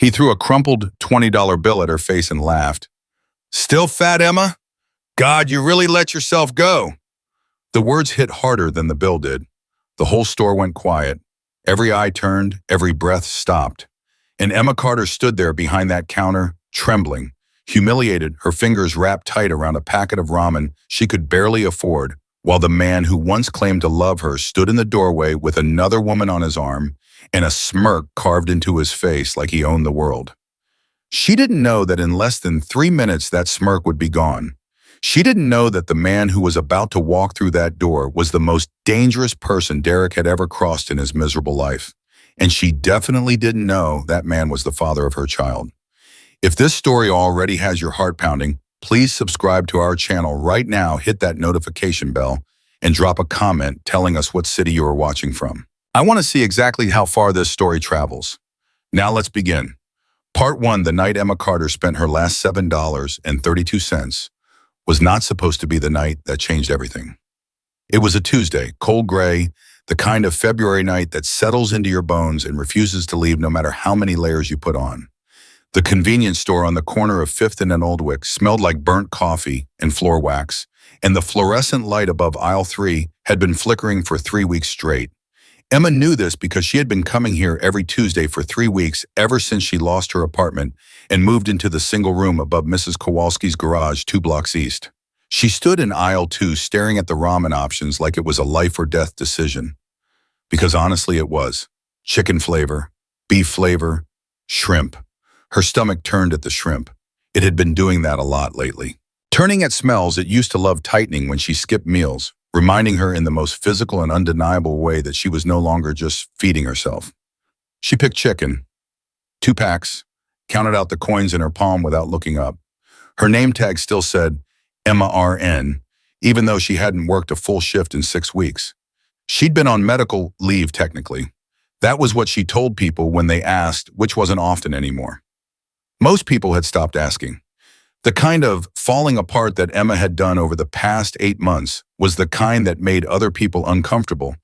He threw a crumpled $20 bill at her face and laughed. "Still fat, Emma? God, you really let yourself go." The words hit harder than the bill did. The whole store went quiet. Every eye turned, every breath stopped. And Emma Carter stood there behind that counter, trembling, humiliated, her fingers wrapped tight around a packet of ramen she could barely afford, while the man who once claimed to love her stood in the doorway with another woman on his arm and a smirk carved into his face like he owned the world. She didn't know that in less than 3 minutes that smirk would be gone. She didn't know that the man who was about to walk through that door was the most dangerous person Derek had ever crossed in his miserable life. And she definitely didn't know that man was the father of her child. If this story already has your heart pounding, please subscribe to our channel right now, hit that notification bell, and drop a comment telling us what city you are watching from. I want to see exactly how far this story travels. Now let's begin. Part 1, the night Emma Carter spent her last $7.32, was not supposed to be the night that changed everything. It was a Tuesday, cold gray, the kind of February night that settles into your bones and refuses to leave no matter how many layers you put on. The convenience store on the corner of 5th and Oldwick smelled like burnt coffee and floor wax, and the fluorescent light above aisle 3 had been flickering for 3 weeks straight. Emma knew this because she had been coming here every Tuesday for 3 weeks ever since she lost her apartment and moved into the single room above Mrs. Kowalski's garage 2 blocks east. She stood in aisle 2 staring at the ramen options like it was a life or death decision. Because honestly it was. Chicken flavor, beef flavor, shrimp. Her stomach turned at the shrimp. It had been doing that a lot lately. Turning at smells it used to love tightening when she skipped meals, reminding her in the most physical and undeniable way that she was no longer just feeding herself. She picked chicken, 2 packs, counted out the coins in her palm without looking up. Her name tag still said Emma RN, even though she hadn't worked a full shift in 6 weeks. She'd been on medical leave technically. That was what she told people when they asked, which wasn't often anymore. Most people had stopped asking. The kind of falling apart that Emma had done over the past 8 months was the kind that made other people uncomfortable,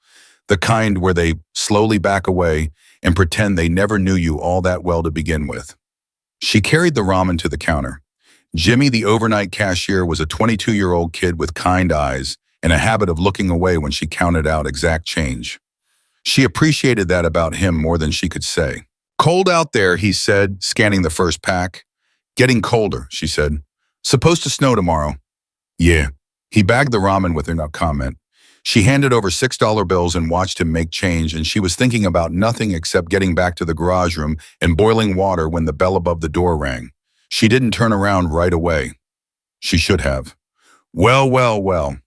the kind where they slowly back away and pretend they never knew you all that well to begin with. She carried the ramen to the counter. Jimmy, the overnight cashier, was a 22-year-old kid with kind eyes and a habit of looking away when she counted out exact change. She appreciated that about him more than she could say. "Cold out there," he said, scanning the first pack. "Getting colder," she said. "Supposed to snow tomorrow." "Yeah." He bagged the ramen with her no comment. She handed over $6 bills and watched him make change, and she was thinking about nothing except getting back to the garage room and boiling water when the bell above the door rang. She didn't turn around right away. She should have. "Well, well, well."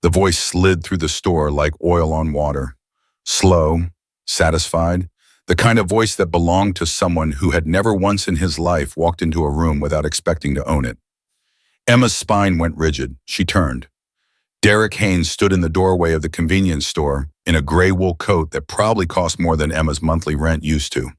The voice slid through the store like oil on water. Slow, satisfied, the kind of voice that belonged to someone who had never once in his life walked into a room without expecting to own it. Emma's spine went rigid. She turned. Derek Haynes stood in the doorway of the convenience store in a gray wool coat that probably cost more than Emma's monthly rent used to.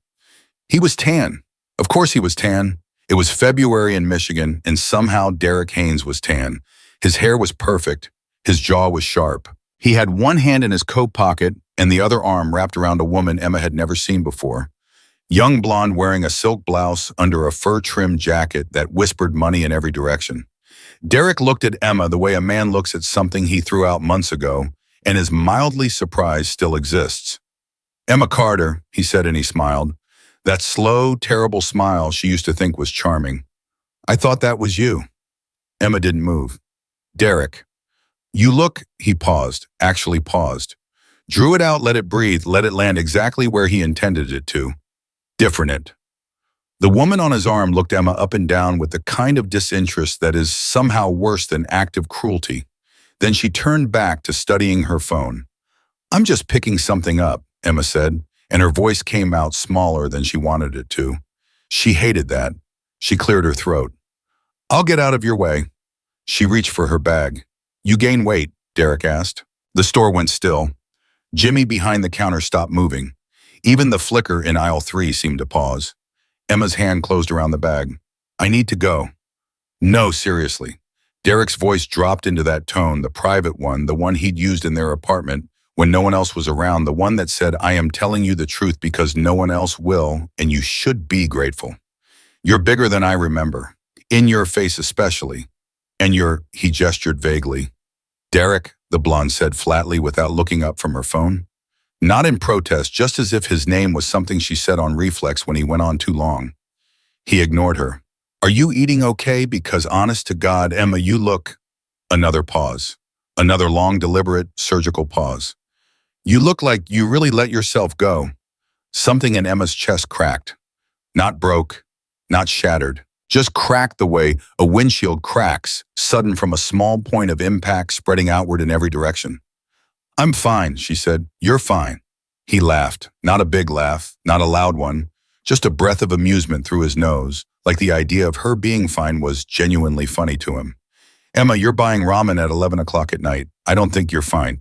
He was tan. Of course he was tan. It was February in Michigan, and somehow Derek Haynes was tan. His hair was perfect. His jaw was sharp. He had one hand in his coat pocket and the other arm wrapped around a woman Emma had never seen before. Young blonde wearing a silk blouse under a fur-trimmed jacket that whispered money in every direction. Derek looked at Emma the way a man looks at something he threw out months ago and is mildly surprised still exists. "Emma Carter," he said, and he smiled. That slow, terrible smile she used to think was charming. "I thought that was you." Emma didn't move. "Derek, you look," he paused, actually paused. Drew it out, let it breathe, let it land exactly where he intended it to. "Different." The woman on his arm looked Emma up and down with the kind of disinterest that is somehow worse than active cruelty. Then she turned back to studying her phone. "I'm just picking something up," Emma said, and her voice came out smaller than she wanted it to. She hated that. She cleared her throat. "I'll get out of your way." She reached for her bag. "You gain weight?" Derek asked. The store went still. Jimmy behind the counter stopped moving. Even the flicker in aisle 3 seemed to pause. Emma's hand closed around the bag. "I need to go." "No, seriously." Derek's voice dropped into that tone, the private one, the one he'd used in their apartment when no one else was around, the one that said, "I am telling you the truth because no one else will, and you should be grateful." You're bigger than I remember. In your face especially. And he gestured vaguely. Derek, the blonde said flatly without looking up from her phone. Not in protest, just as if his name was something she said on reflex when he went on too long. He ignored her. Are you eating okay? Because honest to God, Emma, you look... Another pause. Another long, deliberate, surgical pause. You look like you really let yourself go. Something in Emma's chest cracked. Not broke, not shattered. Just cracked the way a windshield cracks, sudden from a small point of impact spreading outward in every direction. I'm fine, she said. You're fine. He laughed. Not a big laugh, not a loud one. Just a breath of amusement through his nose, like the idea of her being fine was genuinely funny to him. Emma, you're buying ramen at 11 o'clock at night. I don't think you're fine.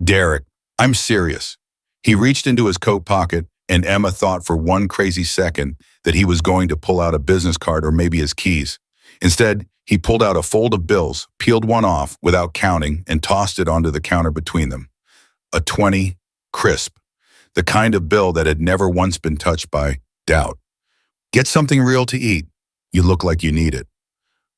Derek, I'm serious. He reached into his coat pocket, and Emma thought for one crazy second that he was going to pull out a business card or maybe his keys. Instead, he pulled out a fold of bills, peeled one off without counting, and tossed it onto the counter between them. A 20, crisp. The kind of bill that had never once been touched by doubt. Get something real to eat. You look like you need it.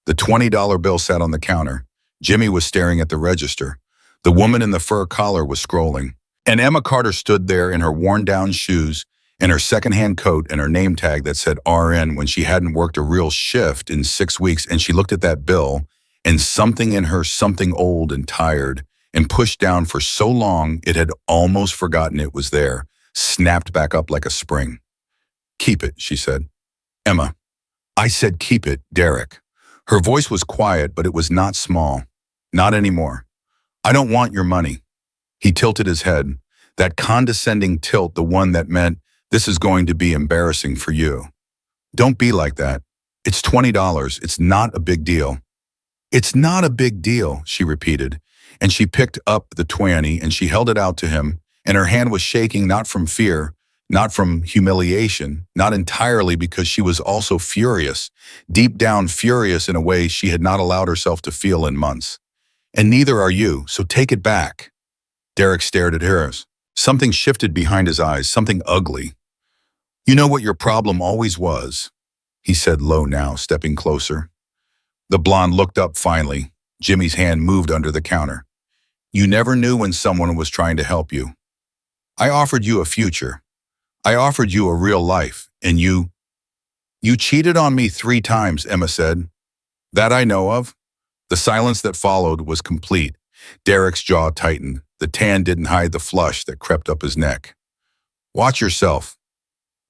The $20 bill sat on the counter. Jimmy was staring at the register. The woman in the fur collar was scrolling. And Emma Carter stood there in her worn-down shoes and her secondhand coat and her name tag that said RN when she hadn't worked a real shift in 6 weeks, and she looked at that bill, and something in her, something old and tired and pushed down for so long it had almost forgotten it was there, snapped back up like a spring. Keep it, she said. Emma. I said keep it, Derek. Her voice was quiet, but it was not small. Not anymore. I don't want your money. He tilted his head, that condescending tilt, the one that meant this is going to be embarrassing for you. Don't be like that. It's $20. It's not a big deal. It's not a big deal, she repeated, and she picked up the 20 and she held it out to him, and her hand was shaking not from fear, not from humiliation, not entirely because she was also furious, deep down furious in a way she had not allowed herself to feel in months. And neither are you, so take it back. Derek stared at hers. Something shifted behind his eyes, something ugly. You know what your problem always was, he said low now, stepping closer. The blonde looked up finally. Jimmy's hand moved under the counter. You never knew when someone was trying to help you. I offered you a future. I offered you a real life, and you cheated on me 3 times, Emma said. That I know of. The silence that followed was complete. Derek's jaw tightened. The tan didn't hide the flush that crept up his neck. Watch yourself.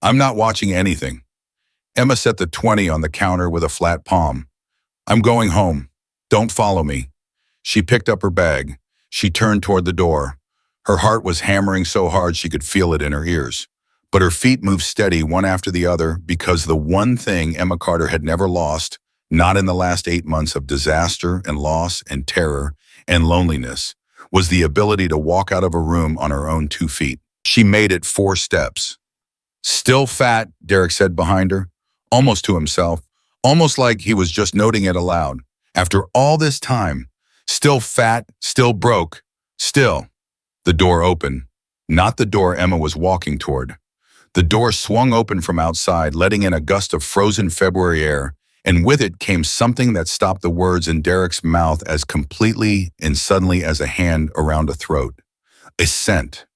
I'm not watching anything. Emma set the 20 on the counter with a flat palm. I'm going home. Don't follow me. She picked up her bag. She turned toward the door. Her heart was hammering so hard she could feel it in her ears. But her feet moved steady one after the other because the one thing Emma Carter had never lost, not in the last 8 months of disaster and loss and terror and loneliness, was the ability to walk out of a room on her own 2 feet. She made it 4 steps. Still fat, Derek said behind her, almost to himself, almost like he was just noting it aloud. After all this time, still fat, still broke, still. The door opened, not the door Emma was walking toward. The door swung open from outside, letting in a gust of frozen February air, and with it came something that stopped the words in Derek's mouth as completely and suddenly as a hand around a throat. A scent.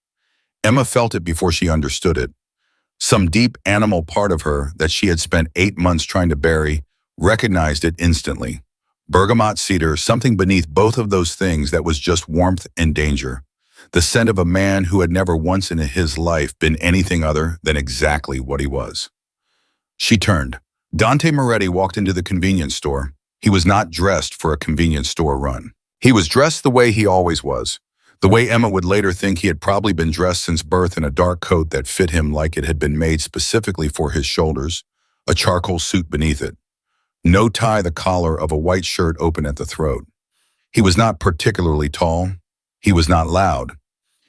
Emma felt it before she understood it. Some deep animal part of her that she had spent 8 months trying to bury recognized it instantly. Bergamot cedar, something beneath both of those things that was just warmth and danger. The scent of a man who had never once in his life been anything other than exactly what he was. She turned. Dante Moretti walked into the convenience store. He was not dressed for a convenience store run. He was dressed the way he always was, the way Emma would later think he had probably been dressed since birth, in a dark coat that fit him like it had been made specifically for his shoulders, a charcoal suit beneath it. No tie, the collar of a white shirt open at the throat. He was not particularly tall. He was not loud.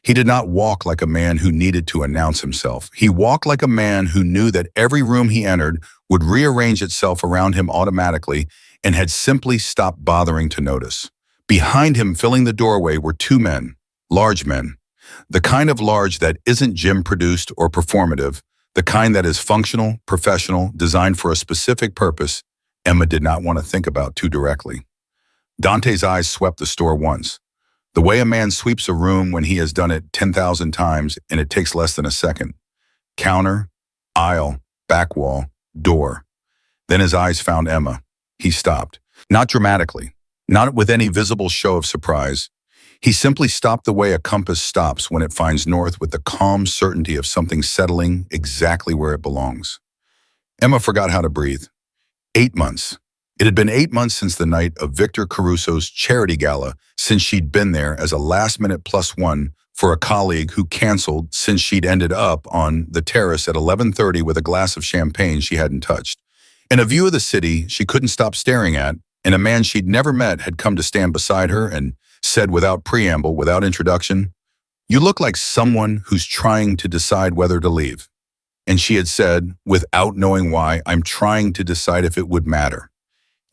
He did not walk like a man who needed to announce himself. He walked like a man who knew that every room he entered would rearrange itself around him automatically and had simply stopped bothering to notice. Behind him, filling the doorway, were 2 men, large men. The kind of large that isn't gym-produced or performative, The kind that is functional, professional, designed for a specific purpose, Emma did not want to think about too directly. Dante's eyes swept the store once. The way a man sweeps a room when he has done it 10,000 times and it takes less than a second. Counter, aisle, back wall, door. Then his eyes found Emma. He stopped. Not dramatically, not with any visible show of surprise. He simply stopped the way a compass stops when it finds north, with the calm certainty of something settling exactly where it belongs. Emma forgot how to breathe. 8 months. It had been 8 months since the night of Victor Caruso's charity gala, since she'd been there as a last-minute +1 for a colleague who canceled, since she'd ended up on the terrace at 11:30 with a glass of champagne she hadn't touched. And a view of the city she couldn't stop staring at, and a man she'd never met had come to stand beside her and said without preamble, without introduction, "You look like someone who's trying to decide whether to leave." And she had said, without knowing why, "I'm trying to decide if it would matter."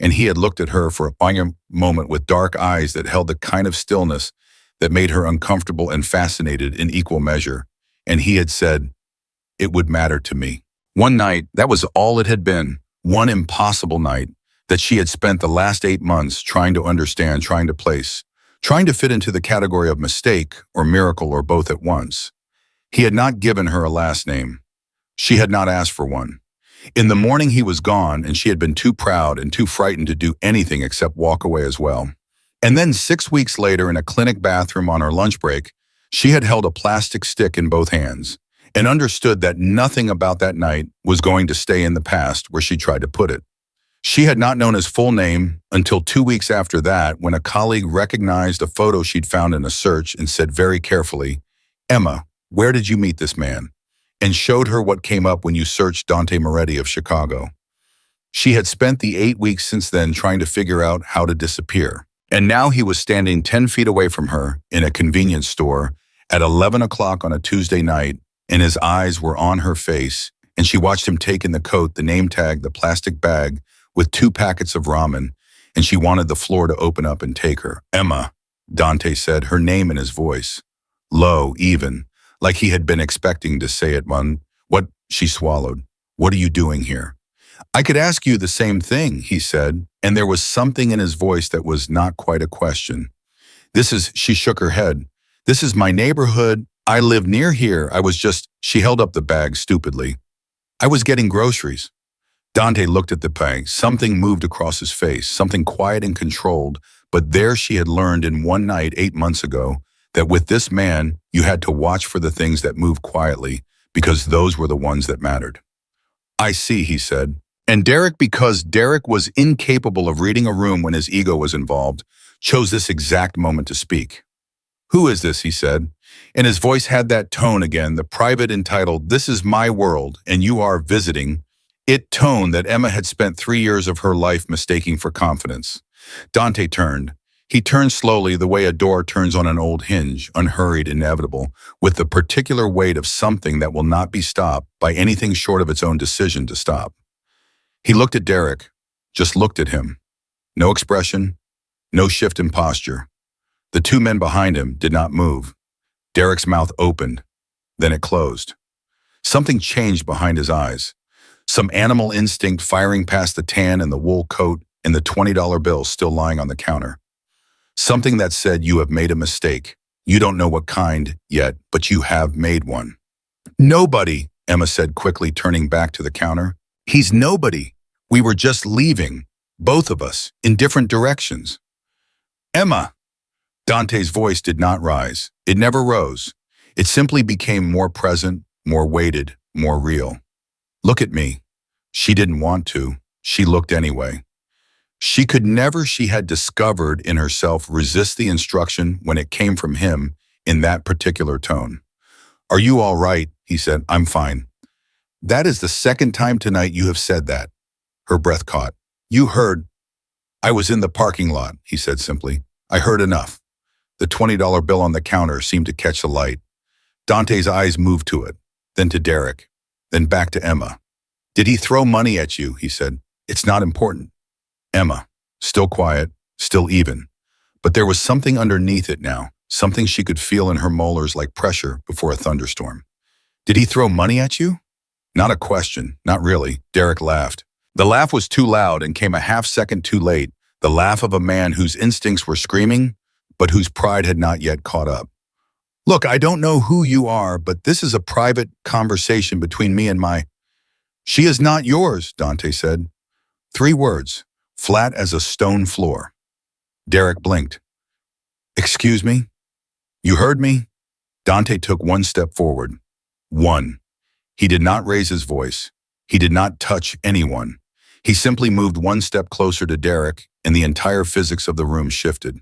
And he had looked at her for a poignant moment with dark eyes that held the kind of stillness that made her uncomfortable and fascinated in equal measure. And he had said, "It would matter to me." One night, that was all it had been. One impossible night that she had spent the last 8 months trying to understand, trying to place, trying to fit into the category of mistake or miracle or both at once. He had not given her a last name. She had not asked for one. In the morning he was gone, and she had been too proud and too frightened to do anything except walk away as well. And then 6 weeks later, in a clinic bathroom on her lunch break, she had held a plastic stick in both hands and understood that nothing about that night was going to stay in the past where she tried to put it. She had not known his full name until 2 weeks after that, when a colleague recognized a photo she'd found in a search and said very carefully, "Emma, where did you meet this man?" and showed her what came up when you searched Dante Moretti of Chicago. She had spent the 8 weeks since then trying to figure out how to disappear. And now he was standing 10 feet away from her in a convenience store at 11 o'clock on a Tuesday night, and his eyes were on her face, and she watched him take in the coat, the name tag, the plastic bag with 2 packets of ramen, and she wanted the floor to open up and take her. "Emma," Dante said, her name in his voice. Low, even, like he had been expecting to say it. "What?" She swallowed. "What are you doing here?" "I could ask you the same thing," he said, and there was something in his voice that was not quite a question. She shook her head. "This is my neighborhood. I live near here. She held up the bag stupidly. "I was getting groceries." Dante looked at the bag. Something moved across his face, something quiet and controlled, but there she had learned in one night 8 months ago that with this man, you had to watch for the things that moved quietly, because those were the ones that mattered. "I see," he said. And because Derek was incapable of reading a room when his ego was involved, chose this exact moment to speak. "Who is this?" he said. And his voice had that tone again, the private, entitled, "This is my world, and you are visiting," it tone that Emma had spent 3 years of her life mistaking for confidence. Dante turned. He turned slowly, the way a door turns on an old hinge, unhurried, inevitable, with the particular weight of something that will not be stopped by anything short of its own decision to stop. He looked at Derek, just looked at him. No expression, no shift in posture. The 2 men behind him did not move. Derek's mouth opened, then it closed. Something changed behind his eyes. Some animal instinct firing past the tan and the wool coat and the $20 bill still lying on the counter. Something that said, "You have made a mistake. You don't know what kind yet, but you have made one." "Nobody," Emma said quickly, turning back to the counter. "He's nobody. We were just leaving, both of us, in different directions." "Emma!" Dante's voice did not rise. It never rose. It simply became more present, more weighted, more real. "Look at me." She didn't want to. She looked anyway. She could never, she had discovered in herself, resist the instruction when it came from him in that particular tone. "Are you all right?" he said. "I'm fine." "That is the second time tonight you have said that." Her breath caught. "You heard." "I was in the parking lot," he said simply. "I heard enough." The $20 bill on the counter seemed to catch the light. Dante's eyes moved to it, then to Derek, then back to Emma. "Did he throw money at you?" he said. "It's not important." Emma, still quiet, still even. But there was something underneath it now, something she could feel in her molars like pressure before a thunderstorm. "Did he throw money at you?" Not a question, not really. Derek laughed. The laugh was too loud and came a half-second too late, the laugh of a man whose instincts were screaming, but whose pride had not yet caught up. Look, I don't know who you are, but this is a private conversation between me and my... She is not yours, Dante said. 3 words, flat as a stone floor. Derek blinked. Excuse me? You heard me? Dante took 1 step forward. 1. He did not raise his voice. He did not touch anyone. He simply moved 1 step closer to Derek, and the entire physics of the room shifted.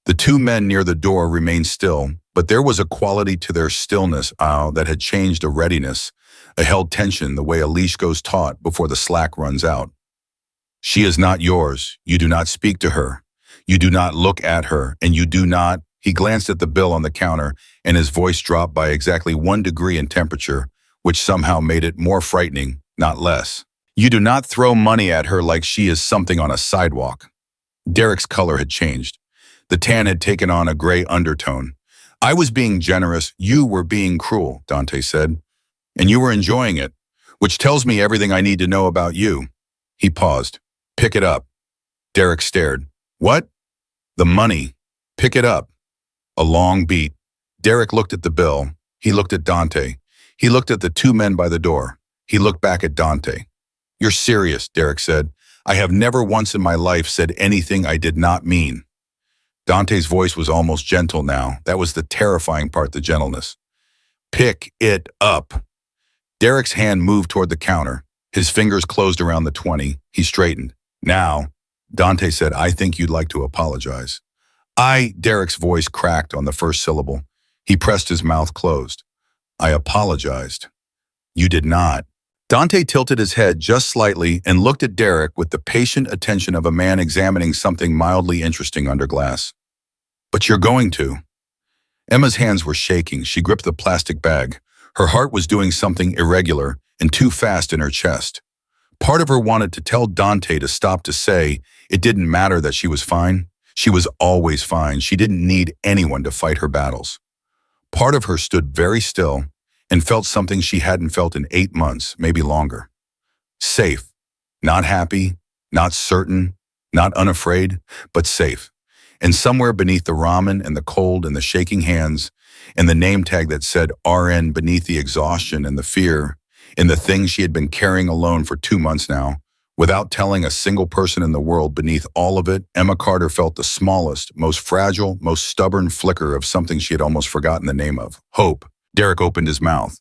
The 2 men near the door remained still, but there was a quality to their stillness that had changed a readiness, a held tension the way a leash goes taut before the slack runs out. She is not yours. You do not speak to her. You do not look at her, and you do not... He glanced at the bill on the counter, and his voice dropped by exactly 1 degree in temperature, which somehow made it more frightening, not less. You do not throw money at her like she is something on a sidewalk. Derek's color had changed. The tan had taken on a gray undertone. I was being generous, you were being cruel, Dante said. And you were enjoying it, which tells me everything I need to know about you. He paused. Pick it up. Derek stared. What? The money. Pick it up. A long beat. Derek looked at the bill. He looked at Dante. He looked at the 2 men by the door. He looked back at Dante. You're serious, Derek said. I have never once in my life said anything I did not mean. Dante's voice was almost gentle now. That was the terrifying part, the gentleness. Pick it up. Derek's hand moved toward the counter. His fingers closed around the 20. He straightened. Now, Dante said, I think you'd like to apologize. Derek's voice cracked on the first syllable. He pressed his mouth closed. I apologized. You did not. Dante tilted his head just slightly and looked at Derek with the patient attention of a man examining something mildly interesting under glass. But you're going to. Emma's hands were shaking. She gripped the plastic bag. Her heart was doing something irregular and too fast in her chest. Part of her wanted to tell Dante to stop, to say it didn't matter that she was fine. She was always fine. She didn't need anyone to fight her battles. Part of her stood very still and felt something she hadn't felt in 8 months, maybe longer. Safe. Not happy, not certain, not unafraid, but safe. And somewhere beneath the ramen and the cold and the shaking hands and the name tag that said RN beneath the exhaustion and the fear and the thing she had been carrying alone for 2 months now, without telling a single person in the world, beneath all of it, Emma Carter felt the smallest, most fragile, most stubborn flicker of something she had almost forgotten the name of. Hope. Derek opened his mouth.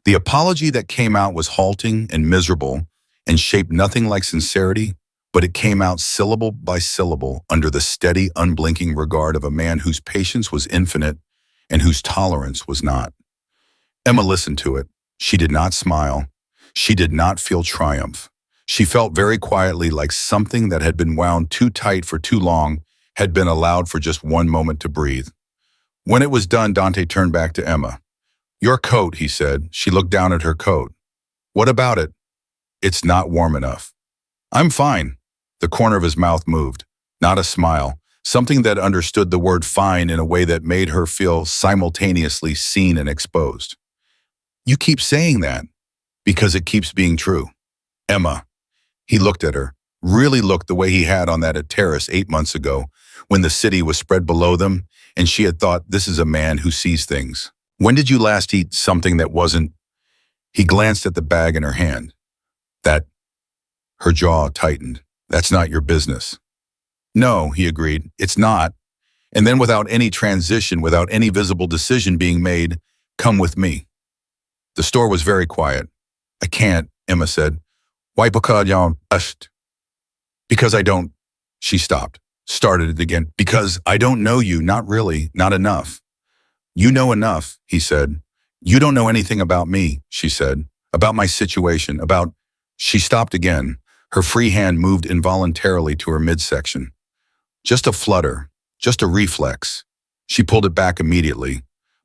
The apology that came out was halting and miserable and shaped nothing like sincerity, but it came out syllable by syllable under the steady, unblinking regard of a man whose patience was infinite and whose tolerance was not. Emma listened to it. She did not smile. She did not feel triumph. She felt very quietly like something that had been wound too tight for too long had been allowed for just 1 moment to breathe. When it was done, Dante turned back to Emma. Your coat, he said. She looked down at her coat. What about it? It's not warm enough. I'm fine. The corner of his mouth moved. Not a smile. Something that understood the word fine in a way that made her feel simultaneously seen and exposed. You keep saying that because it keeps being true. Emma. He looked at her, really looked the way he had on that terrace 8 months ago, when the city was spread below them, and she had thought, this is a man who sees things. When did you last eat something that wasn't... He glanced at the bag in her hand. Her jaw tightened. That's not your business. No, he agreed, it's not. And then without any transition, without any visible decision being made, come with me. The store was very quiet. I can't, Emma said. Why because y'all ushed? Because I don't... She stopped, started it again. Because I don't know you, not really, not enough. You know enough, he said. You don't know anything about me, she said. About my situation, about... She stopped again. Her free hand moved involuntarily to her midsection. Just a flutter, just a reflex. She pulled it back immediately,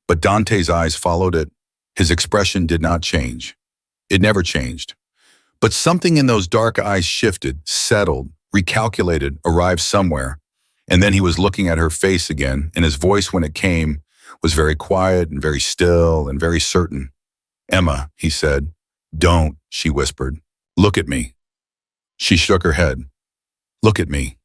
but Dante's eyes followed it. His expression did not change. It never changed. But something in those dark eyes shifted, settled, recalculated, arrived somewhere, and then he was looking at her face again, and his voice, when it came, was very quiet and very still and very certain. Emma, he said, Don't, she whispered. Look at me. She shook her head. Look at me.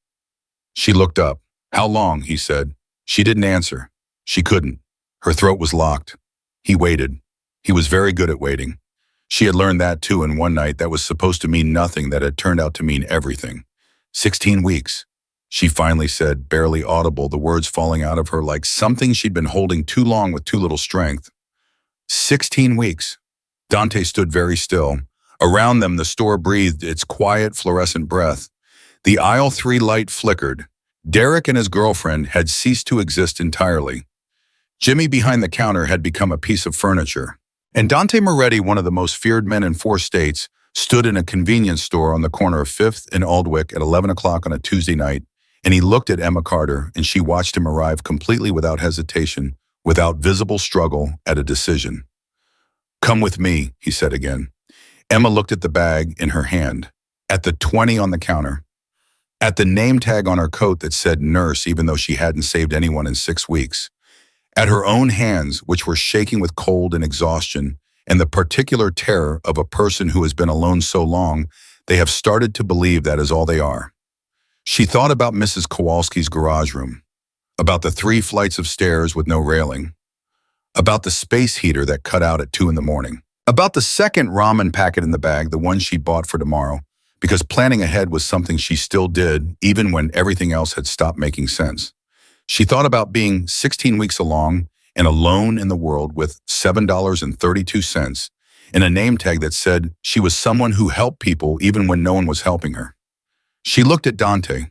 She looked up. How long, he said. She didn't answer. She couldn't. Her throat was locked. He waited. He was very good at waiting. She had learned that too in one night that was supposed to mean nothing that had turned out to mean everything. 16 weeks. She finally said, barely audible, the words falling out of her like something she'd been holding too long with too little strength. 16 weeks. Dante stood very still. Around them, the store breathed its quiet, fluorescent breath. The aisle 3 light flickered. Derek and his girlfriend had ceased to exist entirely. Jimmy behind the counter had become a piece of furniture. And Dante Moretti, one of the most feared men in 4 states, stood in a convenience store on the corner of 5th and Aldwick at 11 o'clock on a Tuesday night, and he looked at Emma Carter, and she watched him arrive completely without hesitation, without visible struggle at a decision. Come with me, he said again. Emma looked at the bag in her hand, at the 20 on the counter, at the name tag on her coat that said nurse even though she hadn't saved anyone in 6 weeks, at her own hands which were shaking with cold and exhaustion and the particular terror of a person who has been alone so long they have started to believe that is all they are. She thought about Mrs. Kowalski's garage room, about the 3 flights of stairs with no railing, about the space heater that cut out at 2 in the morning, about the second ramen packet in the bag, the one she bought for tomorrow, because planning ahead was something she still did even when everything else had stopped making sense. She thought about being 16 weeks along and alone in the world with $7.32 and a name tag that said she was someone who helped people even when no one was helping her. She looked at Dante.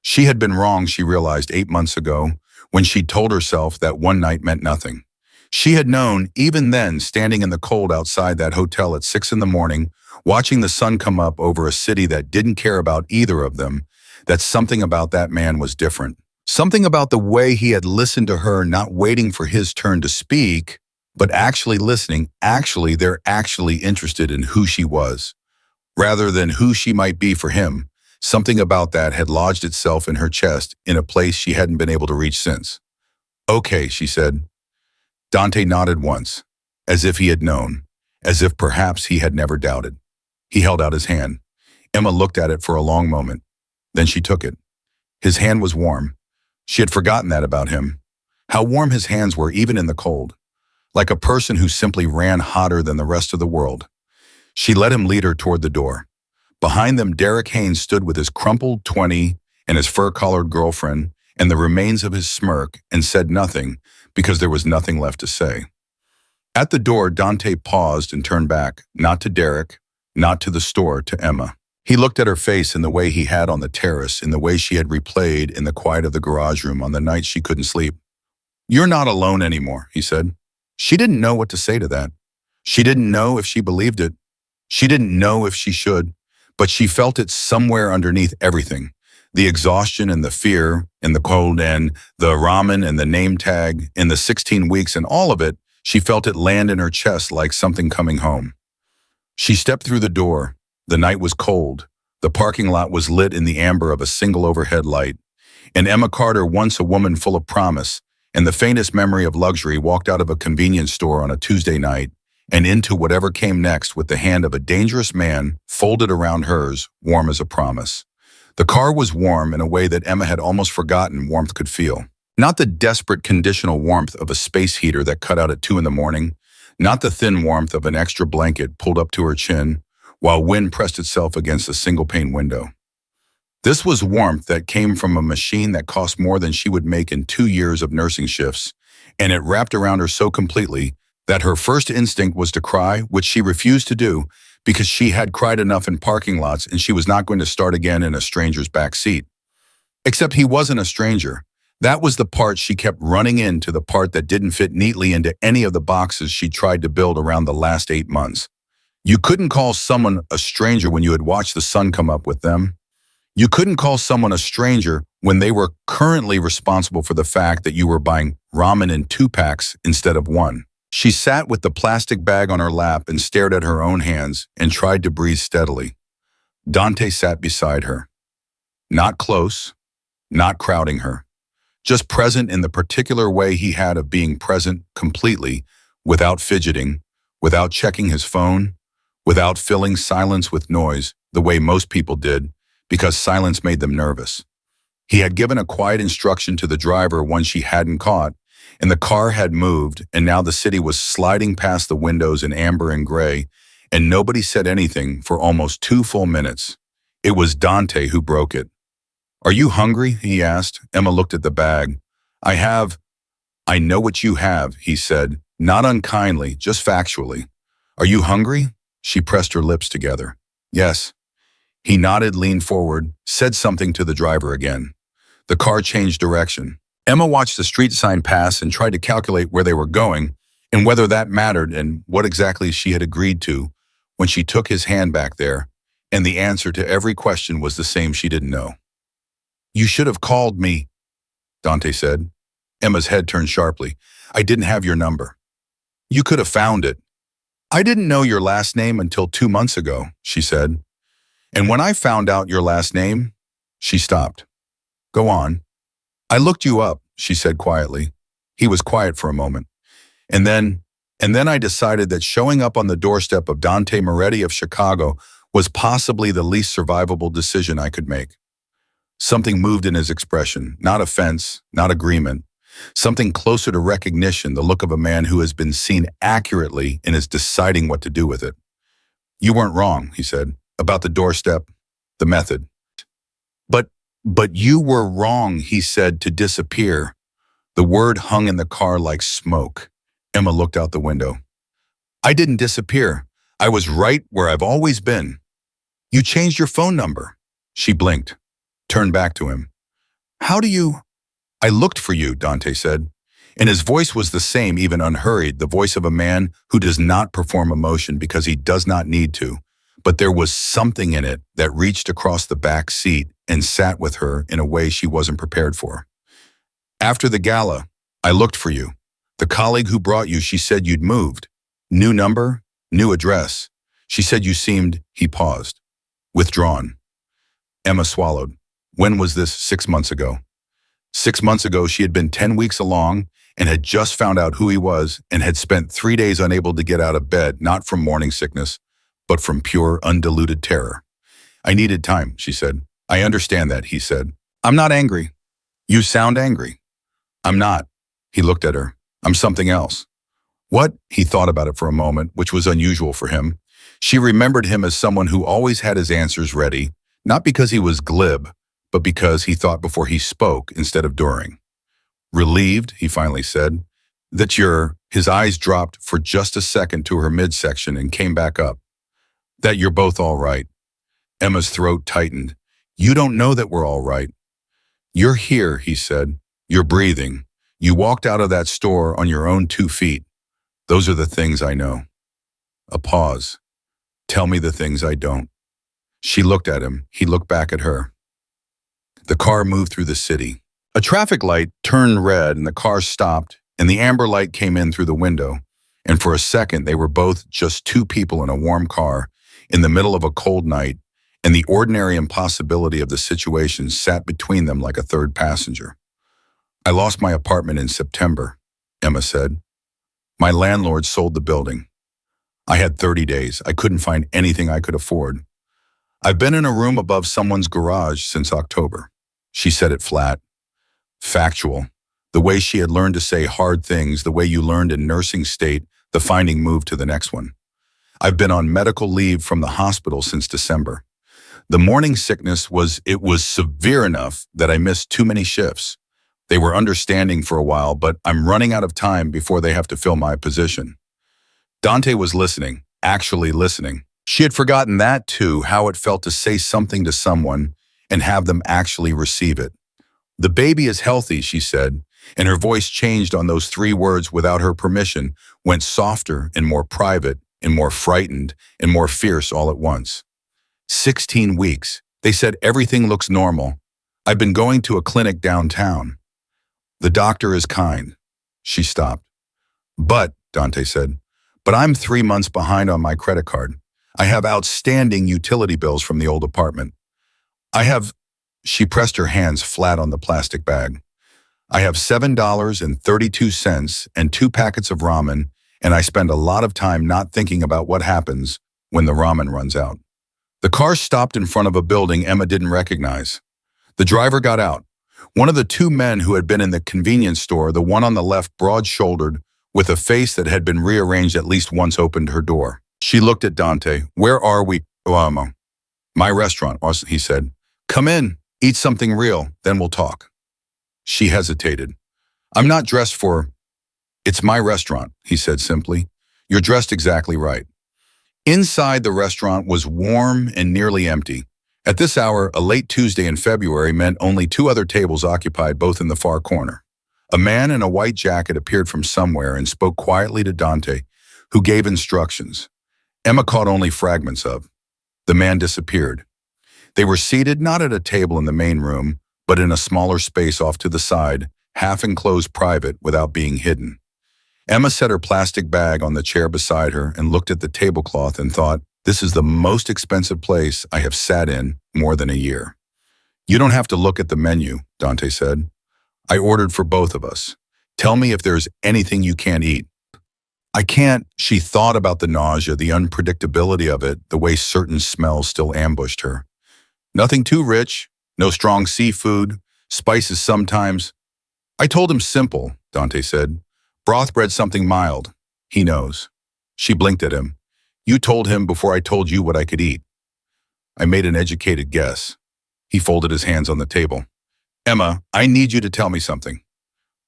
She had been wrong, she realized 8 months ago, when she told herself that one night meant nothing. She had known, even then, standing in the cold outside that hotel at 6 in the morning, watching the sun come up over a city that didn't care about either of them, that something about that man was different. Something about the way he had listened to her, not waiting for his turn to speak, but actually listening. Actually, they're actually interested in who she was, rather than who she might be for him. Something about that had lodged itself in her chest in a place she hadn't been able to reach since. Okay, she said. Dante nodded once, as if he had known, as if perhaps he had never doubted. He held out his hand. Emma looked at it for a long moment. Then she took it. His hand was warm. She had forgotten that about him. How warm his hands were even in the cold. Like a person who simply ran hotter than the rest of the world. She let him lead her toward the door. Behind them, Derek Haynes stood with his crumpled 20 and his fur-collared girlfriend and the remains of his smirk and said nothing because there was nothing left to say. At the door, Dante paused and turned back, not to Derek, not to the store, to Emma. He looked at her face in the way he had on the terrace, in the way she had replayed in the quiet of the garage room on the nights she couldn't sleep. You're not alone anymore, he said. She didn't know what to say to that. She didn't know if she believed it. She didn't know if she should, but she felt it somewhere underneath everything. The exhaustion and the fear and the cold and the ramen and the name tag and the 16 weeks and all of it, she felt it land in her chest like something coming home. She stepped through the door. The night was cold. The parking lot was lit in the amber of a single overhead light. And Emma Carter, once a woman full of promise and the faintest memory of luxury, walked out of a convenience store on a Tuesday night and into whatever came next with the hand of a dangerous man folded around hers, warm as a promise. The car was warm in a way that Emma had almost forgotten warmth could feel. Not the desperate conditional warmth of a space heater that cut out at 2 in the morning, not the thin warmth of an extra blanket pulled up to her chin while wind pressed itself against a single-pane window. This was warmth that came from a machine that cost more than she would make in 2 years of nursing shifts, and it wrapped around her so completely that her first instinct was to cry, which she refused to do because she had cried enough in parking lots and she was not going to start again in a stranger's back seat. Except he wasn't a stranger. That was the part she kept running into, the part that didn't fit neatly into any of the boxes she tried to build around the last 8 months. You couldn't call someone a stranger when you had watched the sun come up with them. You couldn't call someone a stranger when they were currently responsible for the fact that you were buying ramen in 2 packs instead of 1. She sat with the plastic bag on her lap and stared at her own hands and tried to breathe steadily. Dante sat beside her. Not close, not crowding her. Just present in the particular way he had of being present completely, without fidgeting, without checking his phone, without filling silence with noise, the way most people did, because silence made them nervous. He had given a quiet instruction to the driver one she hadn't caught, and the car had moved, and now the city was sliding past the windows in amber and gray, and nobody said anything for almost 2 full minutes. It was Dante who broke it. "Are you hungry?" he asked. Emma looked at the bag. I know what you have," he said, not unkindly, just factually. "Are you hungry?" She pressed her lips together. "Yes." He nodded, leaned forward, said something to the driver again. The car changed direction. Emma watched the street sign pass and tried to calculate where they were going and whether that mattered and what exactly she had agreed to when she took his hand back there, and the answer to every question was the same: she didn't know. "You should have called me," Dante said. Emma's head turned sharply. "I didn't have your number." "You could have found it." "I didn't know your last name until 2 months ago," she said. "And when I found out your last name," she stopped. "Go on." "I looked you up," she said quietly. He was quiet for a moment. And then I decided that showing up on the doorstep of Dante Moretti of Chicago was possibly the least survivable decision I could make." Something moved in his expression, not offense, not agreement. Something closer to recognition, the look of a man who has been seen accurately and is deciding what to do with it. "You weren't wrong," he said, "about the doorstep, the method." But you were wrong," he said, "to disappear." The word hung in the car like smoke. Emma looked out the window. "I didn't disappear. I was right where I've always been." "You changed your phone number." She blinked, turned back to him. "How do you—" "I looked for you," Dante said, and his voice was the same, even unhurried, the voice of a man who does not perform emotion because he does not need to. But there was something in it that reached across the back seat and sat with her in a way she wasn't prepared for. "After the gala, I looked for you. The colleague who brought you, she said you'd moved. New number, new address. She said you seemed—" He paused. "Withdrawn." Emma swallowed. When was this? 6 months ago. 6 months ago, she had been 10 weeks along and had just found out who he was and had spent 3 days unable to get out of bed, not from morning sickness, but from pure, undiluted terror. "I needed time," she said. "I understand that," he said. "I'm not angry." "You sound angry." "I'm not." He looked at her. "I'm something else." "What?" He thought about it for a moment, which was unusual for him. She remembered him as someone who always had his answers ready, not because he was glib, but because he thought before he spoke instead of during. "Relieved," he finally said, "that you're—" His eyes dropped for just a second to her midsection and came back up. "That you're both all right." Emma's throat tightened. "You don't know that we're all right." "You're here," he said. "You're breathing. You walked out of that store on your own 2 feet. Those are the things I know." A pause. "Tell me the things I don't." She looked at him. He looked back at her. The car moved through the city. A traffic light turned red and the car stopped, and the amber light came in through the window. And for a second, they were both just 2 people in a warm car in the middle of a cold night, and the ordinary impossibility of the situation sat between them like a third passenger. "I lost my apartment in September," Emma said. "My landlord sold the building. I had 30 days. I couldn't find anything I could afford. I've been in a room above someone's garage since October." She said it flat, factual, the way she had learned to say hard things, the way you learned in nursing state, the finding moved to the next one. "I've been on medical leave from the hospital since December. The morning sickness was severe enough that I missed too many shifts. They were understanding for a while, but I'm running out of time before they have to fill my position." Dante was listening, actually listening. She had forgotten that too, how it felt to say something to someone and have them actually receive it. "The baby is healthy," she said, and her voice changed on those 3 words without her permission, went softer and more private and more frightened and more fierce all at once. 16 weeks. They said everything looks normal. I've been going to a clinic downtown. The doctor is kind." She stopped. "But," Dante said, "but I'm 3 months behind on my credit card. I have outstanding utility bills from the old apartment. I have—" She pressed her hands flat on the plastic bag. "I have $7.32 and 2 packets of ramen, and I spend a lot of time not thinking about what happens when the ramen runs out. The car stopped in front of a building Emma didn't recognize. The driver got out. One of the two men who had been in the convenience store, the one on the left, broad-shouldered, with a face that had been rearranged at least once, opened her door. She looked at Dante. "Where are we?" "Oh, my restaurant," he said. "Come in, eat something real, then we'll talk." She hesitated. "I'm not dressed for—" "It's my restaurant," he said simply. "You're dressed exactly right." Inside, the restaurant was warm and nearly empty. At this hour, a late Tuesday in February meant only two other tables occupied, both in the far corner. A man in a white jacket appeared from somewhere and spoke quietly to Dante, who gave instructions. Emma caught only fragments of. The man disappeared. They were seated not at a table in the main room, but in a smaller space off to the side, half enclosed, private, without being hidden. Emma set her plastic bag on the chair beside her and looked at the tablecloth and thought, "This is the most expensive place I have sat in more than a year." "You don't have to look at the menu," Dante said. "I ordered for both of us. Tell me if there's anything you can't eat." "I can't." She thought about the nausea, the unpredictability of it, the way certain smells still ambushed her. "Nothing too rich, no strong seafood, spices sometimes." "I told him simple," Dante said. "Broth bread, something mild. He knows." She blinked at him. "You told him before I told you what I could eat." "I made an educated guess." He folded his hands on the table. "Emma, I need you to tell me something.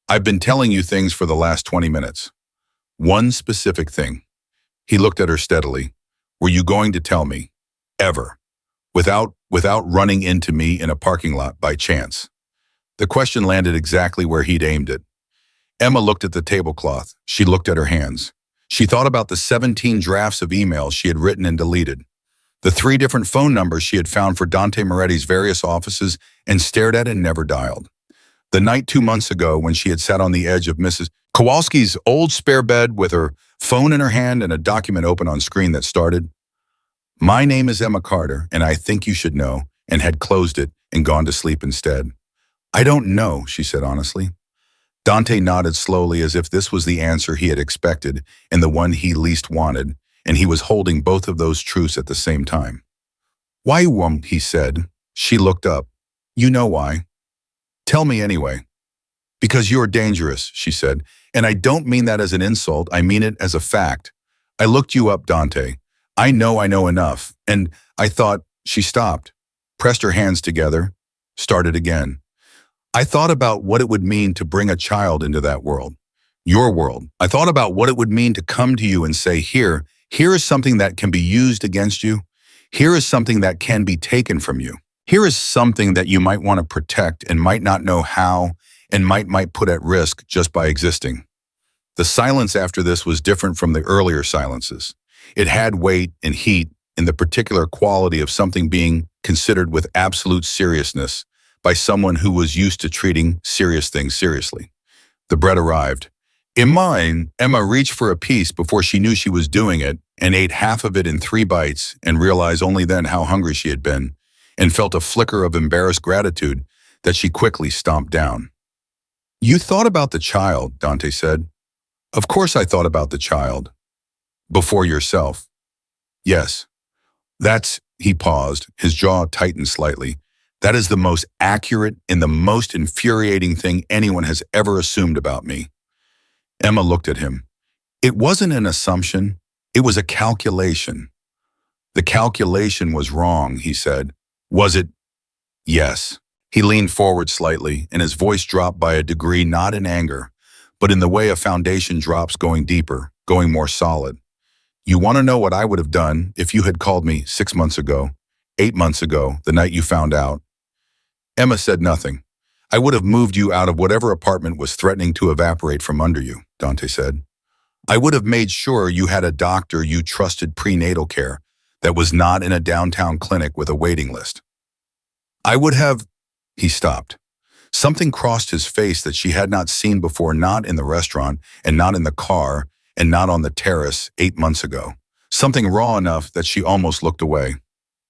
I've been telling you things for the last 20 minutes. One specific thing." He looked at her steadily. "Were you going to tell me? Ever? Without running into me in a parking lot by chance?" The question landed exactly where he'd aimed it. Emma looked at the tablecloth. She looked at her hands. She thought about the 17 drafts of emails she had written and deleted, the 3 different phone numbers she had found for Dante Moretti's various offices and stared at and never dialed. The night 2 months ago when she had sat on the edge of Mrs. Kowalski's old spare bed with her phone in her hand and a document open on screen that started, "My name is Emma Carter, and I think you should know," and had closed it and gone to sleep instead. "I don't know," she said honestly. Dante nodded slowly as if this was the answer he had expected and the one he least wanted, and he was holding both of those truths at the same time. "Why won't?" he said. She looked up. "You know why." "Tell me anyway." "Because you're dangerous," she said, "and I don't mean that as an insult, I mean it as a fact. I looked you up, Dante. I know enough, and I thought—" She stopped, pressed her hands together, started again. "I thought about what it would mean to bring a child into that world, your world. I thought about what it would mean to come to you and say, here is something that can be used against you. Here is something that can be taken from you. Here is something that you might want to protect and might not know how and might put at risk just by existing." The silence after this was different from the earlier silences. It had weight and heat in the particular quality of something being considered with absolute seriousness by someone who was used to treating serious things seriously. The bread arrived. In mine, Emma reached for a piece before she knew she was doing it and ate half of it in 3 bites and realized only then how hungry she had been and felt a flicker of embarrassed gratitude that she quickly stomped down. "You thought about the child," Dante said. "Of course I thought about the child. Before yourself." "Yes. That's—" He paused, his jaw tightened slightly. "That is the most accurate and the most infuriating thing anyone has ever assumed about me." Emma looked at him. "It wasn't an assumption. It was a calculation." "The calculation was wrong," he said. "Was it?" "Yes." He leaned forward slightly, and his voice dropped by a degree not in anger, but in the way a foundation drops, going deeper, going more solid. "You want to know what I would have done if you had called me 6 months ago, 8 months ago, the night you found out?" Emma said nothing. "I would have moved you out of whatever apartment was threatening to evaporate from under you," Dante said. "I would have made sure you had a doctor you trusted prenatal care that was not in a downtown clinic with a waiting list. I would have—" He stopped. Something crossed his face that she had not seen before, not in the restaurant and not in the car and not on the terrace 8 months ago. Something raw enough that she almost looked away.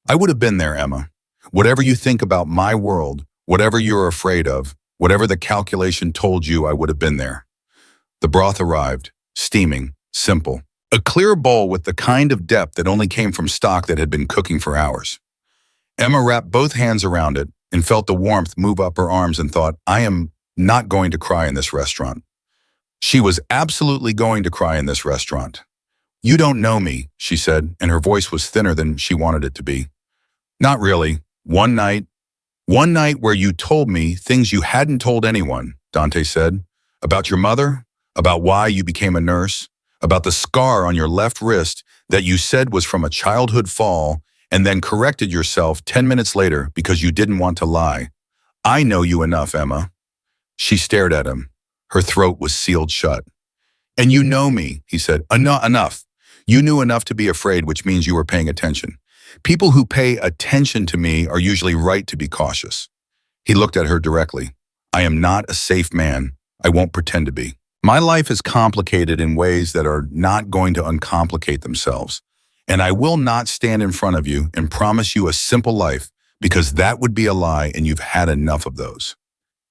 "I would have been there, Emma. Whatever you think about my world, whatever you're afraid of, whatever the calculation told you, I would have been there." The broth arrived, steaming, simple. A clear bowl with the kind of depth that only came from stock that had been cooking for hours. Emma wrapped both hands around it and felt the warmth move up her arms and thought, I am not going to cry in this restaurant. She was absolutely going to cry in this restaurant. You don't know me, she said, and her voice was thinner than she wanted it to be. Not really. One night where you told me things you hadn't told anyone, Dante said, about your mother, about why you became a nurse, about the scar on your left wrist that you said was from a childhood fall and then corrected yourself 10 minutes later because you didn't want to lie. I know you enough, Emma. She stared at him. Her throat was sealed shut. And you know me, he said. Enough. You knew enough to be afraid, which means you were paying attention. People who pay attention to me are usually right to be cautious. He looked at her directly. I am not a safe man. I won't pretend to be. My life is complicated in ways that are not going to uncomplicate themselves. And I will not stand in front of you and promise you a simple life because that would be a lie and you've had enough of those.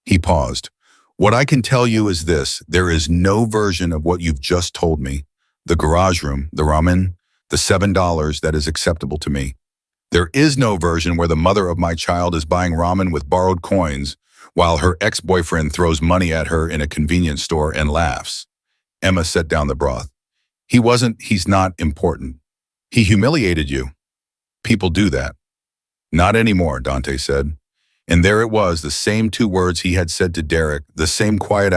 He paused. What I can tell you is this. There is no version of what you've just told me. The garage room, the ramen, the $7 that is acceptable to me. There is no version where the mother of my child is buying ramen with borrowed coins while her ex-boyfriend throws money at her in a convenience store and laughs. Emma set down the broth. He's not important. He humiliated you. People do that. Not anymore, Dante said. And there it was, the same two words he had said to Derek, the same quiet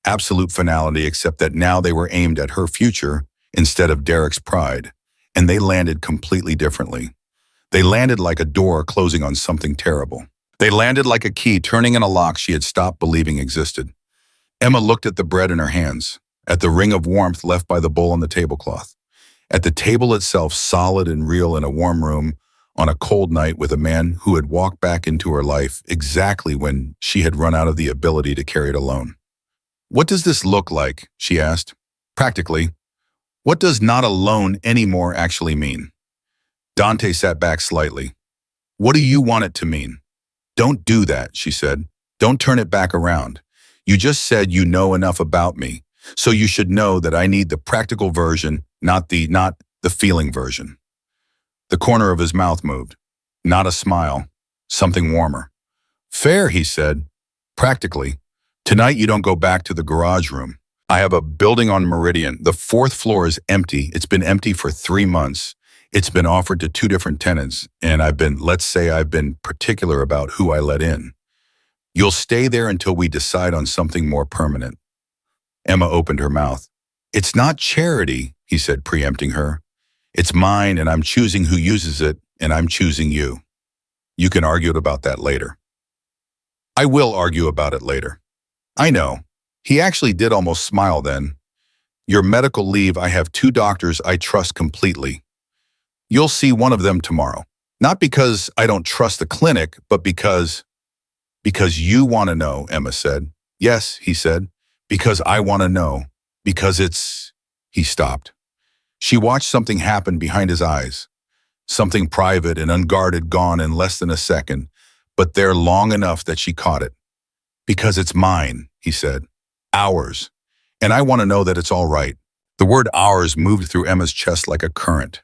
absolute finality, except that now they were aimed at her future instead of Derek's pride, and they landed completely differently. They landed like a door closing on something terrible. They landed like a key turning in a lock she had stopped believing existed. Emma looked at the bread in her hands, at the ring of warmth left by the bowl on the tablecloth, at the table itself solid and real in a warm room on a cold night with a man who had walked back into her life exactly when she had run out of the ability to carry it alone. What does this look like? She asked. Practically. What does not alone anymore actually mean? Dante sat back slightly. What do you want it to mean? Don't do that, she said. Don't turn it back around. You just said you know enough about me, so you should know that I need the practical version, not the feeling version. The corner of his mouth moved. Not a smile, something warmer. Fair, he said. Practically. Tonight you don't go back to the garage room. I have a building on Meridian. The 4th floor is empty. It's been empty for 3 months. It's been offered to 2 different tenants, and I've been particular about who I let in. You'll stay there until we decide on something more permanent. Emma opened her mouth. It's not charity, he said, preempting her. It's mine, and I'm choosing who uses it, and I'm choosing you. You can argue about that later. I will argue about it later. I know. He actually did almost smile then. Your medical leave, I have 2 doctors I trust completely. You'll see one of them tomorrow. Not because I don't trust the clinic, but because you want to know, Emma said. Yes, he said, because I want to know. Because it's... He stopped. She watched something happen behind his eyes. Something private and unguarded gone in less than a second, but there long enough that she caught it. Because it's mine, he said. Ours. And I want to know that it's all right. The word ours moved through Emma's chest like a current.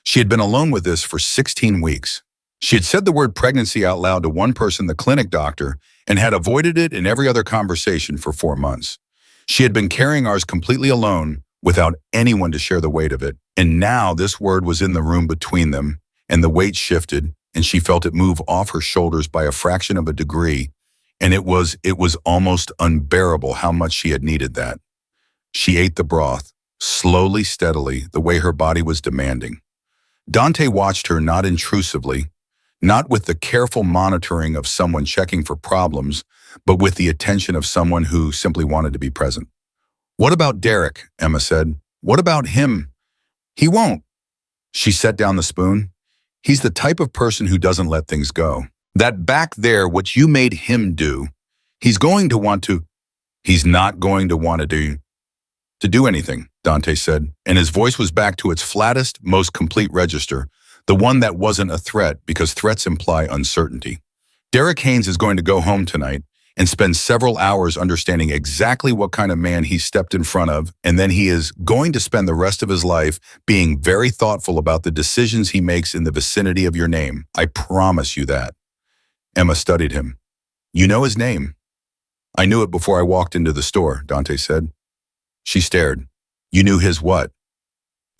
She had been alone with this for 16 weeks. She had said the word pregnancy out loud to one person, the clinic doctor, and had avoided it in every other conversation for 4 months. She had been carrying ours completely alone without anyone to share the weight of it. And now this word was in the room between them, and the weight shifted, and she felt it move off her shoulders by a fraction of a degree, and it was almost unbearable how much she had needed that. She ate the broth, slowly, steadily, the way her body was demanding. Dante watched her not intrusively, not with the careful monitoring of someone checking for problems, but with the attention of someone who simply wanted to be present. What about Derek? Emma said. What about him? He won't. She set down the spoon. He's the type of person who doesn't let things go. That back there, what you made him do, he's not going to want to do anything, Dante said, and his voice was back to its flattest, most complete register, the one that wasn't a threat because threats imply uncertainty. Derek Haynes is going to go home tonight, and spend several hours understanding exactly what kind of man he stepped in front of, and then he is going to spend the rest of his life being very thoughtful about the decisions he makes in the vicinity of your name. I promise you that. Emma studied him. You know his name? I knew it before I walked into the store, Dante said. She stared. You knew his what?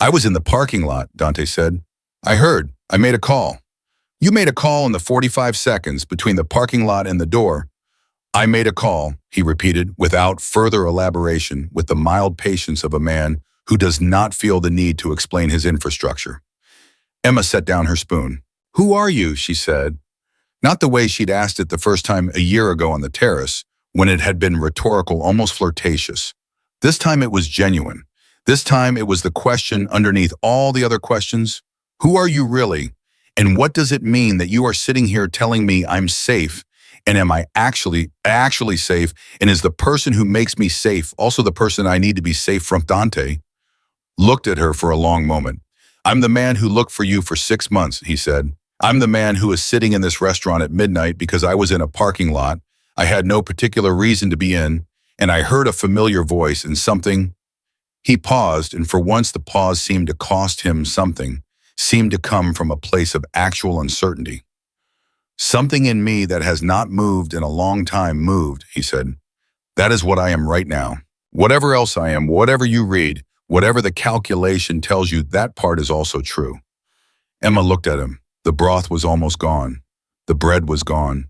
I was in the parking lot, Dante said. I heard. I made a call. You made a call in the 45 seconds between the parking lot and the door. I made a call, he repeated, without further elaboration, with the mild patience of a man who does not feel the need to explain his infrastructure. Emma set down her spoon. Who are you? She said. Not the way she'd asked it the first time a year ago on the terrace, when it had been rhetorical, almost flirtatious. This time it was genuine. This time it was the question underneath all the other questions. Who are you really? And what does it mean that you are sitting here telling me I'm safe? And am I actually safe? And is the person who makes me safe also the person I need to be safe from? Dante looked at her for a long moment. I'm the man who looked for you for 6 months, he said. I'm the man who is sitting in this restaurant at midnight because I was in a parking lot I had no particular reason to be in, and I heard a familiar voice and something. He paused, and for once the pause seemed to cost him something, seemed to come from a place of actual uncertainty. Something in me that has not moved in a long time moved, he said. That is what I am right now. Whatever else I am, whatever you read, whatever the calculation tells you, that part is also true. Emma looked at him. The broth was almost gone. The bread was gone.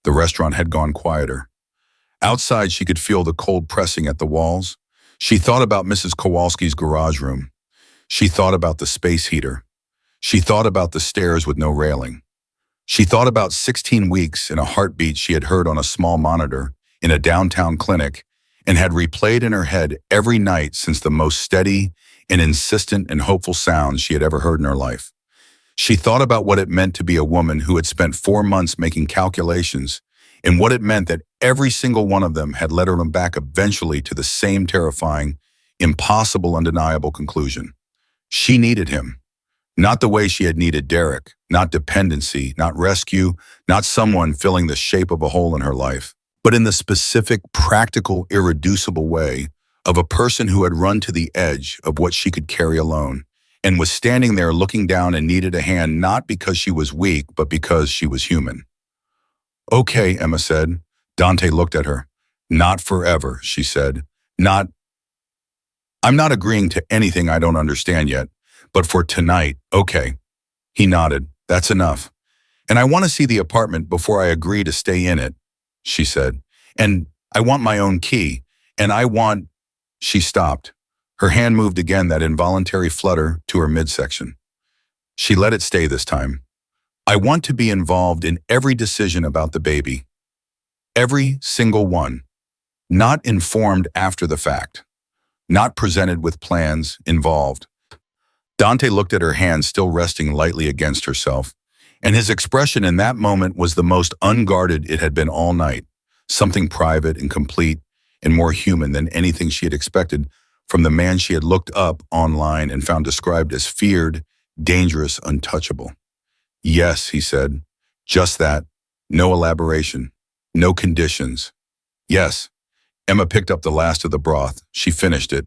The restaurant had gone quieter. Outside, she could feel the cold pressing at the walls. She thought about Mrs. Kowalski's garage room. She thought about the space heater. She thought about the stairs with no railing. She thought about 16 weeks in a heartbeat she had heard on a small monitor in a downtown clinic and had replayed in her head every night since the most steady and insistent and hopeful sounds she had ever heard in her life. She thought about what it meant to be a woman who had spent 4 months making calculations and what it meant that every single one of them had led her back eventually to the same terrifying, impossible, undeniable conclusion. She needed him. Not the way she had needed Derek, not dependency, not rescue, not someone filling the shape of a hole in her life, but in the specific, practical, irreducible way of a person who had run to the edge of what she could carry alone and was standing there looking down and needed a hand not because she was weak, but because she was human. Okay, Emma said. Dante looked at her. Not forever, she said. I'm not agreeing to anything I don't understand yet. But for tonight, okay. He nodded. That's enough. And I want to see the apartment before I agree to stay in it, she said. And I want my own key. And I want... She stopped. Her hand moved again, that involuntary flutter, to her midsection. She let it stay this time. I want to be involved in every decision about the baby. Every single one. Not informed after the fact. Not presented with plans, involved. Dante looked at her hand still resting lightly against herself, and his expression in that moment was the most unguarded it had been all night, something private and complete and more human than anything she had expected from the man she had looked up online and found described as feared, dangerous, untouchable. Yes, he said, just that, no elaboration, no conditions. Yes. Emma picked up the last of the broth. She finished it.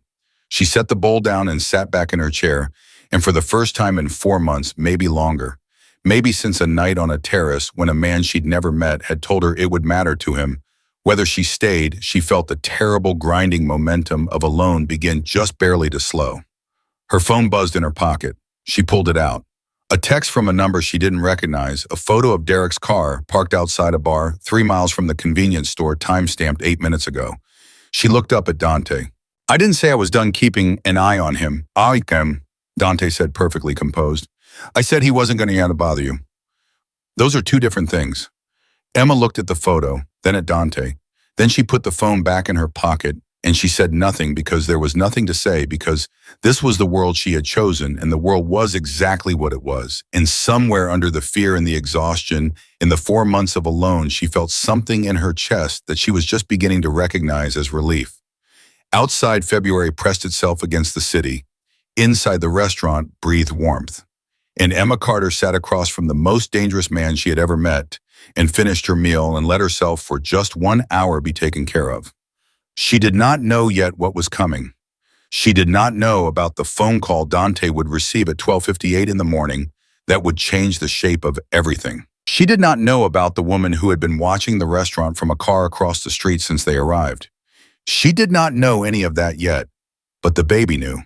She set the bowl down and sat back in her chair, and for the first time in 4 months, maybe longer, maybe since a night on a terrace when a man she'd never met had told her it would matter to him, whether she stayed, she felt the terrible grinding momentum of alone begin just barely to slow. Her phone buzzed in her pocket. She pulled it out. A text from a number she didn't recognize, a photo of Derek's car parked outside a bar 3 miles from the convenience store, time-stamped 8 minutes ago. She looked up at Dante. I didn't say I was done keeping an eye on him. I am, Dante said, perfectly composed. I said he wasn't going to bother you. Those are two different things. Emma looked at the photo, then at Dante. Then she put the phone back in her pocket, and she said nothing because there was nothing to say, because this was the world she had chosen, and the world was exactly what it was. And somewhere under the fear and the exhaustion, in the 4 months of alone, she felt something in her chest that she was just beginning to recognize as relief. Outside, February pressed itself against the city. Inside, the restaurant breathed warmth. And Emma Carter sat across from the most dangerous man she had ever met, and finished her meal and let herself for just 1 hour be taken care of. She did not know yet what was coming. She did not know about the phone call Dante would receive at 12:58 in the morning that would change the shape of everything. She did not know about the woman who had been watching the restaurant from a car across the street since they arrived. She did not know any of that yet, but the baby knew.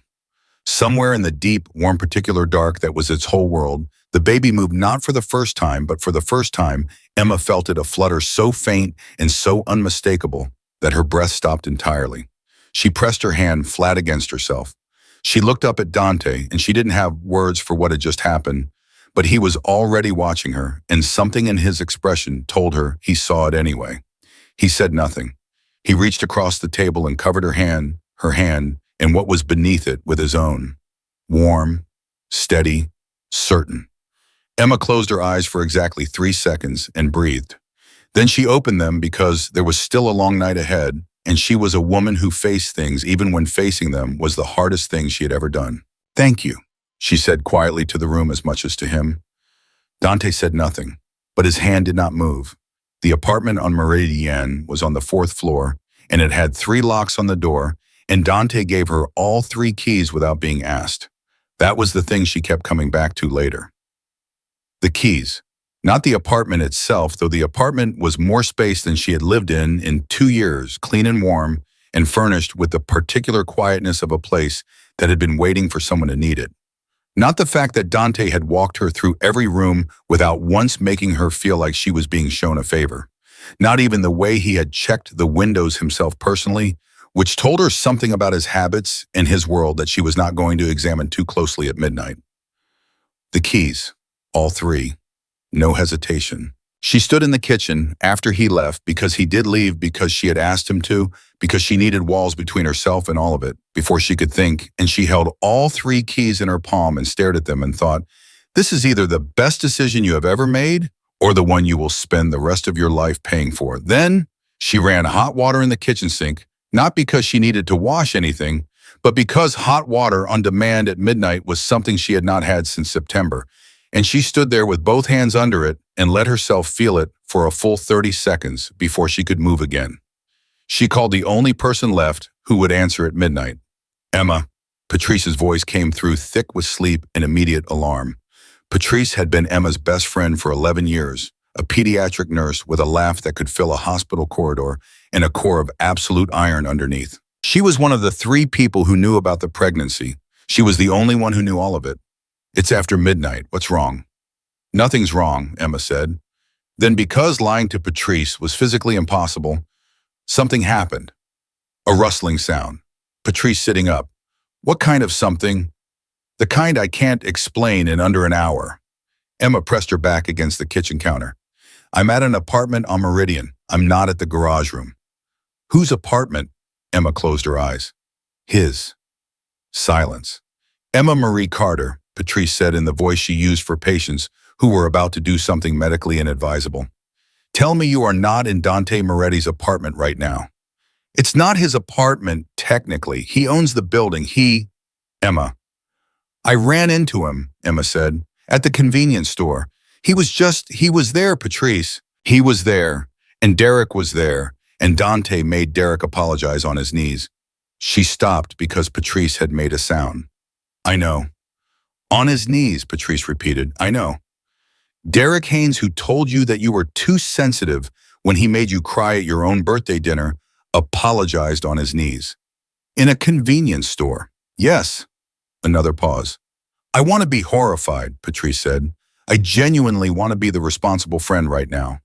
Somewhere in the deep, warm particular dark that was its whole world, the baby moved not for the first time, but for the first time, Emma felt it a flutter so faint and so unmistakable that her breath stopped entirely. She pressed her hand flat against herself. She looked up at Dante, and she didn't have words for what had just happened, but he was already watching her, and something in his expression told her he saw it anyway. He said nothing. He reached across the table and covered her hand, and what was beneath it with his own. Warm, steady, certain. Emma closed her eyes for exactly 3 seconds and breathed. Then she opened them because there was still a long night ahead, and she was a woman who faced things even when facing them was the hardest thing she had ever done. "Thank you," she said quietly to the room as much as to him. Dante said nothing, but his hand did not move. The apartment on Meridian was on the 4th floor, and it had 3 locks on the door, and Dante gave her all 3 keys without being asked. That was the thing she kept coming back to later. The keys. Not the apartment itself, though the apartment was more space than she had lived in 2 years, clean and warm, and furnished with the particular quietness of a place that had been waiting for someone to need it. Not the fact that Dante had walked her through every room without once making her feel like she was being shown a favor. Not even the way he had checked the windows himself personally, which told her something about his habits and his world that she was not going to examine too closely at midnight. The keys, all 3. No hesitation. She stood in the kitchen after he left because he did leave because she had asked him to, because she needed walls between herself and all of it before she could think, and she held all 3 keys in her palm and stared at them and thought, this is either the best decision you have ever made or the one you will spend the rest of your life paying for. Then she ran hot water in the kitchen sink, not because she needed to wash anything, but because hot water on demand at midnight was something she had not had since September. And she stood there with both hands under it and let herself feel it for a full 30 seconds before she could move again. She called the only person left who would answer at midnight. Emma. Patrice's voice came through thick with sleep and immediate alarm. Patrice had been Emma's best friend for 11 years, a pediatric nurse with a laugh that could fill a hospital corridor and a core of absolute iron underneath. She was one of the 3 people who knew about the pregnancy. She was the only one who knew all of it. It's after midnight. What's wrong? Nothing's wrong, Emma said. Then because lying to Patrice was physically impossible, something happened. A rustling sound. Patrice sitting up. What kind of something? The kind I can't explain in under an hour. Emma pressed her back against the kitchen counter. I'm at an apartment on Meridian. I'm not at the garage room. Whose apartment? Emma closed her eyes. His. Silence. Emma Marie Carter, Patrice said in the voice she used for patients who were about to do something medically inadvisable. Tell me you are not in Dante Moretti's apartment right now. It's not his apartment, technically. He owns the building. Emma. I ran into him, Emma said, at the convenience store. He was there, Patrice. He was there, and Derek was there, and Dante made Derek apologize on his knees. She stopped because Patrice had made a sound. I know. On his knees, Patrice repeated. I know. Derek Haynes, who told you that you were too sensitive when he made you cry at your own birthday dinner, apologized on his knees. In a convenience store. Yes. Another pause. I want to be horrified, Patrice said. I genuinely want to be the responsible friend right now.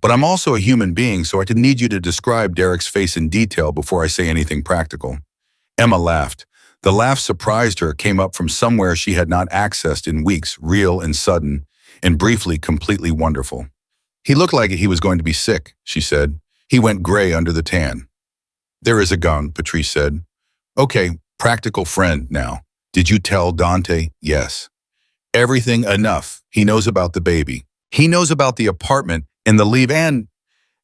But I'm also a human being, so I need you to describe Derek's face in detail before I say anything practical. Emma laughed. The laugh surprised her, came up from somewhere she had not accessed in weeks, real and sudden, and briefly completely wonderful. He looked like he was going to be sick, she said. He went gray under the tan. There is a gun, Patrice said. Okay, practical friend now. Did you tell Dante? Yes. Everything enough. He knows about the baby. He knows about the apartment and the leave, and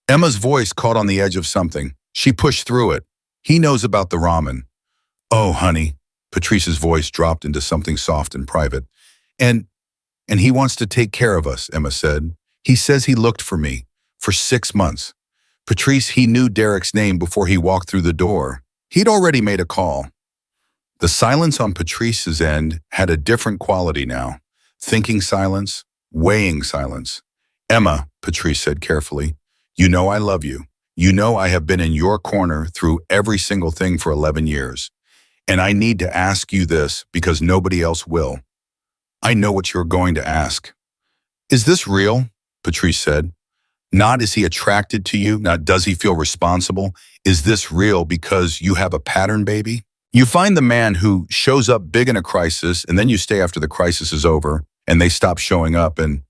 Emma's voice caught on the edge of something. She pushed through it. He knows about the ramen. Oh, honey. Patrice's voice dropped into something soft and private. And he wants to take care of us, Emma said. He says he looked for me for 6 months. Patrice, he knew Derek's name before he walked through the door. He'd already made a call. The silence on Patrice's end had a different quality now. Thinking silence, weighing silence. Emma, Patrice said carefully, you know I love you. You know I have been in your corner through every single thing for 11 years. And I need to ask you this because nobody else will. I know what you're going to ask. Is this real? Patrice said. Not is he attracted to you, not does he feel responsible. Is this real because you have a pattern, baby? You find the man who shows up big in a crisis and then you stay after the crisis is over and they stop showing up and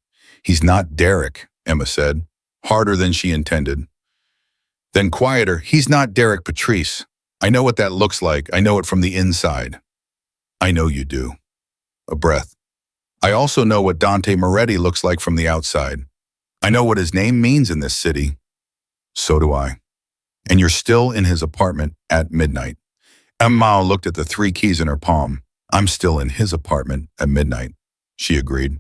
he's not Derek, Emma said, harder than she intended. Then quieter, he's not Derek Patrice. I know what that looks like. I know it from the inside. I know you do. A breath. I also know what Dante Moretti looks like from the outside. I know what his name means in this city. So do I. And you're still in his apartment at midnight. Emma looked at the 3 keys in her palm. I'm still in his apartment at midnight, she agreed.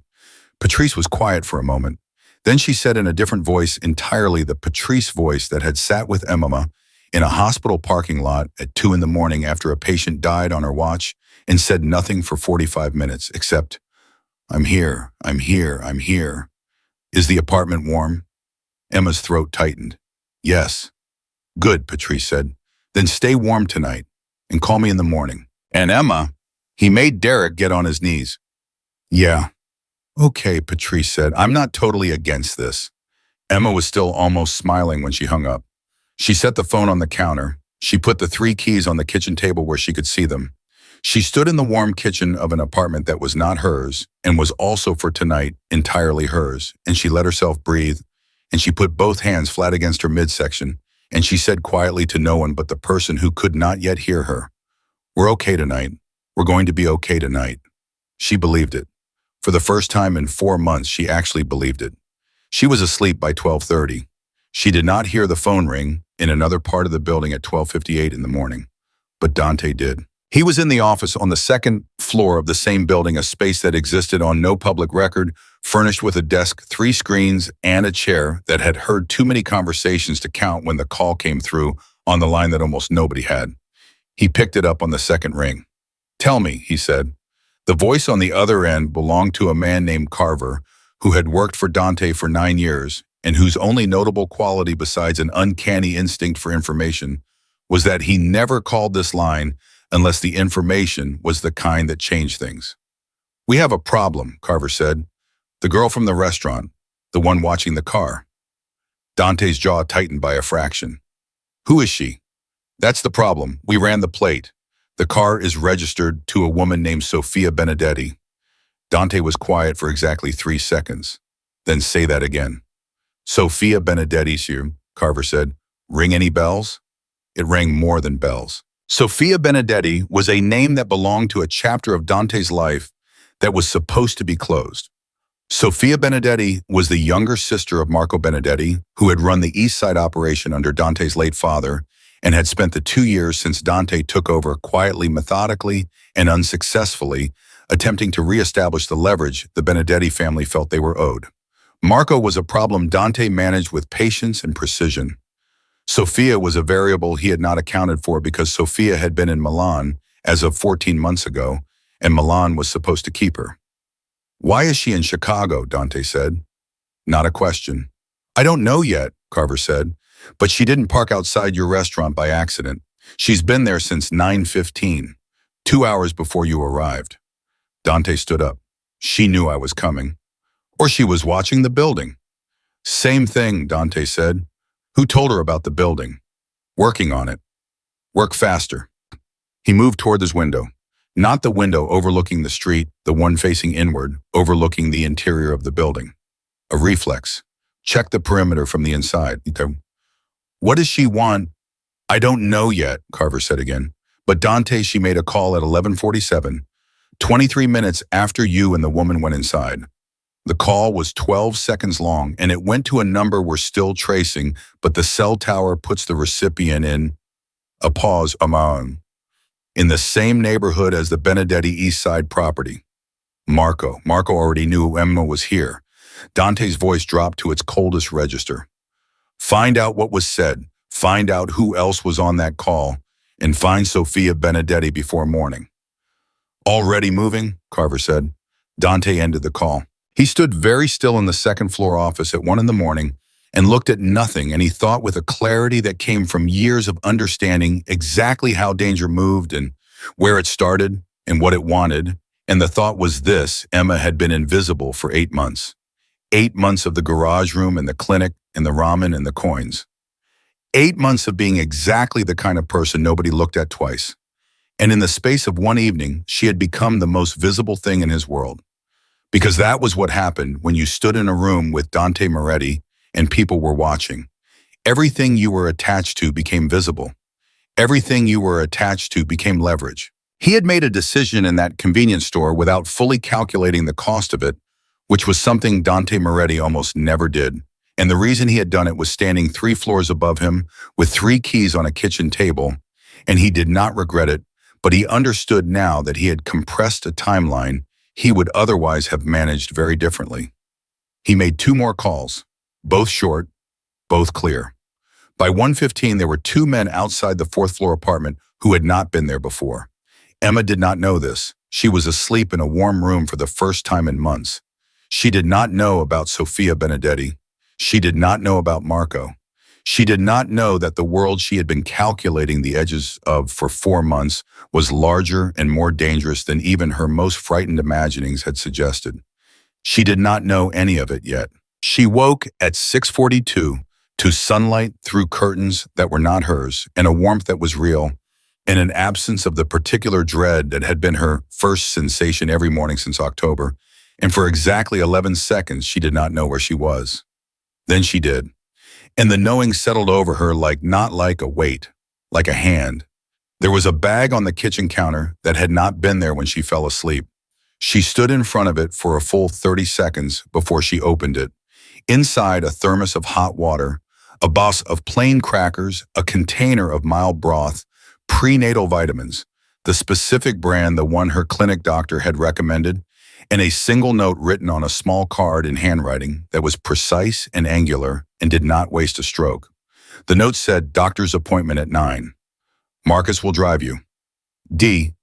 Patrice was quiet for a moment. Then she said in a different voice, entirely the Patrice voice that had sat with Emma in a hospital parking lot at 2 a.m. after a patient died on her watch and said nothing for 45 minutes except, I'm here, I'm here, I'm here. Is the apartment warm? Emma's throat tightened. Yes. Good, Patrice said. Then stay warm tonight and call me in the morning. And Emma, he made Derek get on his knees. Yeah. Okay, Patrice said. I'm not totally against this. Emma was still almost smiling when she hung up. She set the phone on the counter. She put the 3 keys on the kitchen table where she could see them. She stood in the warm kitchen of an apartment that was not hers and was also for tonight entirely hers, and she let herself breathe, and she put both hands flat against her midsection, and she said quietly to no one but the person who could not yet hear her, we're okay tonight. We're going to be okay tonight. She believed it. For the first time in 4 months, she actually believed it. She was asleep by 12:30. She did not hear the phone ring in another part of the building at 12:58 in the morning, but Dante did. He was in the office on the 2nd floor of the same building, a space that existed on no public record, furnished with a desk, 3 screens, and a chair that had heard too many conversations to count when the call came through on the line that almost nobody had. He picked it up on the 2nd ring. Tell me, he said. The voice on the other end belonged to a man named Carver, who had worked for Dante for 9 years, and whose only notable quality besides an uncanny instinct for information was that he never called this line unless the information was the kind that changed things. We have a problem, Carver said. The girl from the restaurant, the one watching the car. Dante's jaw tightened by a fraction. Who is she? That's the problem. We ran the plate. The car is registered to a woman named Sophia Benedetti. Dante was quiet for exactly 3 seconds. Then say that again. Sophia Benedetti, Carver said. Ring any bells? It rang more than bells. Sophia Benedetti was a name that belonged to a chapter of Dante's life that was supposed to be closed. Sophia Benedetti was the younger sister of Marco Benedetti, who had run the East Side operation under Dante's late father and had spent the 2 years since Dante took over quietly, methodically, and unsuccessfully attempting to reestablish the leverage the Benedetti family felt they were owed. Marco was a problem Dante managed with patience and precision. Sophia was a variable he had not accounted for because Sophia had been in Milan as of 14 months ago, and Milan was supposed to keep her. Why is she in Chicago? Dante said. Not a question. I don't know yet, Carver said, but she didn't park outside your restaurant by accident. She's been there since 9:15, 2 hours before you arrived. Dante stood up. She knew I was coming. Or she was watching the building. Same thing, Dante said. Who told her about the building? Working on it. Work faster. He moved toward his window. Not the window overlooking the street, the one facing inward, overlooking the interior of the building. A reflex. Check the perimeter from the inside. What does she want? I don't know yet, Carver said again. But Dante, she made a call at 11:47, 23 minutes after you and the woman went inside. The call was 12 seconds long, and it went to a number we're still tracing, but the cell tower puts the recipient in a pause, in the same neighborhood as the Benedetti East Side property. Marco already knew Emma was here. Dante's voice dropped to its coldest register. Find out what was said, find out who else was on that call, and find Sophia Benedetti before morning. Already moving, Carver said. Dante ended the call. He stood very still in the second-floor office at 1 in the morning and looked at nothing, and he thought with a clarity that came from years of understanding exactly how danger moved and where it started and what it wanted. And the thought was this: Emma had been invisible for 8 months. 8 months of the garage room and the clinic and the ramen and the coins. 8 months of being exactly the kind of person nobody looked at twice. And in the space of one evening, she had become the most visible thing in his world. Because that was what happened when you stood in a room with Dante Moretti and people were watching. Everything you were attached to became visible. Everything you were attached to became leverage. He had made a decision in that convenience store without fully calculating the cost of it, which was something Dante Moretti almost never did. And the reason he had done it was standing 3 floors above him with 3 keys on a kitchen table, and he did not regret it, but he understood now that he had compressed a timeline he would otherwise have managed very differently. He made 2 more calls, both short, both clear. By 1:15, there were 2 men outside the 4th-floor apartment who had not been there before. Emma did not know this. She was asleep in a warm room for the first time in months. She did not know about Sophia Benedetti. She did not know about Marco. She did not know that the world she had been calculating the edges of for 4 months was larger and more dangerous than even her most frightened imaginings had suggested. She did not know any of it yet. She woke at 6:42 to sunlight through curtains that were not hers, and a warmth that was real, and an absence of the particular dread that had been her first sensation every morning since October, and for exactly 11 seconds she did not know where she was. Then she did. And the knowing settled over her not like a weight, like a hand. There was a bag on the kitchen counter that had not been there when she fell asleep. She stood in front of it for a full 30 seconds before she opened it. Inside, a thermos of hot water, a box of plain crackers, a container of mild broth, prenatal vitamins, the specific brand, the one her clinic doctor had recommended, and a single note written on a small card in handwriting that was precise and angular and did not waste a stroke. The note said, "Doctor's appointment at 9. Marcus will drive you."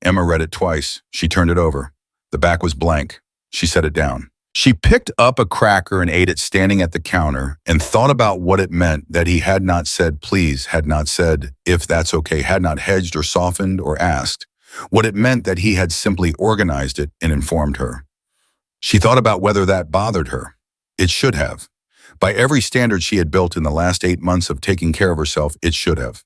Emma read it twice. She turned it over. The back was blank. She set it down. She picked up a cracker and ate it standing at the counter and thought about what it meant that he had not said please, had not said if that's okay, had not hedged or softened or asked. What it meant that he had simply organized it and informed her. She thought about whether that bothered her. It should have. By every standard she had built in the last 8 months of taking care of herself, it should have.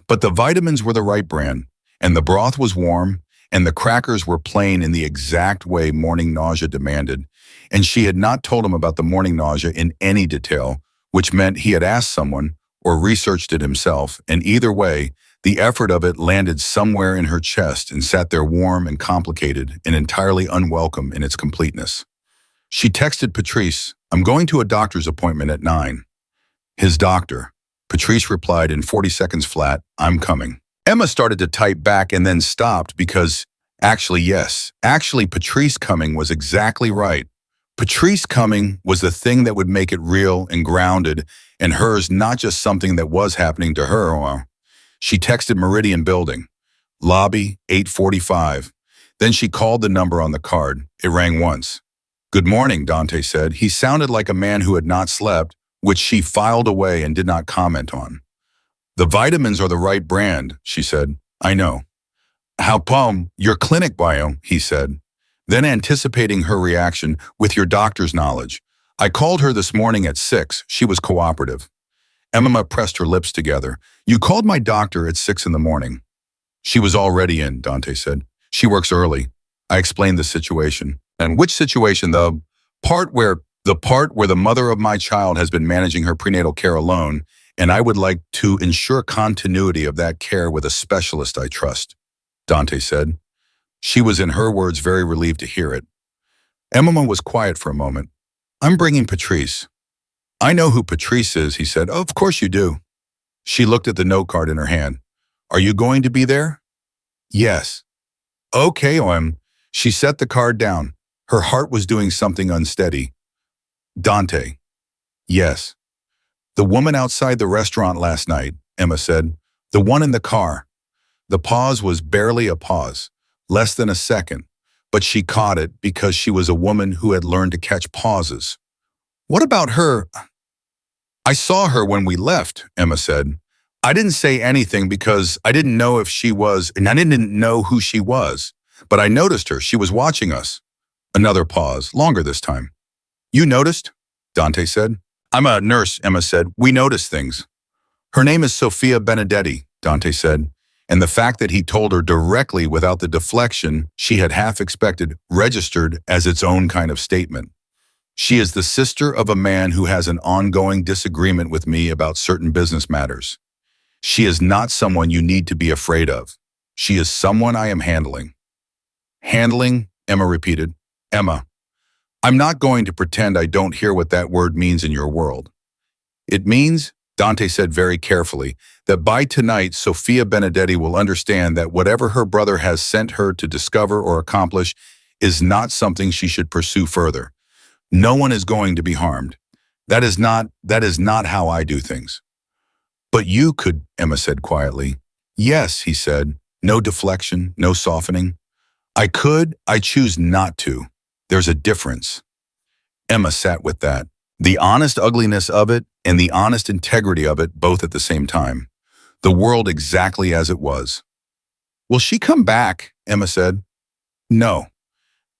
But the vitamins were the right brand, and the broth was warm, and the crackers were plain in the exact way morning nausea demanded, and she had not told him about the morning nausea in any detail, which meant he had asked someone or researched it himself, and either way, the effort of it landed somewhere in her chest and sat there warm and complicated and entirely unwelcome in its completeness. She texted Patrice, "I'm going to a doctor's appointment at 9. His doctor. Patrice replied in 40 seconds flat, "I'm coming." Emma started to type back and then stopped because, actually Patrice coming was exactly right. Patrice coming was the thing that would make it real and grounded, and hers not just something that was happening to her. She texted Meridian Building, lobby 8:45. Then she called the number on the card. It rang once. "Good morning," Dante said. He sounded like a man who had not slept, which she filed away and did not comment on. "The vitamins are the right brand," she said. "I know." "How come? Your clinic bio," he said. Then anticipating her reaction, "With your doctor's knowledge. I called her this morning at 6. She was cooperative." Emma pressed her lips together. "You called my doctor at 6 in the morning." "She was already in," Dante said. "She works early." I explained the situation. "And which situation? The part where the mother of my child has been managing her prenatal care alone, and I would like to ensure continuity of that care with a specialist I trust," Dante said. She was, in her words, very relieved to hear it. Emma was quiet for a moment. "I'm bringing Patrice." "I know who Patrice is," he said. "Of course you do." She looked at the note card in her hand. "Are you going to be there?" "Yes." "Okay, She set the card down. Her heart was doing something unsteady. Dante. Yes. The woman outside the restaurant last night, Emma said. The one in the car. The pause was barely a pause, less than a second, but she caught it because she was a woman who had learned to catch pauses. What about her? I saw her when we left, Emma said. I didn't say anything because I didn't know if she was, and I didn't know who she was. But I noticed her. She was watching us. Another pause, longer this time. You noticed? Dante said. I'm a nurse, Emma said. We notice things. Her name is Sofia Benedetti, Dante said. And the fact that he told her directly without the deflection she had half expected registered as its own kind of statement. She is the sister of a man who has an ongoing disagreement with me about certain business matters. She is not someone you need to be afraid of. She is someone I am handling. Handling, Emma repeated. Emma, I'm not going to pretend I don't hear what that word means in your world. It means, Dante said very carefully, that by tonight Sofia Benedetti will understand that whatever her brother has sent her to discover or accomplish is not something she should pursue further. No one is going to be harmed. That is not how I do things. But you could, Emma said quietly. Yes, he said, no deflection, no softening. I could, I choose not to. There's a difference. Emma sat with that. The honest ugliness of it and the honest integrity of it both at the same time. The world exactly as it was. Will she come back? Emma said. No.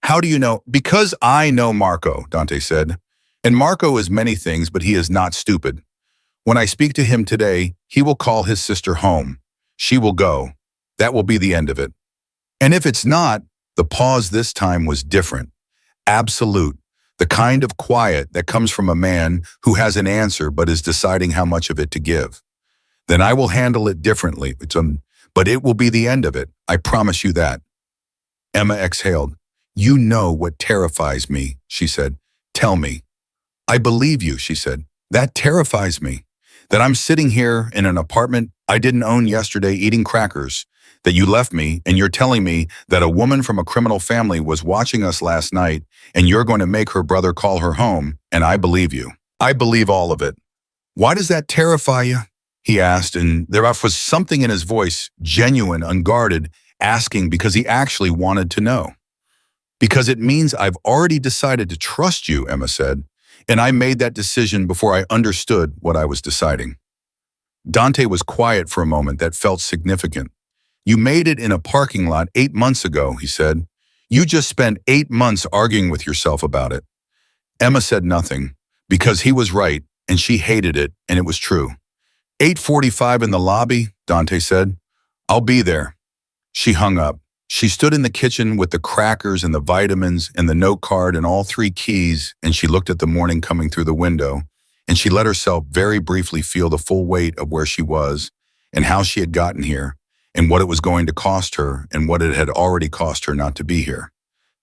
How do you know? Because I know Marco, Dante said. And Marco is many things, but he is not stupid. When I speak to him today, he will call his sister home. She will go. That will be the end of it. And if it's not, the pause this time was different. Absolute. The kind of quiet that comes from a man who has an answer but is deciding how much of it to give. Then I will handle it differently, but it will be the end of it. I promise you that. Emma exhaled. You know what terrifies me, she said. Tell me. I believe you, she said. That terrifies me. That I'm sitting here in an apartment I didn't own yesterday eating crackers, that you left me and you're telling me that a woman from a criminal family was watching us last night and you're going to make her brother call her home, and I believe you. I believe all of it. Why does that terrify you? He asked, and there was something in his voice, genuine, unguarded, asking because he actually wanted to know. Because it means I've already decided to trust you, Emma said, and I made that decision before I understood what I was deciding. Dante was quiet for a moment that felt significant. You made it in a parking lot 8 months ago, he said. You just spent 8 months arguing with yourself about it. Emma said nothing, because he was right, and she hated it, and it was true. 8:45 in the lobby, Dante said. I'll be there. She hung up. She stood in the kitchen with the crackers and the vitamins and the note card and all 3 keys, and she looked at the morning coming through the window, and she let herself very briefly feel the full weight of where she was and how she had gotten here and what it was going to cost her and what it had already cost her not to be here.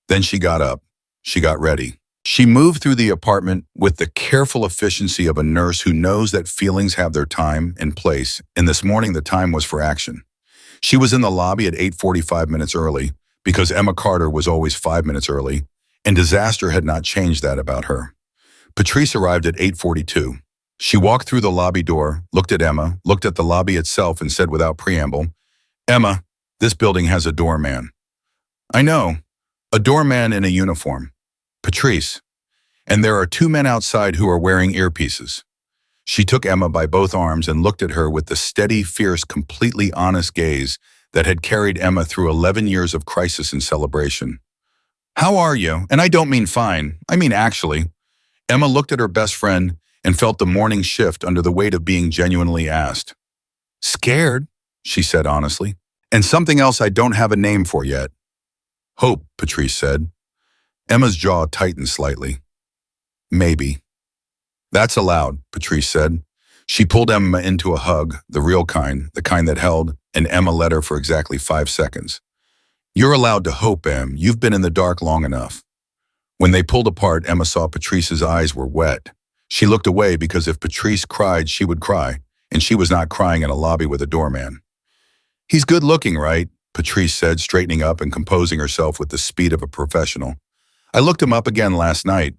Then she got up. She got ready. She moved through the apartment with the careful efficiency of a nurse who knows that feelings have their time and place, and this morning the time was for action. She was in the lobby at 8:45 minutes early, because Emma Carter was always 5 minutes early, and disaster had not changed that about her. Patrice arrived at 8:42. She walked through the lobby door, looked at Emma, looked at the lobby itself, and said without preamble, Emma, this building has a doorman. I know, a doorman in a uniform. Patrice. And there are 2 men outside who are wearing earpieces. She took Emma by both arms and looked at her with the steady, fierce, completely honest gaze that had carried Emma through 11 years of crisis and celebration. How are you? And I don't mean fine. I mean actually. Emma looked at her best friend and felt the morning shift under the weight of being genuinely asked. Scared, she said honestly. And something else I don't have a name for yet. Hope, Patrice said. Emma's jaw tightened slightly. Maybe. That's allowed, Patrice said. She pulled Emma into a hug, the real kind, the kind that held, and Emma let her for exactly 5 seconds. You're allowed to hope, Em. You've been in the dark long enough. When they pulled apart, Emma saw Patrice's eyes were wet. She looked away because if Patrice cried, she would cry, and she was not crying in a lobby with a doorman. He's good looking, right? Patrice said, straightening up and composing herself with the speed of a professional. I looked him up again last night.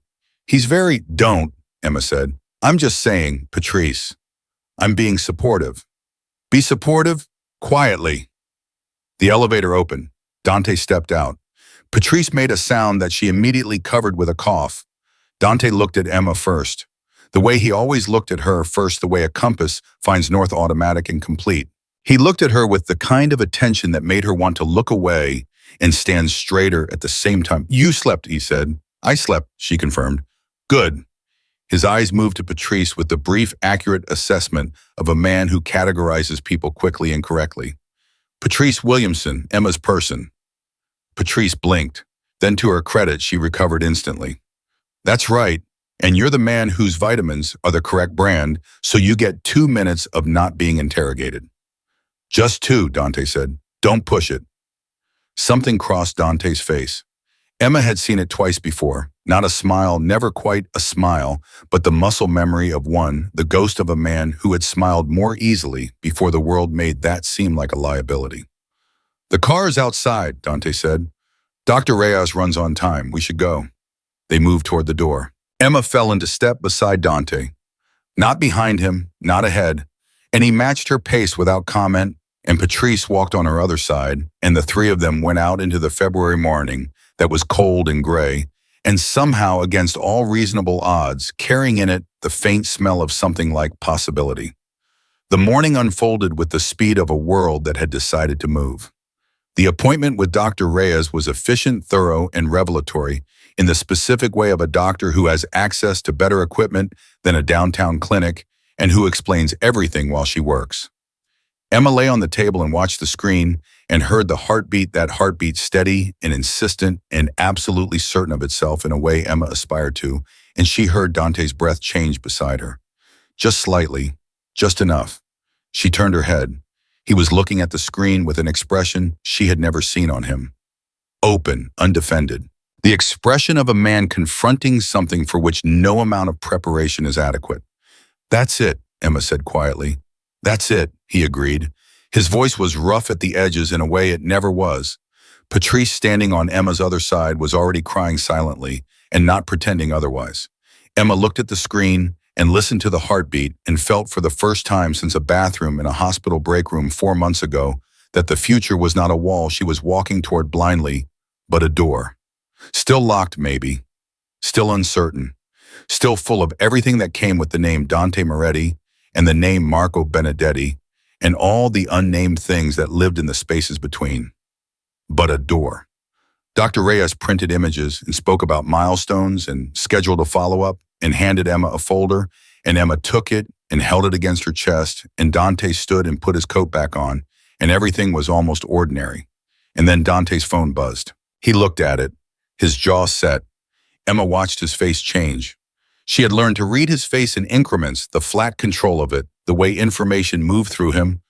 Don't, Emma said. I'm just saying, Patrice. I'm being supportive. Be supportive, quietly. The elevator opened. Dante stepped out. Patrice made a sound that she immediately covered with a cough. Dante looked at Emma first. The way he always looked at her first, the way a compass finds north automatic and complete. He looked at her with the kind of attention that made her want to look away and stand straighter at the same time. You slept, he said. I slept, she confirmed. Good. His eyes moved to Patrice with the brief, accurate assessment of a man who categorizes people quickly and correctly. Patrice Williamson, Emma's person. Patrice blinked. Then to her credit, she recovered instantly. That's right. And you're the man whose vitamins are the correct brand, so you get 2 minutes of not being interrogated. Just 2, Dante said. Don't push it. Something crossed Dante's face. Emma had seen it twice before. Not a smile, never quite a smile, but the muscle memory of one, the ghost of a man who had smiled more easily before the world made that seem like a liability. The car is outside, Dante said. Dr. Reyes runs on time. We should go. They moved toward the door. Emma fell into step beside Dante. Not behind him, not ahead, and he matched her pace without comment, and Patrice walked on her other side, and the three of them went out into the February morning that was cold and gray, and somehow against all reasonable odds, carrying in it the faint smell of something like possibility. The morning unfolded with the speed of a world that had decided to move. The appointment with Dr. Reyes was efficient, thorough, and revelatory in the specific way of a doctor who has access to better equipment than a downtown clinic and who explains everything while she works. Emma lay on the table and watched the screen and heard the heartbeat, that heartbeat steady and insistent and absolutely certain of itself in a way Emma aspired to, and she heard Dante's breath change beside her. Just slightly, just enough. She turned her head. He was looking at the screen with an expression she had never seen on him. Open, undefended. The expression of a man confronting something for which no amount of preparation is adequate. That's it, Emma said quietly. That's it, he agreed. His voice was rough at the edges in a way it never was. Patrice, standing on Emma's other side, was already crying silently and not pretending otherwise. Emma looked at the screen and listened to the heartbeat and felt for the first time since a bathroom in a hospital break room 4 months ago that the future was not a wall she was walking toward blindly, but a door. Still locked, maybe. Still uncertain. Still full of everything that came with the name Dante Moretti and the name Marco Benedetti and all the unnamed things that lived in the spaces between. But a door. Dr. Reyes printed images and spoke about milestones and scheduled a follow-up and handed Emma a folder, and Emma took it and held it against her chest, and Dante stood and put his coat back on, and everything was almost ordinary. And then Dante's phone buzzed. He looked at it, his jaw set. Emma watched his face change. She had learned to read his face in increments, the flat control of it, the way information moved through him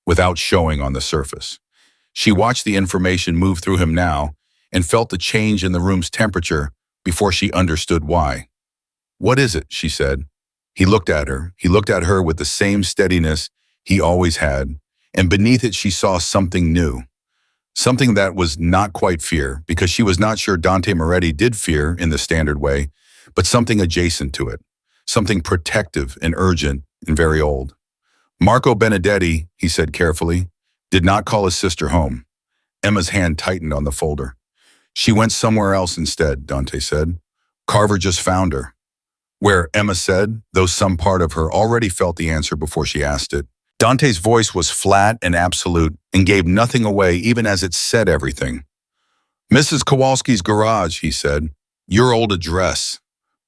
without showing on the surface. She watched the information move through him now and felt the change in the room's temperature before she understood why. What is it? She said. He looked at her. He looked at her with the same steadiness he always had, and beneath it she saw something new. Something that was not quite fear, because she was not sure Dante Moretti did fear in the standard way, but something adjacent to it, something protective and urgent and very old. Marco Benedetti, he said carefully, did not call his sister home. Emma's hand tightened on the folder. She went somewhere else instead, Dante said. Carver just found her. Where, Emma said, though some part of her already felt the answer before she asked it. Dante's voice was flat and absolute and gave nothing away even as it said everything. Mrs. Kowalski's garage, he said. Your old address.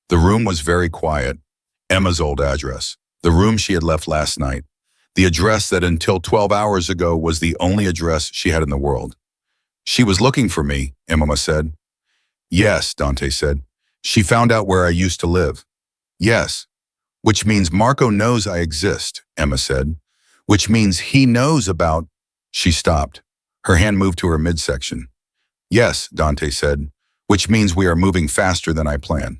The room was very quiet. Emma's old address. The room she had left last night. The address that until 12 hours ago was the only address she had in the world. She was looking for me, Emma said. Yes, Dante said. She found out where I used to live. Yes. Which means Marco knows I exist, Emma said. Which means he knows about... She stopped. Her hand moved to her midsection. Yes, Dante said. Which means we are moving faster than I planned.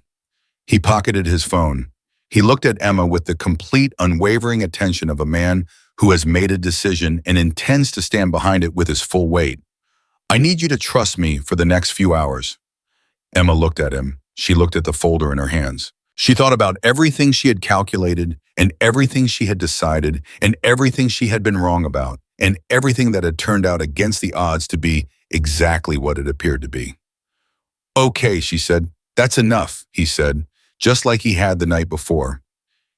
He pocketed his phone. He looked at Emma with the complete, unwavering attention of a man who has made a decision and intends to stand behind it with his full weight. I need you to trust me for the next few hours. Emma looked at him. She looked at the folder in her hands. She thought about everything she had calculated and everything she had decided and everything she had been wrong about and everything that had turned out against the odds to be exactly what it appeared to be. "Okay," she said. "That's enough," he said, just like he had the night before.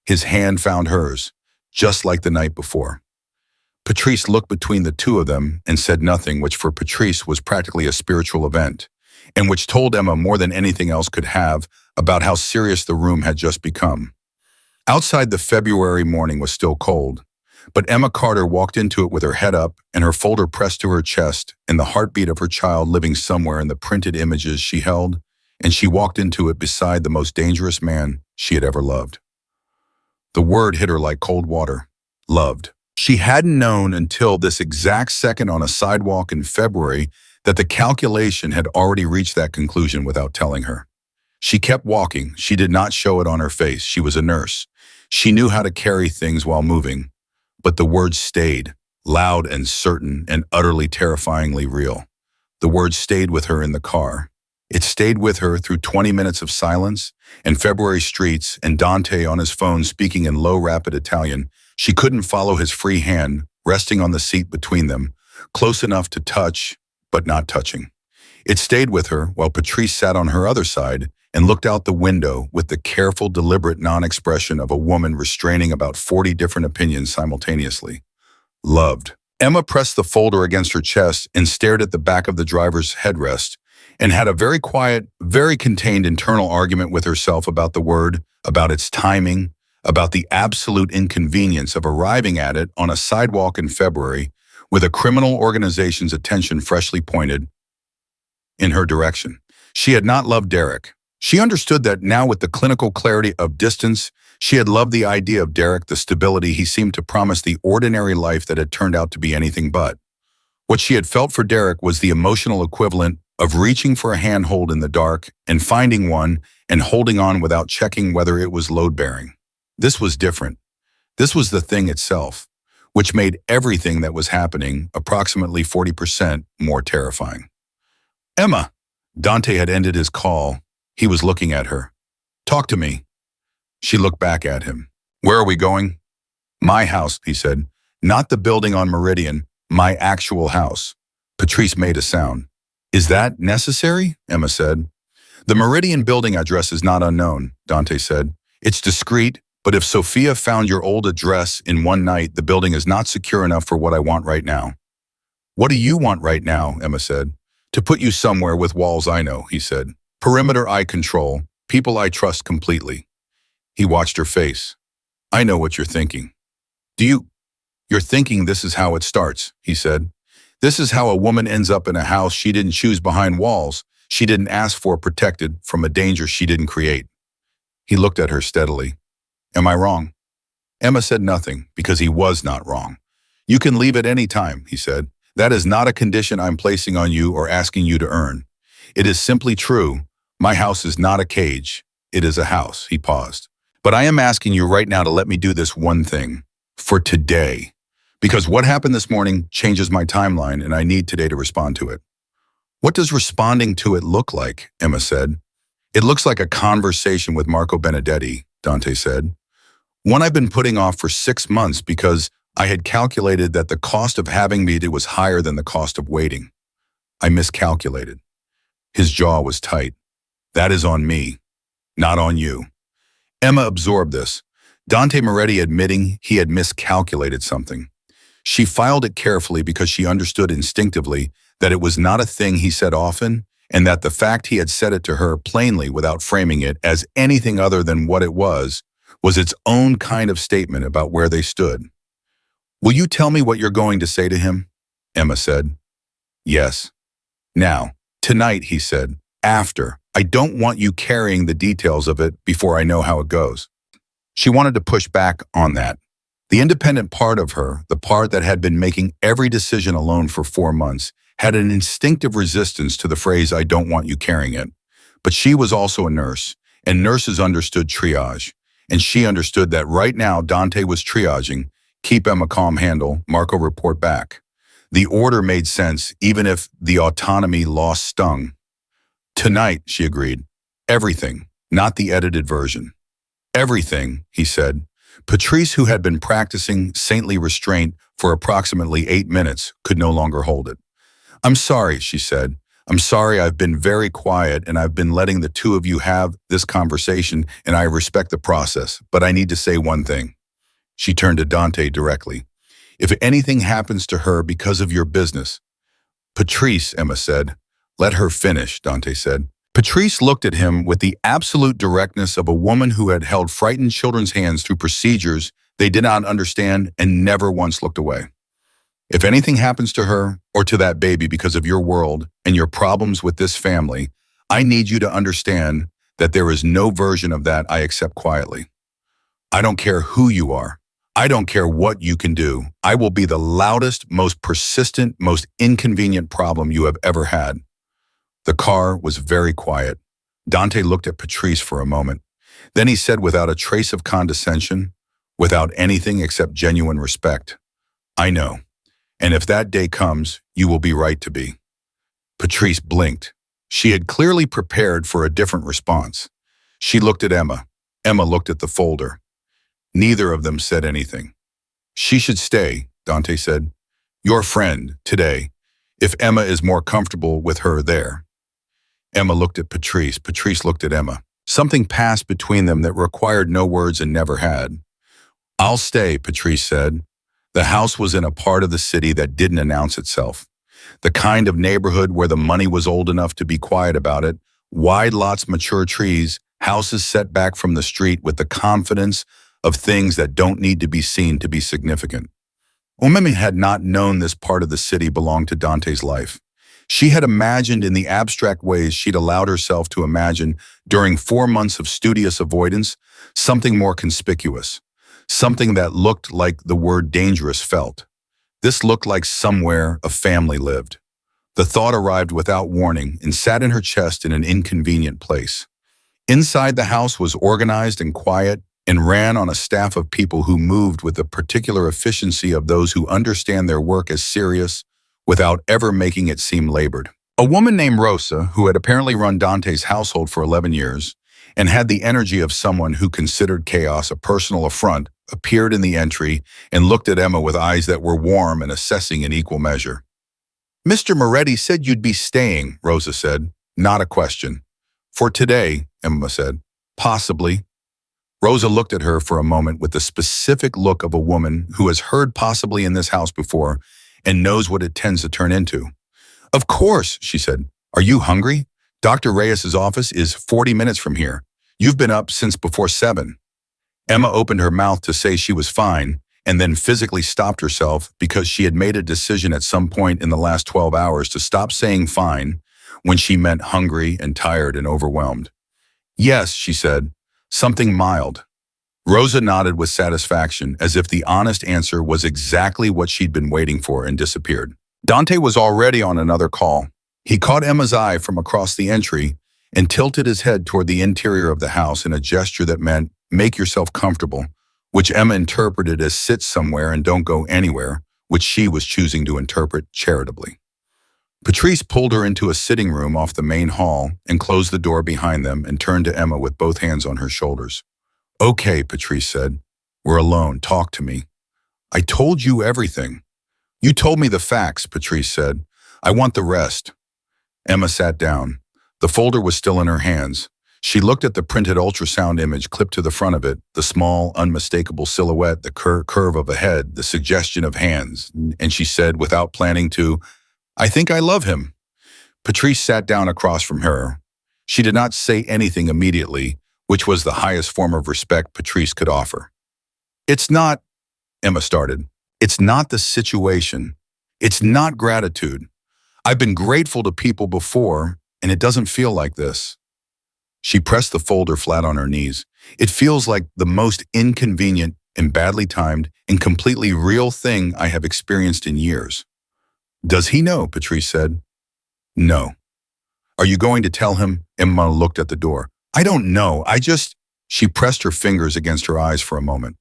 His hand found hers, just like the night before. Patrice looked between the two of them and said nothing, which for Patrice was practically a spiritual event, and which told Emma more than anything else could have about how serious the room had just become. Outside, the February morning was still cold, but Emma Carter walked into it with her head up and her folder pressed to her chest and the heartbeat of her child living somewhere in the printed images she held, and she walked into it beside the most dangerous man she had ever loved. The word hit her like cold water. Loved. She hadn't known until this exact second on a sidewalk in February that the calculation had already reached that conclusion without telling her. She kept walking. She did not show it on her face. She was a nurse. She knew how to carry things while moving. But the words stayed, loud and certain and utterly terrifyingly real. The words stayed with her in the car. It stayed with her through 20 minutes of silence and February streets and Dante on his phone speaking in low, rapid Italian. She couldn't follow his free hand, resting on the seat between them, close enough to touch, but not touching. It stayed with her while Patrice sat on her other side and looked out the window with the careful, deliberate non-expression of a woman restraining about 40 different opinions simultaneously. Loved. Emma pressed the folder against her chest and stared at the back of the driver's headrest and had a very quiet, very contained internal argument with herself about the word, about its timing, about the absolute inconvenience of arriving at it on a sidewalk in February with a criminal organization's attention freshly pointed in her direction. She had not loved Derek. She understood that now with the clinical clarity of distance, she had loved the idea of Derek, the stability he seemed to promise the ordinary life that had turned out to be anything but. What she had felt for Derek was the emotional equivalent of reaching for a handhold in the dark and finding one and holding on without checking whether it was load-bearing. This was different. This was the thing itself, which made everything that was happening approximately 40% more terrifying. "Emma!" Dante had ended his call. He was looking at her. "Talk to me." She looked back at him. "Where are we going?" "My house," he said. "Not the building on Meridian, my actual house." Patrice made a sound. "Is that necessary?" Emma said. "The Meridian building address is not unknown," Dante said. "It's discreet, but if Sophia found your old address in one night, the building is not secure enough for what I want right now." "What do you want right now?" Emma said. "To put you somewhere with walls I know," he said. "Perimeter I control, people I trust completely." He watched her face. "I know what you're thinking." You're thinking this is how it starts," he said. "This is how a woman ends up in a house she didn't choose behind walls she didn't ask for, protected from a danger she didn't create." He looked at her steadily. "Am I wrong?" Emma said nothing, because he was not wrong. "You can leave at any time," he said. "That is not a condition I'm placing on you or asking you to earn. It is simply true. My house is not a cage. It is a house." He paused. "But I am asking you right now to let me do this one thing. For today. Because what happened this morning changes my timeline and I need today to respond to it." "What does responding to it look like?" Emma said. "It looks like a conversation with Marco Benedetti," Dante said. "One I've been putting off for 6 months because I had calculated that the cost of having me was higher than the cost of waiting. I miscalculated." His jaw was tight. "That is on me, not on you." Emma absorbed this. Dante Moretti admitting he had miscalculated something. She filed it carefully because she understood instinctively that it was not a thing he said often, and that the fact he had said it to her plainly without framing it as anything other than what it was its own kind of statement about where they stood. "Will you tell me what you're going to say to him?" Emma said. "Yes." "Now, tonight," he said. "After. I don't want you carrying the details of it before I know how it goes." She wanted to push back on that. The independent part of her, the part that had been making every decision alone for 4 months, had an instinctive resistance to the phrase, "I don't want you carrying it." But she was also a nurse, and nurses understood triage. And she understood that right now Dante was triaging, keep Emma calm handle, Marco report back. The order made sense, even if the autonomy loss stung. "Tonight," she agreed. Everything, not the edited version. Everything, he said. Patrice, who had been practicing saintly restraint for approximately 8 minutes, could no longer hold it. I'm sorry, she said. I'm sorry I've been very quiet and I've been letting the two of you have this conversation and I respect the process, but I need to say one thing. She turned to Dante directly. If anything happens to her because of your business. Patrice, Emma said. Let her finish, Dante said. Patrice looked at him with the absolute directness of a woman who had held frightened children's hands through procedures they did not understand and never once looked away. If anything happens to her or to that baby because of your world and your problems with this family, I need you to understand that there is no version of that I accept quietly. I don't care who you are. I don't care what you can do. I will be the loudest, most persistent, most inconvenient problem you have ever had. The car was very quiet. Dante looked at Patrice for a moment. Then he said without a trace of condescension, without anything except genuine respect, I know. And if that day comes, you will be right to be. Patrice blinked. She had clearly prepared for a different response. She looked at Emma. Emma looked at the folder. Neither of them said anything. She should stay, Dante said. Your friend, today, if Emma is more comfortable with her there. Emma looked at Patrice. Patrice looked at Emma. Something passed between them that required no words and never had. I'll stay, Patrice said. The house was in a part of the city that didn't announce itself. The kind of neighborhood where the money was old enough to be quiet about it, wide lots, mature trees, houses set back from the street with the confidence of things that don't need to be seen to be significant. Umemi had not known this part of the city belonged to Dante's life. She had imagined in the abstract ways she'd allowed herself to imagine during 4 months of studious avoidance, something more conspicuous, something that looked like the word dangerous felt. This looked like somewhere a family lived. The thought arrived without warning and sat in her chest in an inconvenient place. Inside the house was organized and quiet and ran on a staff of people who moved with the particular efficiency of those who understand their work as serious without ever making it seem labored. A woman named Rosa, who had apparently run Dante's household for 11 years and had the energy of someone who considered chaos a personal affront, appeared in the entry and looked at Emma with eyes that were warm and assessing in equal measure. Mr. Moretti said you'd be staying, Rosa said. Not a question. For today, Emma said. Possibly. Rosa looked at her for a moment with the specific look of a woman who has heard possibly in this house before and knows what it tends to turn into. Of course, she said. Are you hungry? Dr. Reyes's office is 40 minutes from here. You've been up since before 7. Emma opened her mouth to say she was fine and then physically stopped herself because she had made a decision at some point in the last 12 hours to stop saying fine when she meant hungry and tired and overwhelmed. Yes, she said, something mild. Rosa nodded with satisfaction as if the honest answer was exactly what she'd been waiting for and disappeared. Dante was already on another call. He caught Emma's eye from across the entry and tilted his head toward the interior of the house in a gesture that meant, make yourself comfortable, which Emma interpreted as sit somewhere and don't go anywhere, which she was choosing to interpret charitably. Patrice pulled her into a sitting room off the main hall and closed the door behind them and turned to Emma with both hands on her shoulders. Okay, Patrice said. We're alone. Talk to me. I told you everything. You told me the facts, Patrice said. I want the rest. Emma sat down. The folder was still in her hands. She looked at the printed ultrasound image clipped to the front of it, the small, unmistakable silhouette, the curve of a head, the suggestion of hands, and she said, without planning to, I think I love him. Patrice sat down across from her. She did not say anything immediately, which was the highest form of respect Patrice could offer. It's not, Emma started. It's not the situation. It's not gratitude. I've been grateful to people before, and it doesn't feel like this. She pressed the folder flat on her knees. It feels like the most inconvenient and badly timed and completely real thing I have experienced in years. Does he know? Patrice said. No. Are you going to tell him? Emma looked at the door. I don't know. She pressed her fingers against her eyes for a moment.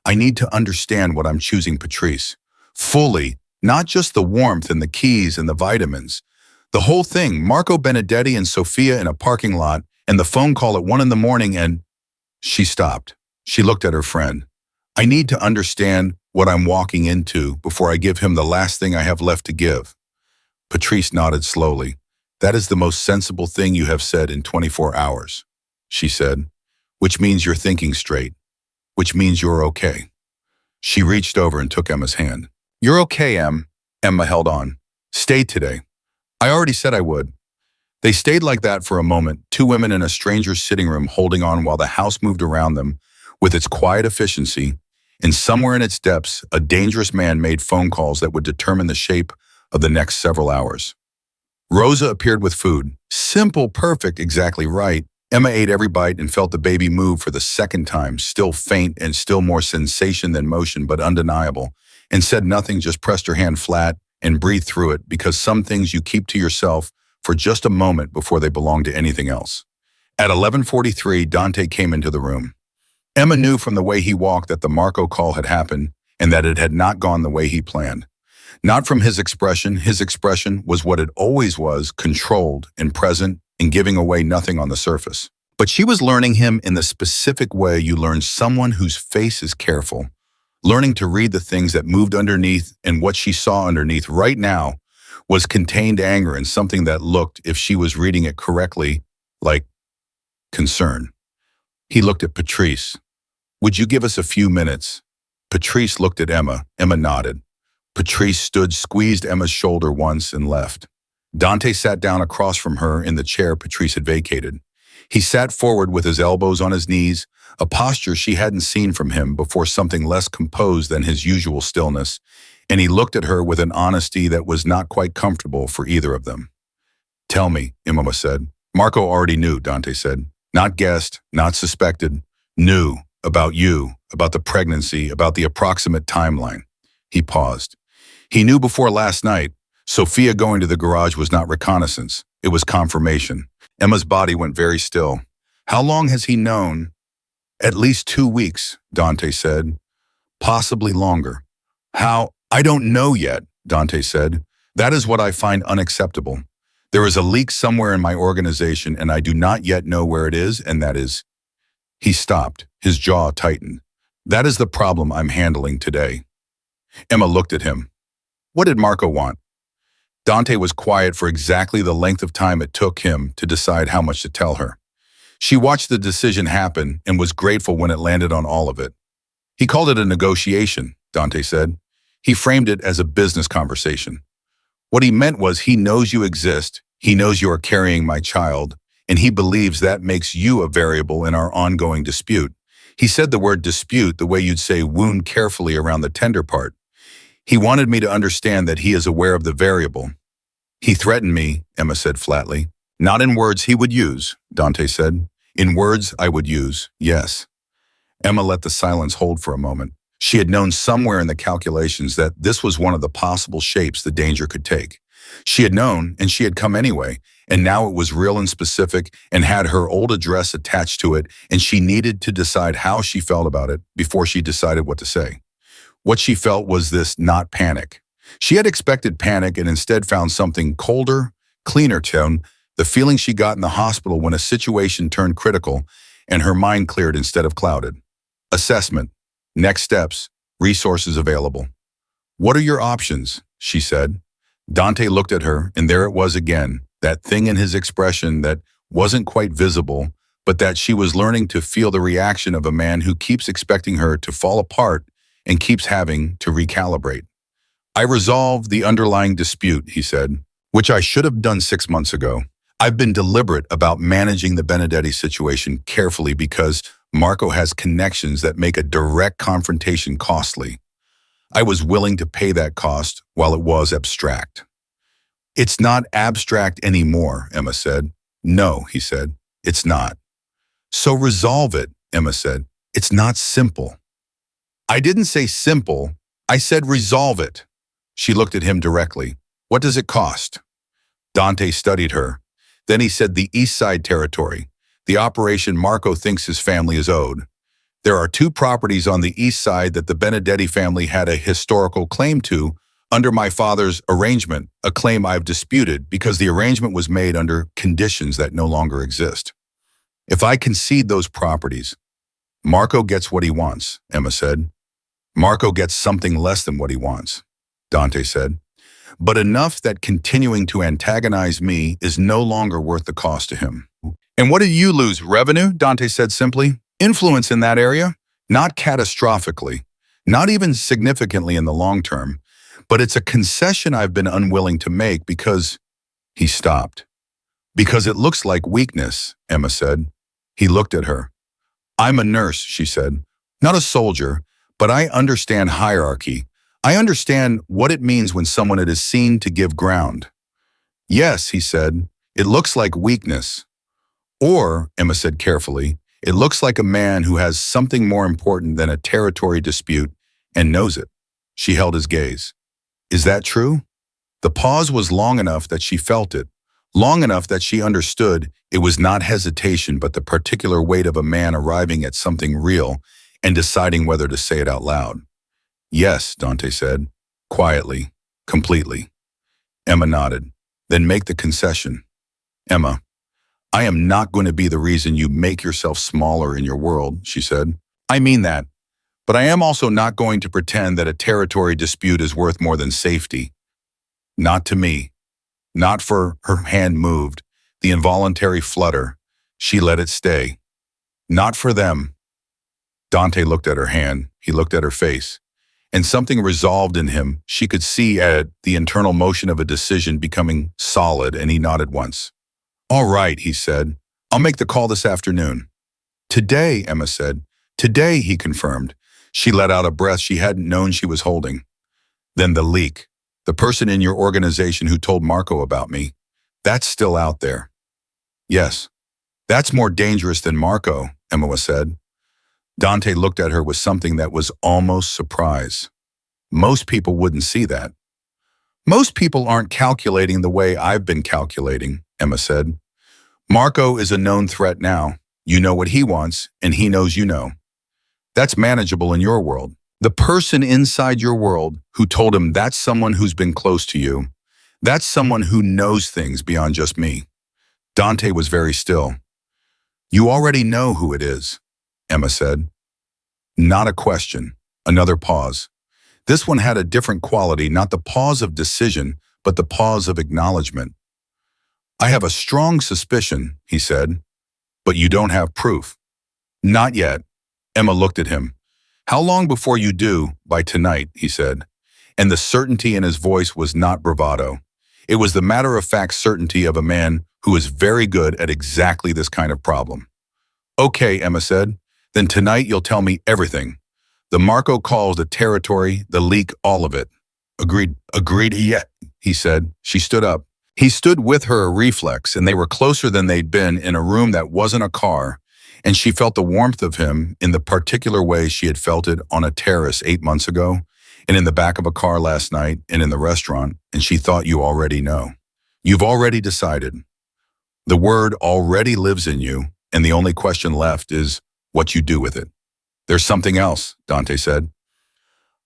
I need to understand what I'm choosing, Patrice. Fully, not just the warmth and the keys and the vitamins. The whole thing, Marco Benedetti and Sophia in a parking lot And the phone call at 1 in the morning and she stopped. She looked at her friend. I need to understand what I'm walking into before I give him the last thing I have left to give. Patrice nodded slowly. That is the most sensible thing you have said in 24 hours, she said, which means you're thinking straight, which means you're okay. She reached over and took Emma's hand. You're okay, Em. Emma held on. Stay today. I already said I would. They stayed like that for a moment, two women in a stranger's sitting room holding on while the house moved around them with its quiet efficiency, and somewhere in its depths, a dangerous man made phone calls that would determine the shape of the next several hours. Rosa appeared with food. Simple, perfect, exactly right. Emma ate every bite and felt the baby move for the second time, still faint and still more sensation than motion, but undeniable, and said nothing, just pressed her hand flat and breathed through it, because some things you keep to yourself for just a moment before they belong to anything else. At 11:43, Dante came into the room. Emma knew from the way he walked that the Marco call had happened and that it had not gone the way he planned. Not from his expression was what it always was, controlled and present and giving away nothing on the surface. But she was learning him in the specific way you learn someone whose face is careful, learning to read the things that moved underneath, and what she saw underneath right now was contained anger and something that looked, if she was reading it correctly, like concern. He looked at Patrice. Would you give us a few minutes? Patrice looked at Emma. Emma nodded. Patrice stood, squeezed Emma's shoulder once and left. Dante sat down across from her in the chair Patrice had vacated. He sat forward with his elbows on his knees, a posture she hadn't seen from him before, something less composed than his usual stillness, and he looked at her with an honesty that was not quite comfortable for either of them. Tell me, Emma said. Marco already knew, Dante said. Not guessed, not suspected. Knew about you, about the pregnancy, about the approximate timeline. He paused. He knew before last night. Sophia going to the garage was not reconnaissance. It was confirmation. Emma's body went very still. How long has he known? At least 2 weeks, Dante said. Possibly longer. How? I don't know yet, Dante said. That is what I find unacceptable. There is a leak somewhere in my organization, and I do not yet know where it is, and that is... He stopped. His jaw tightened. That is the problem I'm handling today. Emma looked at him. What did Marco want? Dante was quiet for exactly the length of time it took him to decide how much to tell her. She watched the decision happen and was grateful when it landed on all of it. He called it a negotiation, Dante said. He framed it as a business conversation. What he meant was, he knows you exist, he knows you are carrying my child, and he believes that makes you a variable in our ongoing dispute. He said the word dispute the way you'd say wound carefully around the tender part. He wanted me to understand that he is aware of the variable. He threatened me, Emma said flatly. Not in words he would use, Dante said. In words I would use, yes. Emma let the silence hold for a moment. She had known somewhere in the calculations that this was one of the possible shapes the danger could take. She had known, and she had come anyway, and now it was real and specific and had her old address attached to it, and she needed to decide how she felt about it before she decided what to say. What she felt was this, not panic. She had expected panic and instead found something colder, cleaner tone, the feeling she got in the hospital when a situation turned critical and her mind cleared instead of clouded. Assessment, next steps, resources available. What are your options? She said. Dante looked at her, and there it was again, that thing in his expression that wasn't quite visible, but that she was learning to feel, the reaction of a man who keeps expecting her to fall apart and keeps having to recalibrate. I resolved the underlying dispute, he said, which I should have done 6 months ago. I've been deliberate about managing the Benedetti situation carefully because Marco has connections that make a direct confrontation costly. I was willing to pay that cost while it was abstract. It's not abstract anymore, Emma said. No, he said, it's not. So resolve it, Emma said. It's not simple. I didn't say simple, I said resolve it. She looked at him directly. What does it cost? Dante studied her. Then he said the East Side territory, the operation Marco thinks his family is owed. There are 2 properties on the East Side that the Benedetti family had a historical claim to under my father's arrangement, a claim I've disputed because the arrangement was made under conditions that no longer exist. If I concede those properties, Marco gets what he wants, Emma said. Marco gets something less than what he wants, Dante said. But enough that continuing to antagonize me is no longer worth the cost to him. And what do you lose? Revenue? Dante said simply. Influence in that area? Not catastrophically, not even significantly in the long term, but it's a concession I've been unwilling to make because he stopped. Because it looks like weakness, Emma said. He looked at her. I'm a nurse, she said. Not a soldier, but I understand hierarchy. I understand what it means when someone is seen to give ground. Yes, he said, it looks like weakness. Or, Emma said carefully, it looks like a man who has something more important than a territory dispute and knows it. She held his gaze. Is that true? The pause was long enough that she felt it, long enough that she understood it was not hesitation but the particular weight of a man arriving at something real and deciding whether to say it out loud. Yes, Dante said, quietly, completely. Emma nodded. Then make the concession. Emma, I am not going to be the reason you make yourself smaller in your world, she said. I mean that, but I am also not going to pretend that a territory dispute is worth more than safety. Not to me. Not for her hand moved, the involuntary flutter. She let it stay. Not for them. Dante looked at her hand. He looked at her face. And something resolved in him. She could see at the internal motion of a decision becoming solid, and he nodded once. All right, he said. I'll make the call this afternoon. Today, Emma said. Today, he confirmed. She let out a breath she hadn't known she was holding. Then the leak. The person in your organization who told Marco about me. That's still out there. Yes. That's more dangerous than Marco, Emma said. Dante looked at her with something that was almost surprise. Most people wouldn't see that. Most people aren't calculating the way I've been calculating, Emma said. Marco is a known threat now. You know what he wants, and he knows you know. That's manageable in your world. The person inside your world who told him that's someone who's been close to you. That's someone who knows things beyond just me. Dante was very still. You already know who it is, Emma said. Not a question. Another pause. This one had a different quality, not the pause of decision, but the pause of acknowledgement. I have a strong suspicion, he said, but you don't have proof. Not yet. Emma looked at him. How long before you do? By tonight, he said. And the certainty in his voice was not bravado. It was the matter-of-fact certainty of a man who is very good at exactly this kind of problem. Okay, Emma said. Then tonight you'll tell me everything. The Marco calls, the territory, the leak, all of it. Agreed, yeah, he said. She stood up. He stood with her, a reflex, and they were closer than they'd been in a room that wasn't a car, and she felt the warmth of him in the particular way she had felt it on a terrace 8 months ago, and in the back of a car last night, and in the restaurant, and she thought you already know. You've already decided. The word already lives in you, and the only question left is what you do with it. There's something else, Dante said.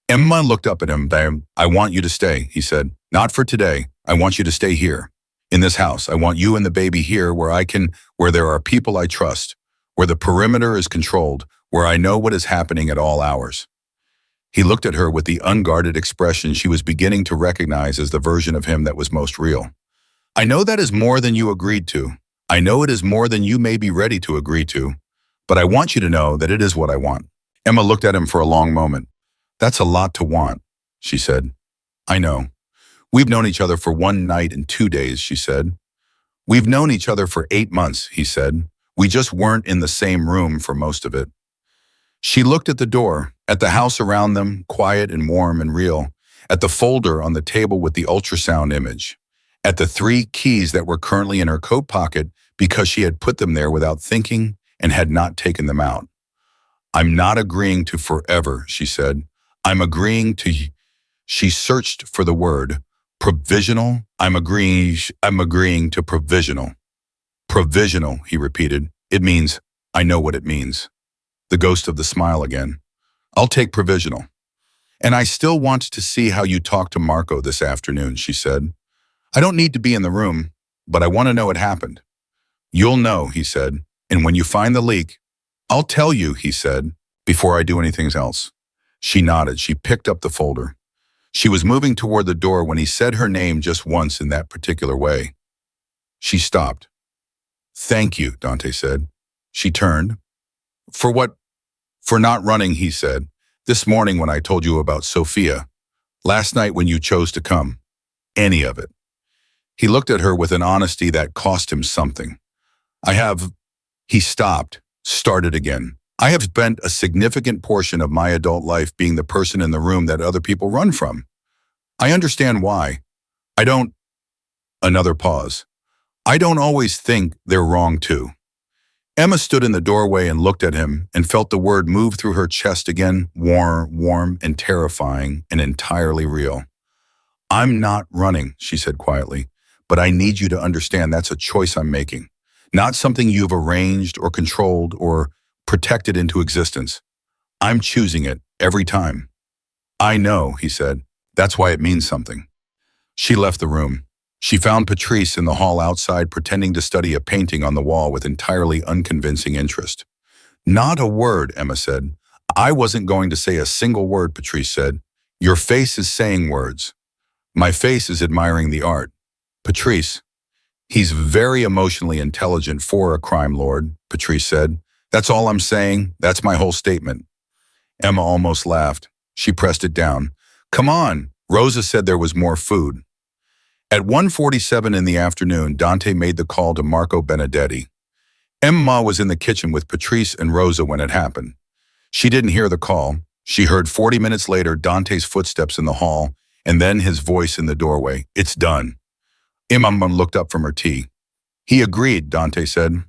Emma looked up at him. I want you to stay, he said. Not for today. I want you to stay here. In this house. I want you and the baby here where there are people I trust, where the perimeter is controlled, where I know what is happening at all hours. He looked at her with the unguarded expression she was beginning to recognize as the version of him that was most real. I know that is more than you agreed to. I know it is more than you may be ready to agree to, but I want you to know that it is what I want. Emma looked at him for a long moment. That's a lot to want, she said. I know. We've known each other for 1 night and 2 days, she said. We've known each other for 8 months, he said. We just weren't in the same room for most of it. She looked at the door, at the house around them, quiet and warm and real, at the folder on the table with the ultrasound image, at the 3 keys that were currently in her coat pocket because she had put them there without thinking and had not taken them out. I'm not agreeing to forever, she said. I'm agreeing to, she searched for the word, provisional. I'm agreeing to provisional. Provisional, he repeated. It means, I know what it means. The ghost of the smile again. I'll take provisional. And I still want to see how you talk to Marco this afternoon, she said. I don't need to be in the room, but I want to know it happened. You'll know, he said, And when you find the leak, I'll tell you, he said, before I do anything else. She nodded. She picked up the folder. She was moving toward the door when he said her name just once in that particular way. She stopped. Thank you, Dante said. She turned. For what? For not running, he said. This morning when I told you about Sophia. Last night when you chose to come. Any of it. He looked at her with an honesty that cost him something. He stopped, started again. I have spent a significant portion of my adult life being the person in the room that other people run from. I understand why. Another pause. I don't always think they're wrong too. Emma stood in the doorway and looked at him and felt the word move through her chest again, warm and terrifying and entirely real. I'm not running, she said quietly, but I need you to understand that's a choice I'm making, not something you've arranged or controlled or protected into existence. I'm choosing it every time. I know, he said. That's why it means something. She left the room. She found Patrice in the hall outside pretending to study a painting on the wall with entirely unconvincing interest. Not a word, Emma said. I wasn't going to say a single word, Patrice said. Your face is saying words. My face is admiring the art. Patrice, he's very emotionally intelligent for a crime lord, Patrice said. That's all I'm saying. That's my whole statement. Emma almost laughed. She pressed it down. Come on. Rosa said there was more food. At 1:47 in the afternoon, Dante made the call to Marco Benedetti. Emma was in the kitchen with Patrice and Rosa when it happened. She didn't hear the call. She heard 40 minutes later Dante's footsteps in the hall and then his voice in the doorway. It's done. Emma looked up from her tea. He agreed, Dante said.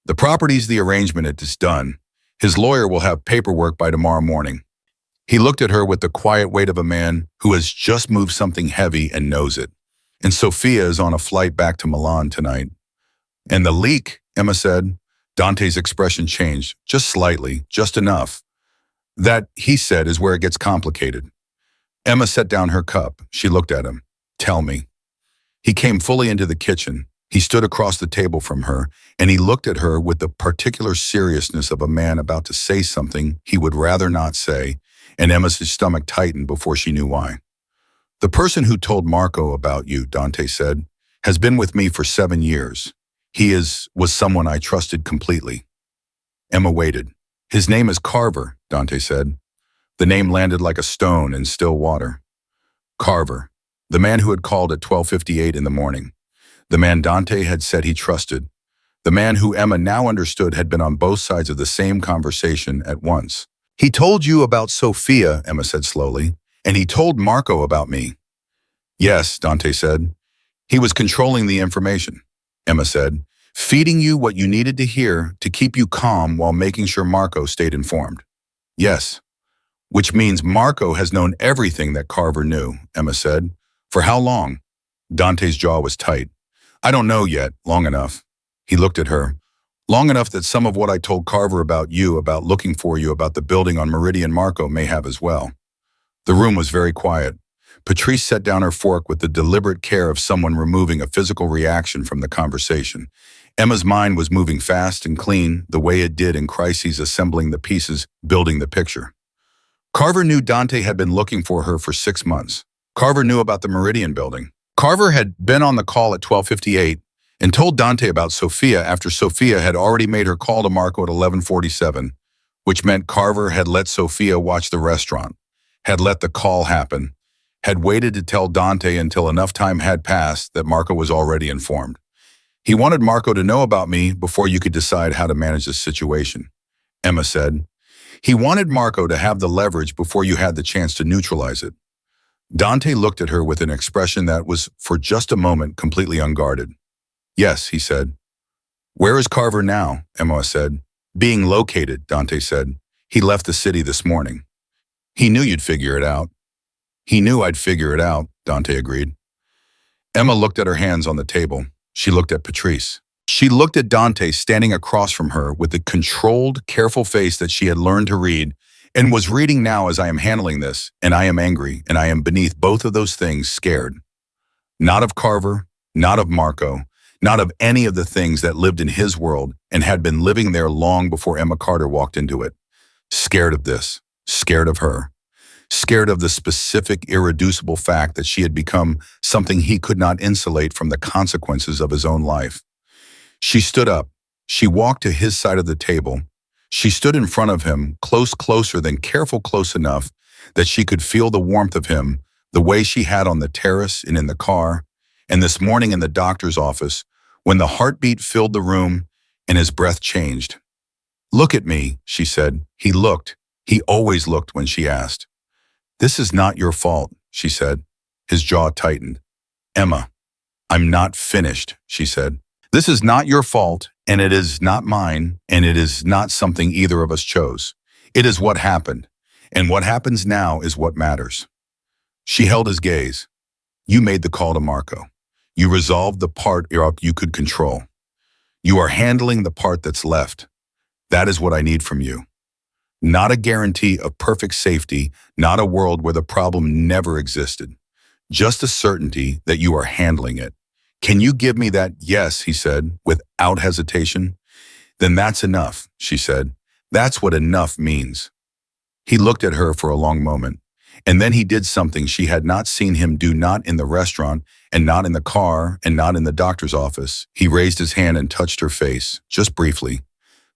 The property's the arrangement, it's done. His lawyer will have paperwork by tomorrow morning. He looked at her with the quiet weight of a man who has just moved something heavy and knows it. And Sophia is on a flight back to Milan tonight. And the leak, Emma said. Dante's expression changed, just slightly, just enough. That, he said, is where it gets complicated. Emma set down her cup. She looked at him. Tell me. He came fully into the kitchen. He stood across the table from her, and he looked at her with the particular seriousness of a man about to say something he would rather not say, and Emma's stomach tightened before she knew why. The person who told Marco about you, Dante said, has been with me for 7 years. Was someone I trusted completely. Emma waited. His name is Carver, Dante said. The name landed like a stone in still water. Carver, the man who had called at 12:58 in the morning. The man Dante had said he trusted. The man who Emma now understood had been on both sides of the same conversation at once. He told you about Sophia, Emma said slowly, and he told Marco about me. Yes, Dante said. He was controlling the information, Emma said, feeding you what you needed to hear to keep you calm while making sure Marco stayed informed. Yes, which means Marco has known everything that Carver knew, Emma said. For how long? Dante's jaw was tight. I don't know yet, long enough. He looked at her. Long enough that some of what I told Carver about you, about looking for you, about the building on Meridian Marco may have as well. The room was very quiet. Patrice set down her fork with the deliberate care of someone removing a physical reaction from the conversation. Emma's mind was moving fast and clean, the way it did in crises, assembling the pieces, building the picture. Carver knew Dante had been looking for her for 6 months. Carver knew about the Meridian building. Carver had been on the call at 12:58 and told Dante about Sophia after Sophia had already made her call to Marco at 11:47, which meant Carver had let Sophia watch the restaurant, had let the call happen, had waited to tell Dante until enough time had passed that Marco was already informed. He wanted Marco to know about me before you could decide how to manage this situation, Emma said. He wanted Marco to have the leverage before you had the chance to neutralize it. Dante looked at her with an expression that was, for just a moment, completely unguarded. Yes, he said. Where is Carver now? Emma said. Being located, Dante said. He left the city this morning. He knew you'd figure it out. He knew I'd figure it out, Dante agreed. Emma looked at her hands on the table. She looked at Patrice. She looked at Dante standing across from her with the controlled, careful face that she had learned to read and was reading now as I am handling this, and I am angry, and I am beneath both of those things scared. Not of Carver, not of Marco, not of any of the things that lived in his world and had been living there long before Emma Carter walked into it. Scared of this, scared of her, scared of the specific, irreducible fact that she had become something he could not insulate from the consequences of his own life. She stood up. She walked to his side of the table. She stood in front of him, closer than careful close enough that she could feel the warmth of him, the way she had on the terrace and in the car, and this morning in the doctor's office, when the heartbeat filled the room and his breath changed. "Look at me," she said. He looked. He always looked when she asked. "This is not your fault," she said. His jaw tightened. "Emma, I'm not finished," she said. "This is not your fault, and it is not mine, and it is not something either of us chose. It is what happened, and what happens now is what matters." She held his gaze. "You made the call to Marco. You resolved the part you could control. You are handling the part that's left. That is what I need from you. Not a guarantee of perfect safety, not a world where the problem never existed. Just a certainty that you are handling it. Can you give me that?" "Yes," he said, without hesitation. "Then that's enough," she said. "That's what enough means." He looked at her for a long moment, and then he did something she had not seen him do, not in the restaurant, and not in the car, and not in the doctor's office. He raised his hand and touched her face, just briefly.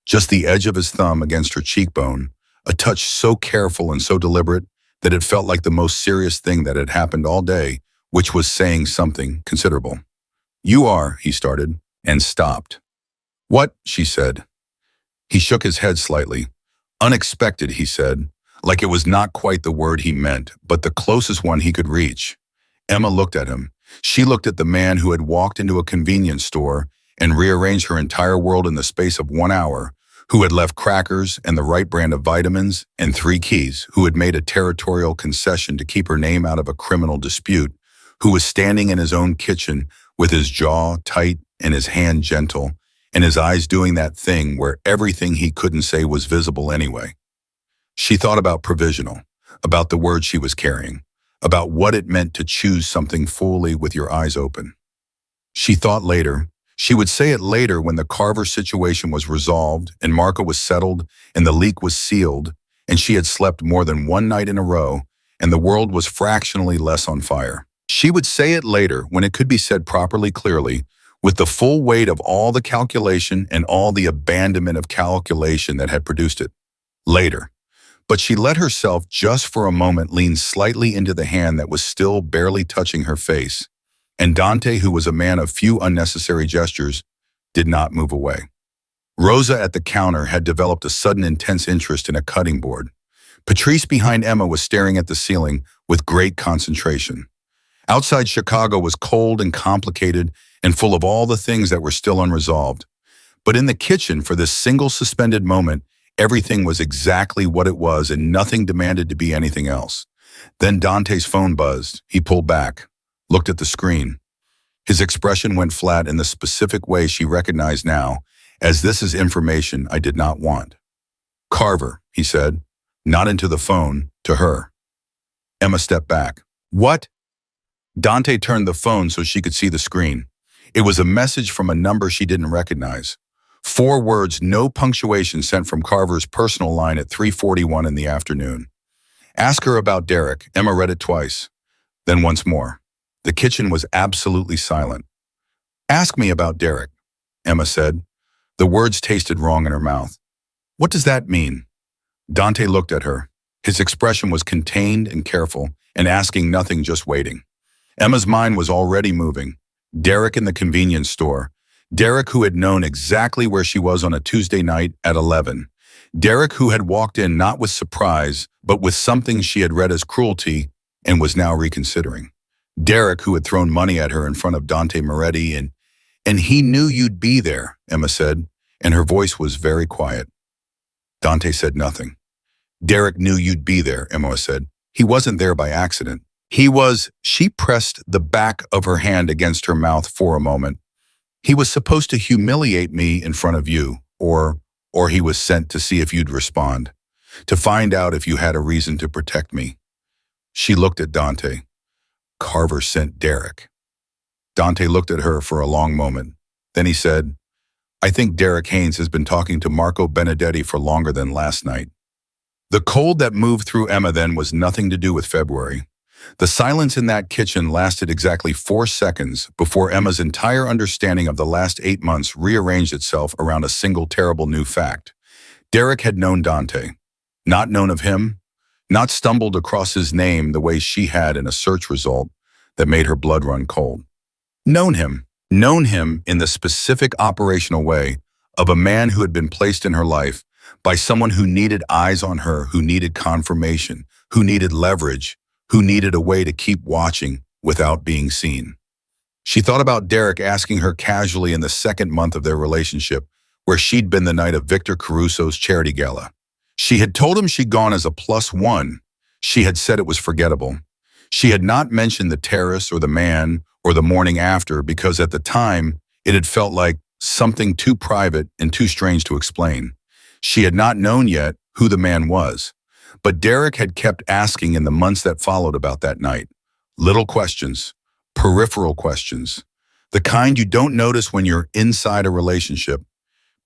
Just the edge of his thumb against her cheekbone, a touch so careful and so deliberate that it felt like the most serious thing that had happened all day, which was saying something considerable. "You are," he started, and stopped. "What?" she said. He shook his head slightly. "Unexpected," he said, like it was not quite the word he meant, but the closest one he could reach. Emma looked at him. She looked at the man who had walked into a convenience store and rearranged her entire world in the space of 1 hour, who had left crackers and the right brand of vitamins and 3 keys, who had made a territorial concession to keep her name out of a criminal dispute, who was standing in his own kitchen with his jaw tight and his hand gentle, and his eyes doing that thing where everything he couldn't say was visible anyway. She thought about provisional, about the word she was carrying, about what it meant to choose something fully with your eyes open. She thought later. She would say it later when the Carver situation was resolved and Marco was settled and the leak was sealed and she had slept more than one night in a row and the world was fractionally less on fire. She would say it later when it could be said properly, clearly, with the full weight of all the calculation and all the abandonment of calculation that had produced it. Later. But she let herself just for a moment lean slightly into the hand that was still barely touching her face. And Dante, who was a man of few unnecessary gestures, did not move away. Rosa at the counter had developed a sudden intense interest in a cutting board. Patrice behind Emma was staring at the ceiling with great concentration. Outside Chicago was cold and complicated and full of all the things that were still unresolved. But in the kitchen, for this single suspended moment, everything was exactly what it was and nothing demanded to be anything else. Then Dante's phone buzzed. He pulled back, looked at the screen. His expression went flat in the specific way she recognized now, as "This is information I did not want." "Carver," he said, not into the phone, to her. Emma stepped back. "What?" Dante turned the phone so she could see the screen. It was a message from a number she didn't recognize. 4 words, no punctuation, sent from Carver's personal line at 3:41 in the afternoon. "Ask her about Derek." Emma read it twice, then once more. The kitchen was absolutely silent. "Ask me about Derek," Emma said. The words tasted wrong in her mouth. "What does that mean?" Dante looked at her. His expression was contained and careful, and asking nothing, just waiting. Emma's mind was already moving. Derek in the convenience store. Derek who had known exactly where she was on a Tuesday night at 11. Derek who had walked in not with surprise, but with something she had read as cruelty and was now reconsidering. Derek who had thrown money at her in front of Dante Moretti and "He knew you'd be there," Emma said, and her voice was very quiet. Dante said nothing. "Derek knew you'd be there," Emma said. "He wasn't there by accident. He was—" She pressed the back of her hand against her mouth for a moment. "He was supposed to humiliate me in front of you, or he was sent to see if you'd respond, to find out if you had a reason to protect me." She looked at Dante. "Carver sent Derek." Dante looked at her for a long moment. Then he said, I think Derek Haynes has been talking to Marco Benedetti for longer than last night. The cold that moved through Emma then was nothing to do with February. The silence in that kitchen lasted exactly 4 seconds before Emma's entire understanding of the last 8 months rearranged itself around a single terrible new fact. Derek had known Dante, not known of him, not stumbled across his name the way she had in a search result that made her blood run cold. Known him in the specific operational way of a man who had been placed in her life by someone who needed eyes on her, who needed confirmation, who needed leverage, who needed a way to keep watching without being seen. She thought about Derek asking her casually in the second month of their relationship, where she'd been the night of Victor Caruso's charity gala. She had told him she'd gone as a +1. She had said it was forgettable. She had not mentioned the terrace or the man or the morning after because at the time it had felt like something too private and too strange to explain. She had not known yet who the man was, but Derek had kept asking in the months that followed about that night. Little questions, peripheral questions, the kind you don't notice when you're inside a relationship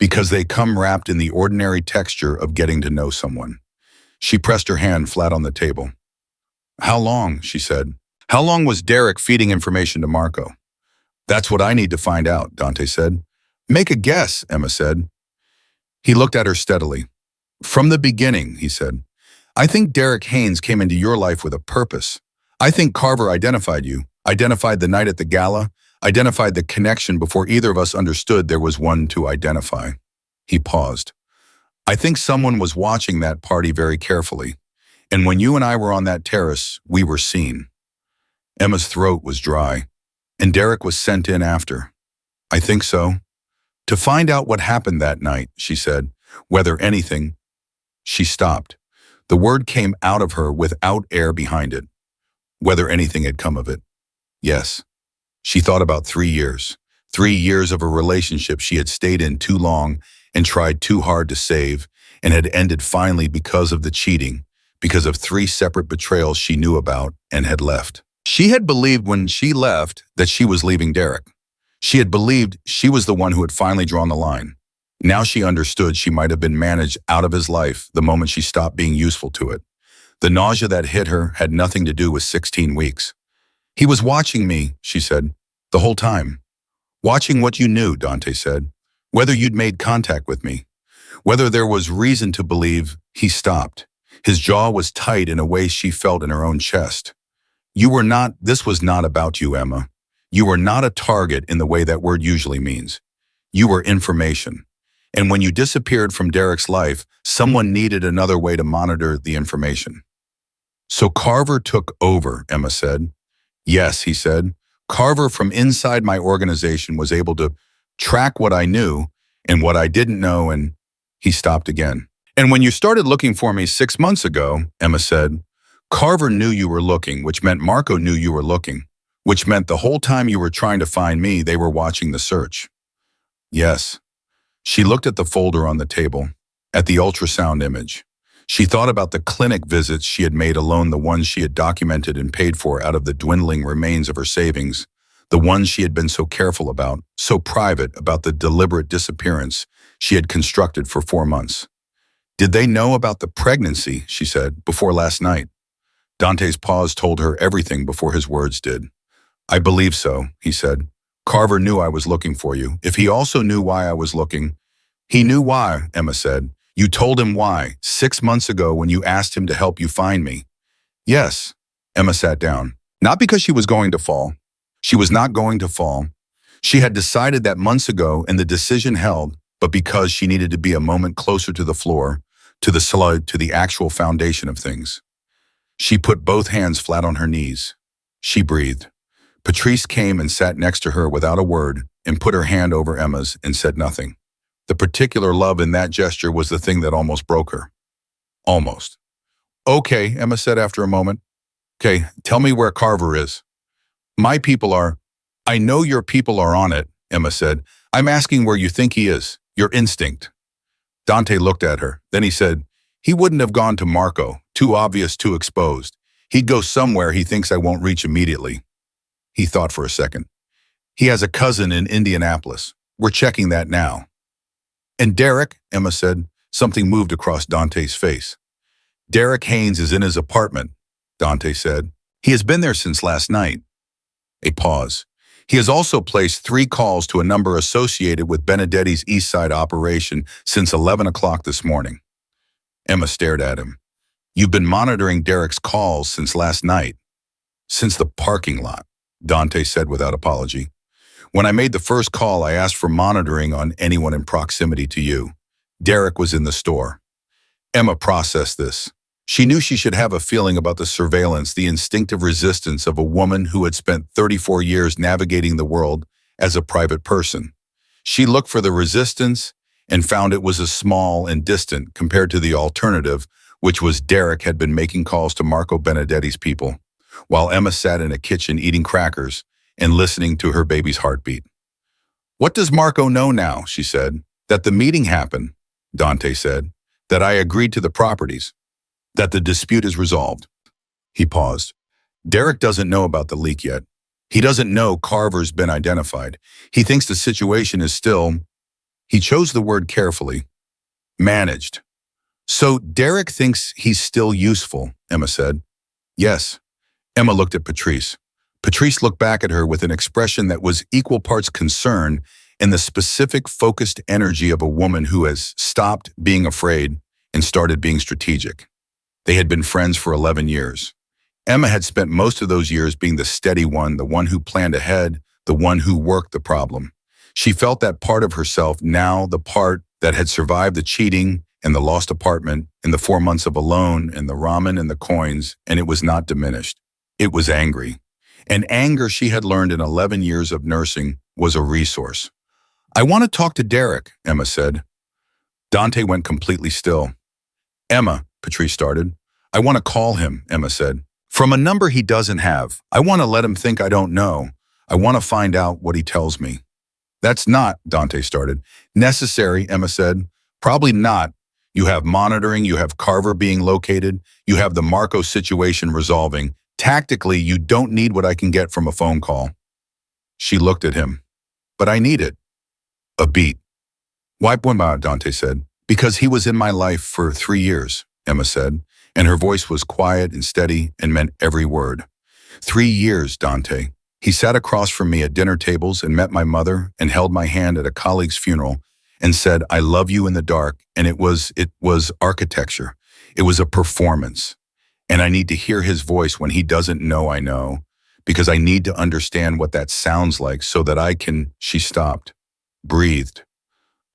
because they come wrapped in the ordinary texture of getting to know someone. She pressed her hand flat on the table. How long, she said. How long was Derek feeding information to Marco? That's what I need to find out, Dante said. Make a guess, Emma said. He looked at her steadily. From the beginning, he said. I think Derek Haynes came into your life with a purpose. I think Carver identified you, identified the night at the gala, identified the connection before either of us understood there was one to identify. He paused. I think someone was watching that party very carefully, and when you and I were on that terrace, we were seen. Emma's throat was dry, and Derek was sent in after. I think so. To find out what happened that night, she said, whether anything. She stopped. The word came out of her without air behind it. Whether anything had come of it. Yes. She thought about 3 years. 3 years of a relationship she had stayed in too long and tried too hard to save, and had ended finally because of the cheating, because of 3 separate betrayals she knew about and had left. She had believed when she left that she was leaving Derek. She had believed she was the one who had finally drawn the line. Now she understood she might have been managed out of his life the moment she stopped being useful to it. The nausea that hit her had nothing to do with 16 weeks. He was watching me, she said, the whole time. Watching what you knew, Dante said. Whether you'd made contact with me. Whether there was reason to believe. He stopped. His jaw was tight in a way she felt in her own chest. This was not about you, Emma. You were not a target in the way that word usually means. You were information. And when you disappeared from Derek's life, someone needed another way to monitor the information. So Carver took over, Emma said. Yes, he said. Carver from inside my organization was able to track what I knew and what I didn't know, and he stopped again. And when you started looking for me 6 months ago, Emma said, Carver knew you were looking, which meant Marco knew you were looking, which meant the whole time you were trying to find me, they were watching the search. Yes. She looked at the folder on the table, at the ultrasound image. She thought about the clinic visits she had made alone, the ones she had documented and paid for out of the dwindling remains of her savings, the ones she had been so careful about, so private about the deliberate disappearance she had constructed for 4 months. Did they know about the pregnancy, she said, before last night? Dante's pause told her everything before his words did. I believe so, he said. Carver knew I was looking for you. If he also knew why I was looking, he knew why, Emma said. You told him why, 6 months ago when you asked him to help you find me. Yes, Emma sat down. Not because she was going to fall. She was not going to fall. She had decided that months ago and the decision held, but because she needed to be a moment closer to the floor, to the slud, to the actual foundation of things. She put both hands flat on her knees. She breathed. Patrice came and sat next to her without a word and put her hand over Emma's and said nothing. The particular love in that gesture was the thing that almost broke her. Almost. Okay, Emma said after a moment. Okay, tell me where Carver is. My people are. I know your people are on it, Emma said. I'm asking where you think he is. Your instinct. Dante looked at her. Then he said, he wouldn't have gone to Marco. Too obvious, too exposed. He'd go somewhere he thinks I won't reach immediately. He thought for a second. He has a cousin in Indianapolis. We're checking that now. And Derek, Emma said. Something moved across Dante's face. Derek Haynes is in his apartment, Dante said. He has been there since last night. A pause. He has also placed 3 calls to a number associated with Benedetti's East Side operation since 11 o'clock this morning. Emma stared at him. You've been monitoring Derek's calls since last night. Since the parking lot, Dante said without apology. When I made the first call, I asked for monitoring on anyone in proximity to you. Derek was in the store. Emma processed this. She knew she should have a feeling about the surveillance, the instinctive resistance of a woman who had spent 34 years navigating the world as a private person. She looked for the resistance and found it was as small and distant compared to the alternative, which was Derek had been making calls to Marco Benedetti's people, while Emma sat in a kitchen eating crackers and listening to her baby's heartbeat. What does Marco know now, she said. That the meeting happened, Dante said. That I agreed to the properties. That the dispute is resolved. He paused. Derek doesn't know about the leak yet. He doesn't know Carver's been identified. He thinks the situation is still, he chose the word carefully, managed. So Derek thinks he's still useful, Emma said. Yes. Emma looked at Patrice. Patrice looked back at her with an expression that was equal parts concern and the specific, focused energy of a woman who has stopped being afraid and started being strategic. They had been friends for 11 years. Emma had spent most of those years being the steady one, the one who planned ahead, the one who worked the problem. She felt that part of herself now, the part that had survived the cheating and the lost apartment and the 4 months of alone and the ramen and the coins, and it was not diminished. It was angry. And anger she had learned in 11 years of nursing was a resource. I want to talk to Derek, Emma said. Dante went completely still. Emma, Patrice started. I want to call him, Emma said. From a number he doesn't have. I want to let him think I don't know. I want to find out what he tells me. That's not, Dante started. Necessary, Emma said. Probably not. You have monitoring, you have Carver being located, you have the Marco situation resolving. Tactically, you don't need what I can get from a phone call. She looked at him. But I need it. A beat. Why, Dante said. Because he was in my life for 3 years, Emma said, and her voice was quiet and steady and meant every word. 3 years, Dante. He sat across from me at dinner tables and met my mother and held my hand at a colleague's funeral and said, I love you in the dark, and it was architecture. It was a performance. And I need to hear his voice when he doesn't know I know, because I need to understand what that sounds like so that I can, she stopped, breathed,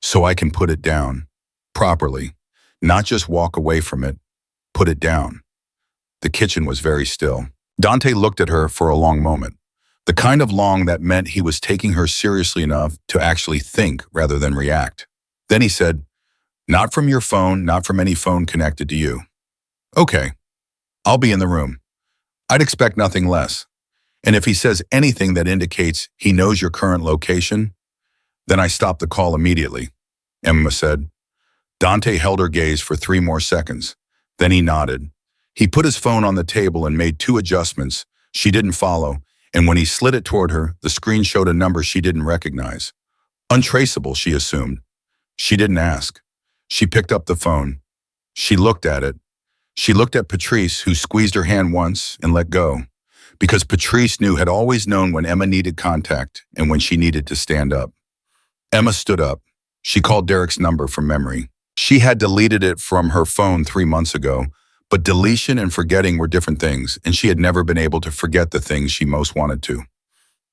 so I can put it down. Properly, not just walk away from it, put it down. The kitchen was very still. Dante looked at her for a long moment, the kind of long that meant he was taking her seriously enough to actually think rather than react. Then he said, not from your phone, not from any phone connected to you. Okay, I'll be in the room. I'd expect nothing less. And if he says anything that indicates he knows your current location, then I stop the call immediately, Emma said. Dante held her gaze for 3 more seconds. Then he nodded. He put his phone on the table and made 2 adjustments she didn't follow, and when he slid it toward her, the screen showed a number she didn't recognize. Untraceable, she assumed. She didn't ask. She picked up the phone. She looked at it. She looked at Patrice, who squeezed her hand once and let go, because Patrice had always known when Emma needed contact and when she needed to stand up. Emma stood up. She called Derek's number from memory. She had deleted it from her phone 3 months ago, but deletion and forgetting were different things, and she had never been able to forget the things she most wanted to.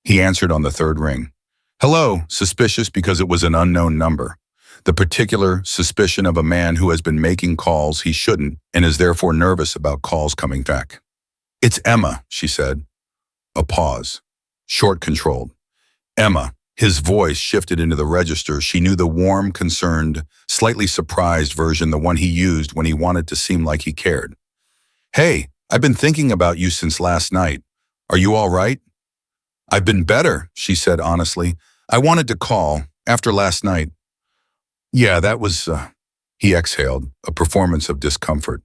He answered on the 3rd ring. Hello, suspicious because it was an unknown number. The particular suspicion of a man who has been making calls he shouldn't and is therefore nervous about calls coming back. It's Emma, she said. A pause. Short, controlled. Emma. His voice shifted into the register. She knew the warm, concerned, slightly surprised version, the one he used when he wanted to seem like he cared. Hey, I've been thinking about you since last night. Are you all right? I've been better, she said honestly. I wanted to call after last night. Yeah, that was, he exhaled, a performance of discomfort.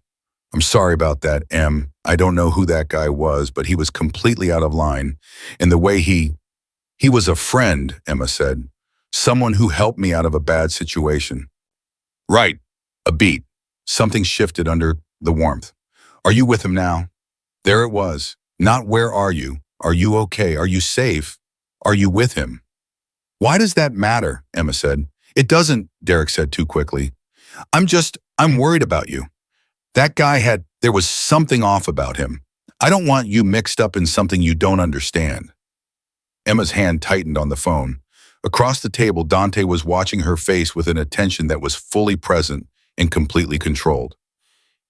I'm sorry about that, Em. I don't know who that guy was, but he was completely out of line. And the way he was a friend, Emma said. Someone who helped me out of a bad situation. Right. A beat. Something shifted under the warmth. Are you with him now? There it was. Not where are you? Are you okay? Are you safe? Are you with him? Why does that matter? Emma said. It doesn't, Derek said too quickly. I'm worried about you. There was something off about him. I don't want you mixed up in something you don't understand. Emma's hand tightened on the phone. Across the table, Dante was watching her face with an attention that was fully present and completely controlled.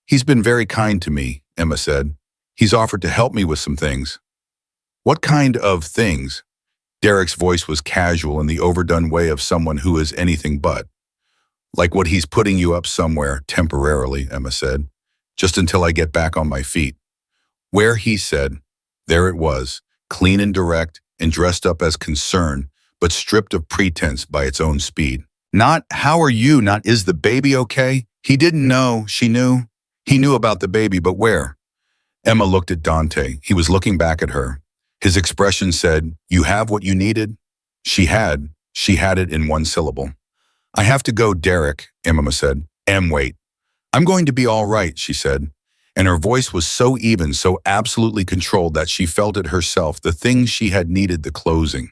He's been very kind to me, Emma said. He's offered to help me with some things. What kind of things? Derek's voice was casual in the overdone way of someone who is anything but. Like what he's putting you up somewhere temporarily, Emma said, just until I get back on my feet. Where, he said. There it was, clean and direct and dressed up as concern, but stripped of pretense by its own speed. Not, how are you, not, is the baby okay? He didn't know, she knew. He knew about the baby, but where? Emma looked at Dante. He was looking back at her. His expression said, you have what you needed? She had it in one syllable. I have to go, Derek, Emma said. Wait. I'm going to be all right, she said. And her voice was so even, so absolutely controlled that she felt it herself, the thing she had needed, the closing.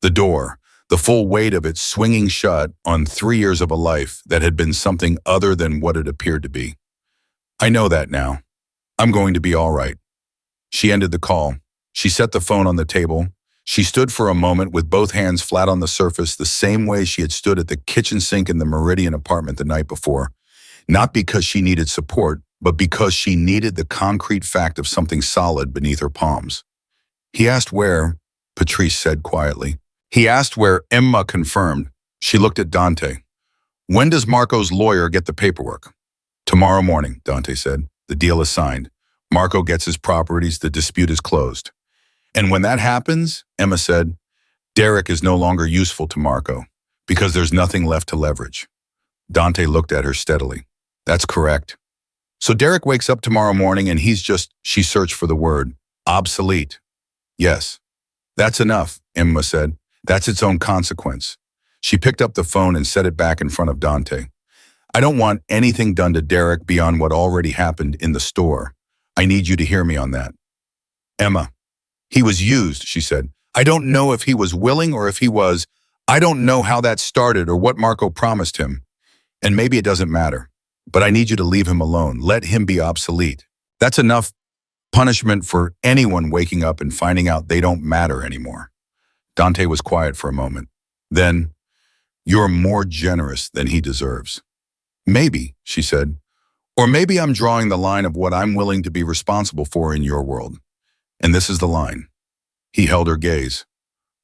The door, the full weight of it swinging shut on 3 years of a life that had been something other than what it appeared to be. I know that now. I'm going to be all right. She ended the call. She set the phone on the table. She stood for a moment with both hands flat on the surface, the same way she had stood at the kitchen sink in the Meridian apartment the night before. Not because she needed support, but because she needed the concrete fact of something solid beneath her palms. He asked where, Patrice said quietly. He asked where, Emma confirmed. She looked at Dante. When does Marco's lawyer get the paperwork? Tomorrow morning, Dante said. The deal is signed. Marco gets his properties, the dispute is closed. And when that happens, Emma said, Derek is no longer useful to Marco because there's nothing left to leverage. Dante looked at her steadily. That's correct. So Derek wakes up tomorrow morning and she searched for the word, obsolete. Yes. That's enough, Emma said. That's its own consequence. She picked up the phone and set it back in front of Dante. I don't want anything done to Derek beyond what already happened in the store. I need you to hear me on that. Emma. He was used, she said. I don't know if he was willing or if he was. I don't know how that started or what Marco promised him. And maybe it doesn't matter. But I need you to leave him alone. Let him be obsolete. That's enough punishment for anyone waking up and finding out they don't matter anymore. Dante was quiet for a moment. Then, you're more generous than he deserves. Maybe, she said. Or maybe I'm drawing the line of what I'm willing to be responsible for in your world. And this is the line. He held her gaze.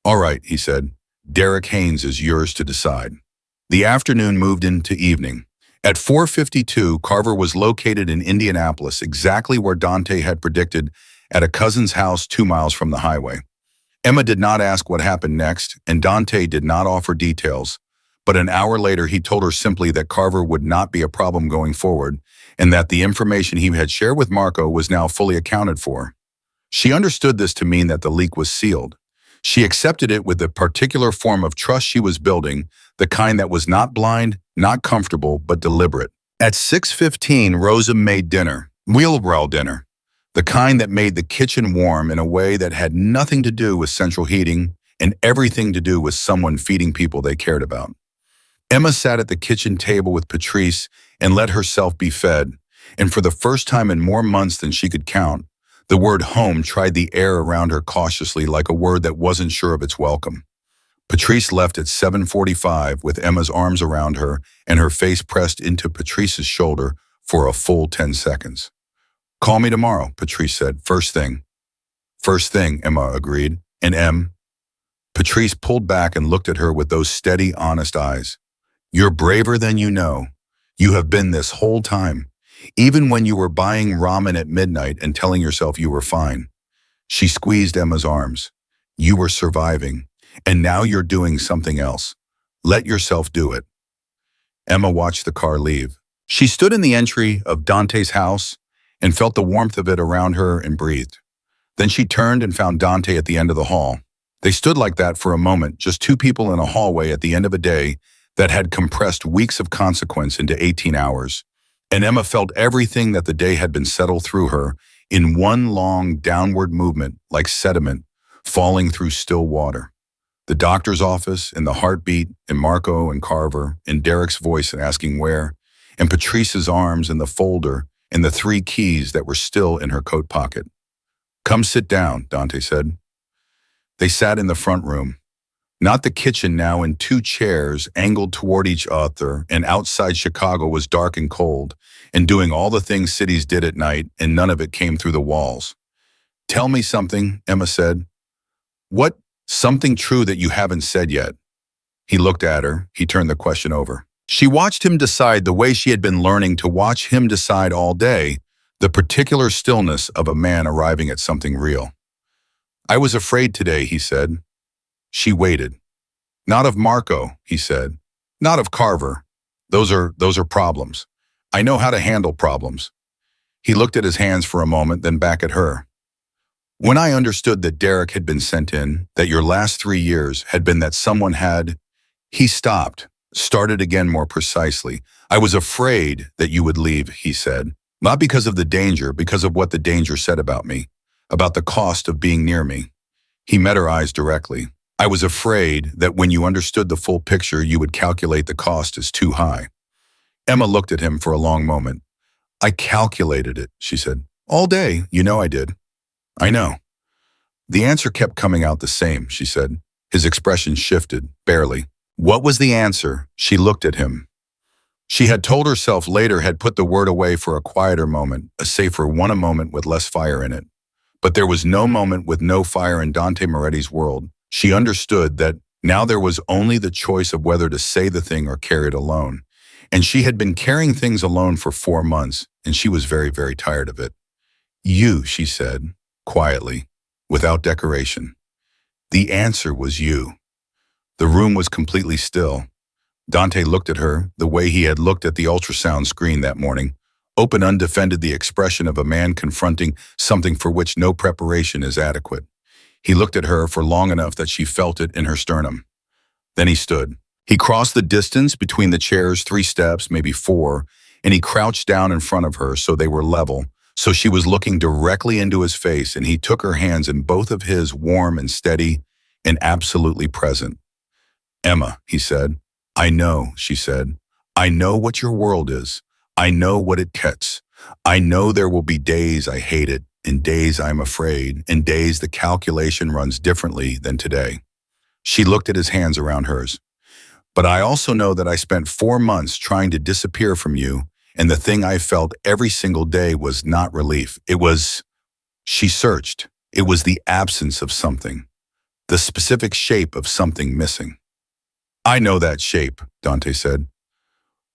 All right, he said. Derek Haynes is yours to decide. The afternoon moved into evening. At 4:52, Carver was located in Indianapolis, exactly where Dante had predicted, at a cousin's house 2 miles from the highway. Emma did not ask what happened next, and Dante did not offer details. But an hour later, he told her simply that Carver would not be a problem going forward, and that the information he had shared with Marco was now fully accounted for. She understood this to mean that the leak was sealed. She accepted it with the particular form of trust she was building, the kind that was not blind, not comfortable, but deliberate. At 6:15, Rosa made dinner, wheelbarrow dinner, the kind that made the kitchen warm in a way that had nothing to do with central heating and everything to do with someone feeding people they cared about. Emma sat at the kitchen table with Patrice and let herself be fed, and for the first time in more months than she could count, the word home tried the air around her cautiously like a word that wasn't sure of its welcome. Patrice left at 7:45 with Emma's arms around her and her face pressed into Patrice's shoulder for a full 10 seconds. Call me tomorrow, Patrice said. First thing. First thing, Emma agreed. And Patrice pulled back and looked at her with those steady, honest eyes. You're braver than you know. You have been this whole time. Even when you were buying ramen at midnight and telling yourself you were fine. She squeezed Emma's arms. You were surviving, and now you're doing something else. Let yourself do it. Emma watched the car leave. She stood in the entry of Dante's house and felt the warmth of it around her and breathed. Then she turned and found Dante at the end of the hall. They stood like that for a moment, just two people in a hallway at the end of a day that had compressed weeks of consequence into 18 hours. And Emma felt everything that the day had been settled through her in one long downward movement like sediment falling through still water. The doctor's office, and the heartbeat, and Marco and Carver, and Derek's voice and asking where, and Patrice's arms and the folder, and the three keys that were still in her coat pocket. "Come sit down," Dante said. They sat in the front room, not the kitchen now, in two chairs angled toward each other, and outside Chicago was dark and cold, and doing all the things cities did at night, and none of it came through the walls. "Tell me something," Emma said. "What? Something true that you haven't said yet?" He looked at her. He turned the question over. She watched him decide the way she had been learning to watch him decide all day, the particular stillness of a man arriving at something real. "I was afraid today," he said. She waited. "Not of Marco," he said. "Not of Carver. Those are problems. I know how to handle problems." He looked at his hands for a moment, then back at her. "When I understood that Derek had been sent in, that your last 3 years had been that someone had..." He stopped, started again more precisely. "I was afraid that you would leave," he said. "Not because of the danger, because of what the danger said about me, about the cost of being near me." He met her eyes directly. "I was afraid that when you understood the full picture, you would calculate the cost as too high." Emma looked at him for a long moment. "I calculated it," she said. "All day, you know I did." "I know." The answer kept coming out the same, she said. His expression shifted, barely. "What was the answer?" She looked at him. She had told herself later, had put the word away for a quieter moment, a safer one, a moment with less fire in it. But there was no moment with no fire in Dante Moretti's world. She understood that now there was only the choice of whether to say the thing or carry it alone. And she had been carrying things alone for 4 months, and she was very, very tired of it. "You," she said, quietly, without decoration. The answer was you. The room was completely still. Dante looked at her the way he had looked at the ultrasound screen that morning, open, undefended, the expression of a man confronting something for which no preparation is adequate. He looked at her for long enough that she felt it in her sternum. Then he stood. He crossed the distance between the chairs, 3 steps, maybe 4, and he crouched down in front of her so they were level, so she was looking directly into his face, and he took her hands in both of his, warm and steady and absolutely present. "Emma," he said. "I know," she said. "I know what your world is. I know what it gets. I know there will be days I hate it, and days I'm afraid, and days the calculation runs differently than today." She looked at his hands around hers. "But I also know that I spent 4 months trying to disappear from you, and the thing I felt every single day was not relief. It was..." She searched. "It was the absence of something, the specific shape of something missing." "I know that shape," Dante said.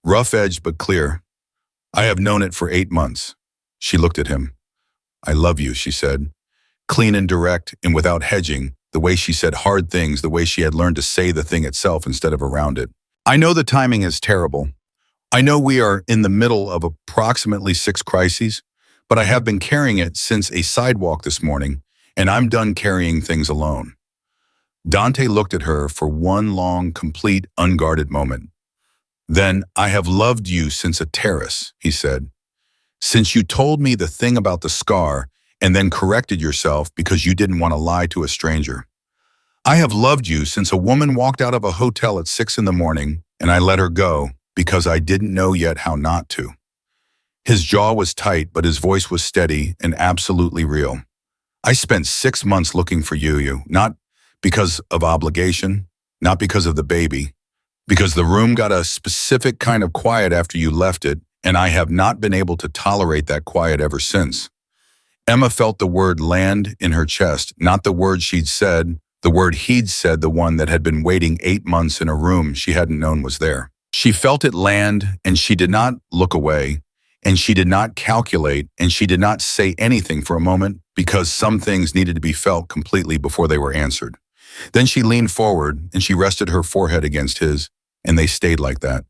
"Rough-edged but clear. I have known it for 8 months." She looked at him. "I love you," she said, clean and direct and without hedging, the way she said hard things, the way she had learned to say the thing itself instead of around it. "I know the timing is terrible. I know we are in the middle of approximately 6 crises, but I have been carrying it since a sidewalk this morning, and I'm done carrying things alone." Dante looked at her for one long, complete, unguarded moment. "Then I have loved you since a terrace," he said. "Since you told me the thing about the scar and then corrected yourself because you didn't want to lie to a stranger. I have loved you since a woman walked out of a hotel at 6 in the morning and I let her go because I didn't know yet how not to." His jaw was tight, but his voice was steady and absolutely real. "I spent 6 months looking for you, not because of obligation, not because of the baby, because the room got a specific kind of quiet after you left it, and I have not been able to tolerate that quiet ever since." Emma felt the word land in her chest, not the word she'd said, the word he'd said, the one that had been waiting 8 months in a room she hadn't known was there. She felt it land, and she did not look away, and she did not calculate, and she did not say anything for a moment because some things needed to be felt completely before they were answered. Then she leaned forward, and she rested her forehead against his, and they stayed like that.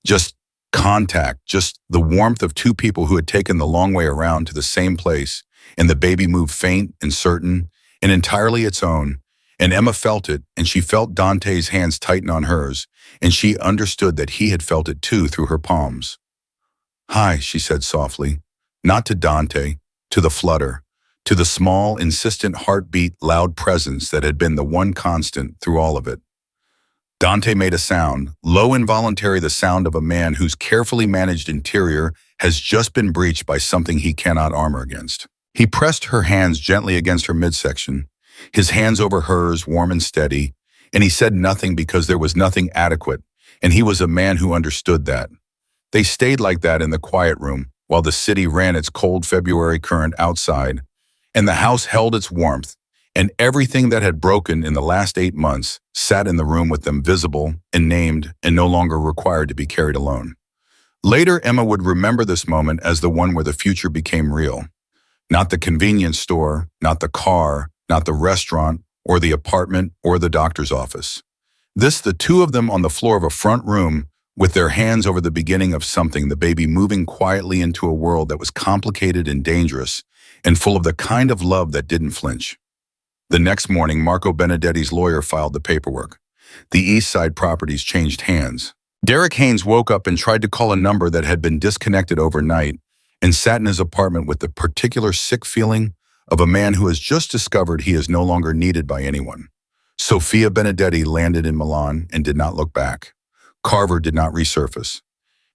Just contact, just the warmth of 2 people who had taken the long way around to the same place, and the baby moved faint and certain, and entirely its own. And Emma felt it, and she felt Dante's hands tighten on hers, and she understood that he had felt it too through her palms. "Hi," she said softly, not to Dante, to the flutter, to the small, insistent heartbeat, loud presence that had been the one constant through all of it. Dante made a sound, low, involuntary, the sound of a man whose carefully managed interior has just been breached by something he cannot armor against. He pressed her hands gently against her midsection, his hands over hers, warm and steady, and he said nothing because there was nothing adequate, and he was a man who understood that. They stayed like that in the quiet room while the city ran its cold February current outside, and the house held its warmth, and everything that had broken in the last 8 months sat in the room with them, visible and named and no longer required to be carried alone. Later, Emma would remember this moment as the one where the future became real. Not the convenience store, not the car, not the restaurant, or the apartment, or the doctor's office. This, the two of them on the floor of a front room, with their hands over the beginning of something, the baby moving quietly into a world that was complicated and dangerous, and full of the kind of love that didn't flinch. The next morning, Marco Benedetti's lawyer filed the paperwork. The East Side properties changed hands. Derek Haynes woke up and tried to call a number that had been disconnected overnight, and sat in his apartment with the particular sick feeling of a man who has just discovered he is no longer needed by anyone. Sofia Benedetti landed in Milan and did not look back. Carver did not resurface.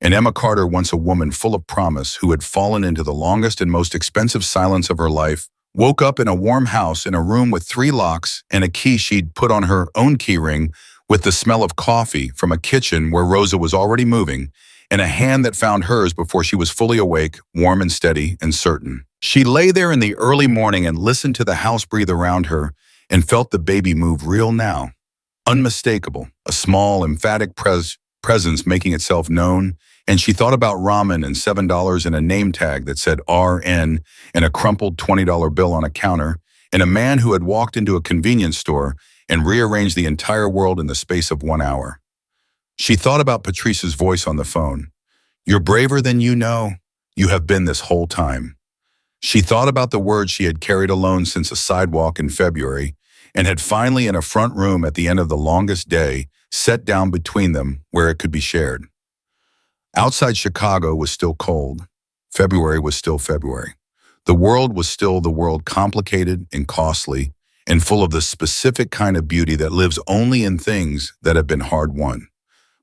And Emma Carter, once a woman full of promise who had fallen into the longest and most expensive silence of her life, woke up in a warm house in a room with 3 locks and a key she'd put on her own key ring, with the smell of coffee from a kitchen where Rosa was already moving, and a hand that found hers before she was fully awake, warm and steady and certain. She lay there in the early morning and listened to the house breathe around her and felt the baby move real now. Unmistakable, a small, emphatic presence making itself known, and she thought about ramen and $7 and a name tag that said RN and a crumpled $20 bill on a counter, and a man who had walked into a convenience store and rearranged the entire world in the space of 1 hour. She thought about Patrice's voice on the phone. "You're braver than you know. You have been this whole time." She thought about the words she had carried alone since a sidewalk in February, and had finally, in a front room at the end of the longest day, set down between them where it could be shared. Outside Chicago was still cold. February was still February. The world was still the world, complicated and costly, and full of the specific kind of beauty that lives only in things that have been hard won.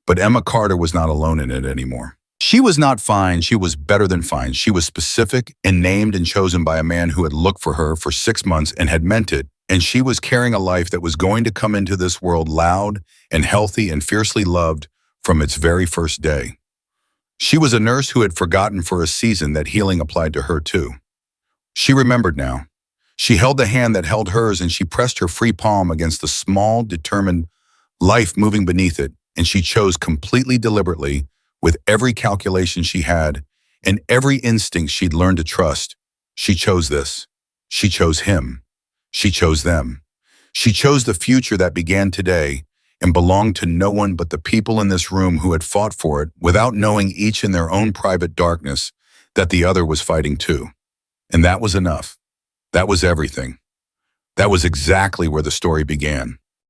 But Emma Carter was not alone in it anymore. She was not fine, she was better than fine. She was specific and named and chosen by a man who had looked for her for 6 months and had meant it, and she was carrying a life that was going to come into this world loud and healthy and fiercely loved from its very first day. She was a nurse who had forgotten for a season that healing applied to her too. She remembered now. She held the hand that held hers, and she pressed her free palm against the small, determined life moving beneath it, and she chose completely deliberately, with every calculation she had and every instinct she'd learned to trust. She chose this. She chose him. She chose them. She chose the future that began today and belonged to no one but the people in this room who had fought for it, without knowing, each in their own private darkness, that the other was fighting too. And that was enough. That was everything. That was exactly where the story began.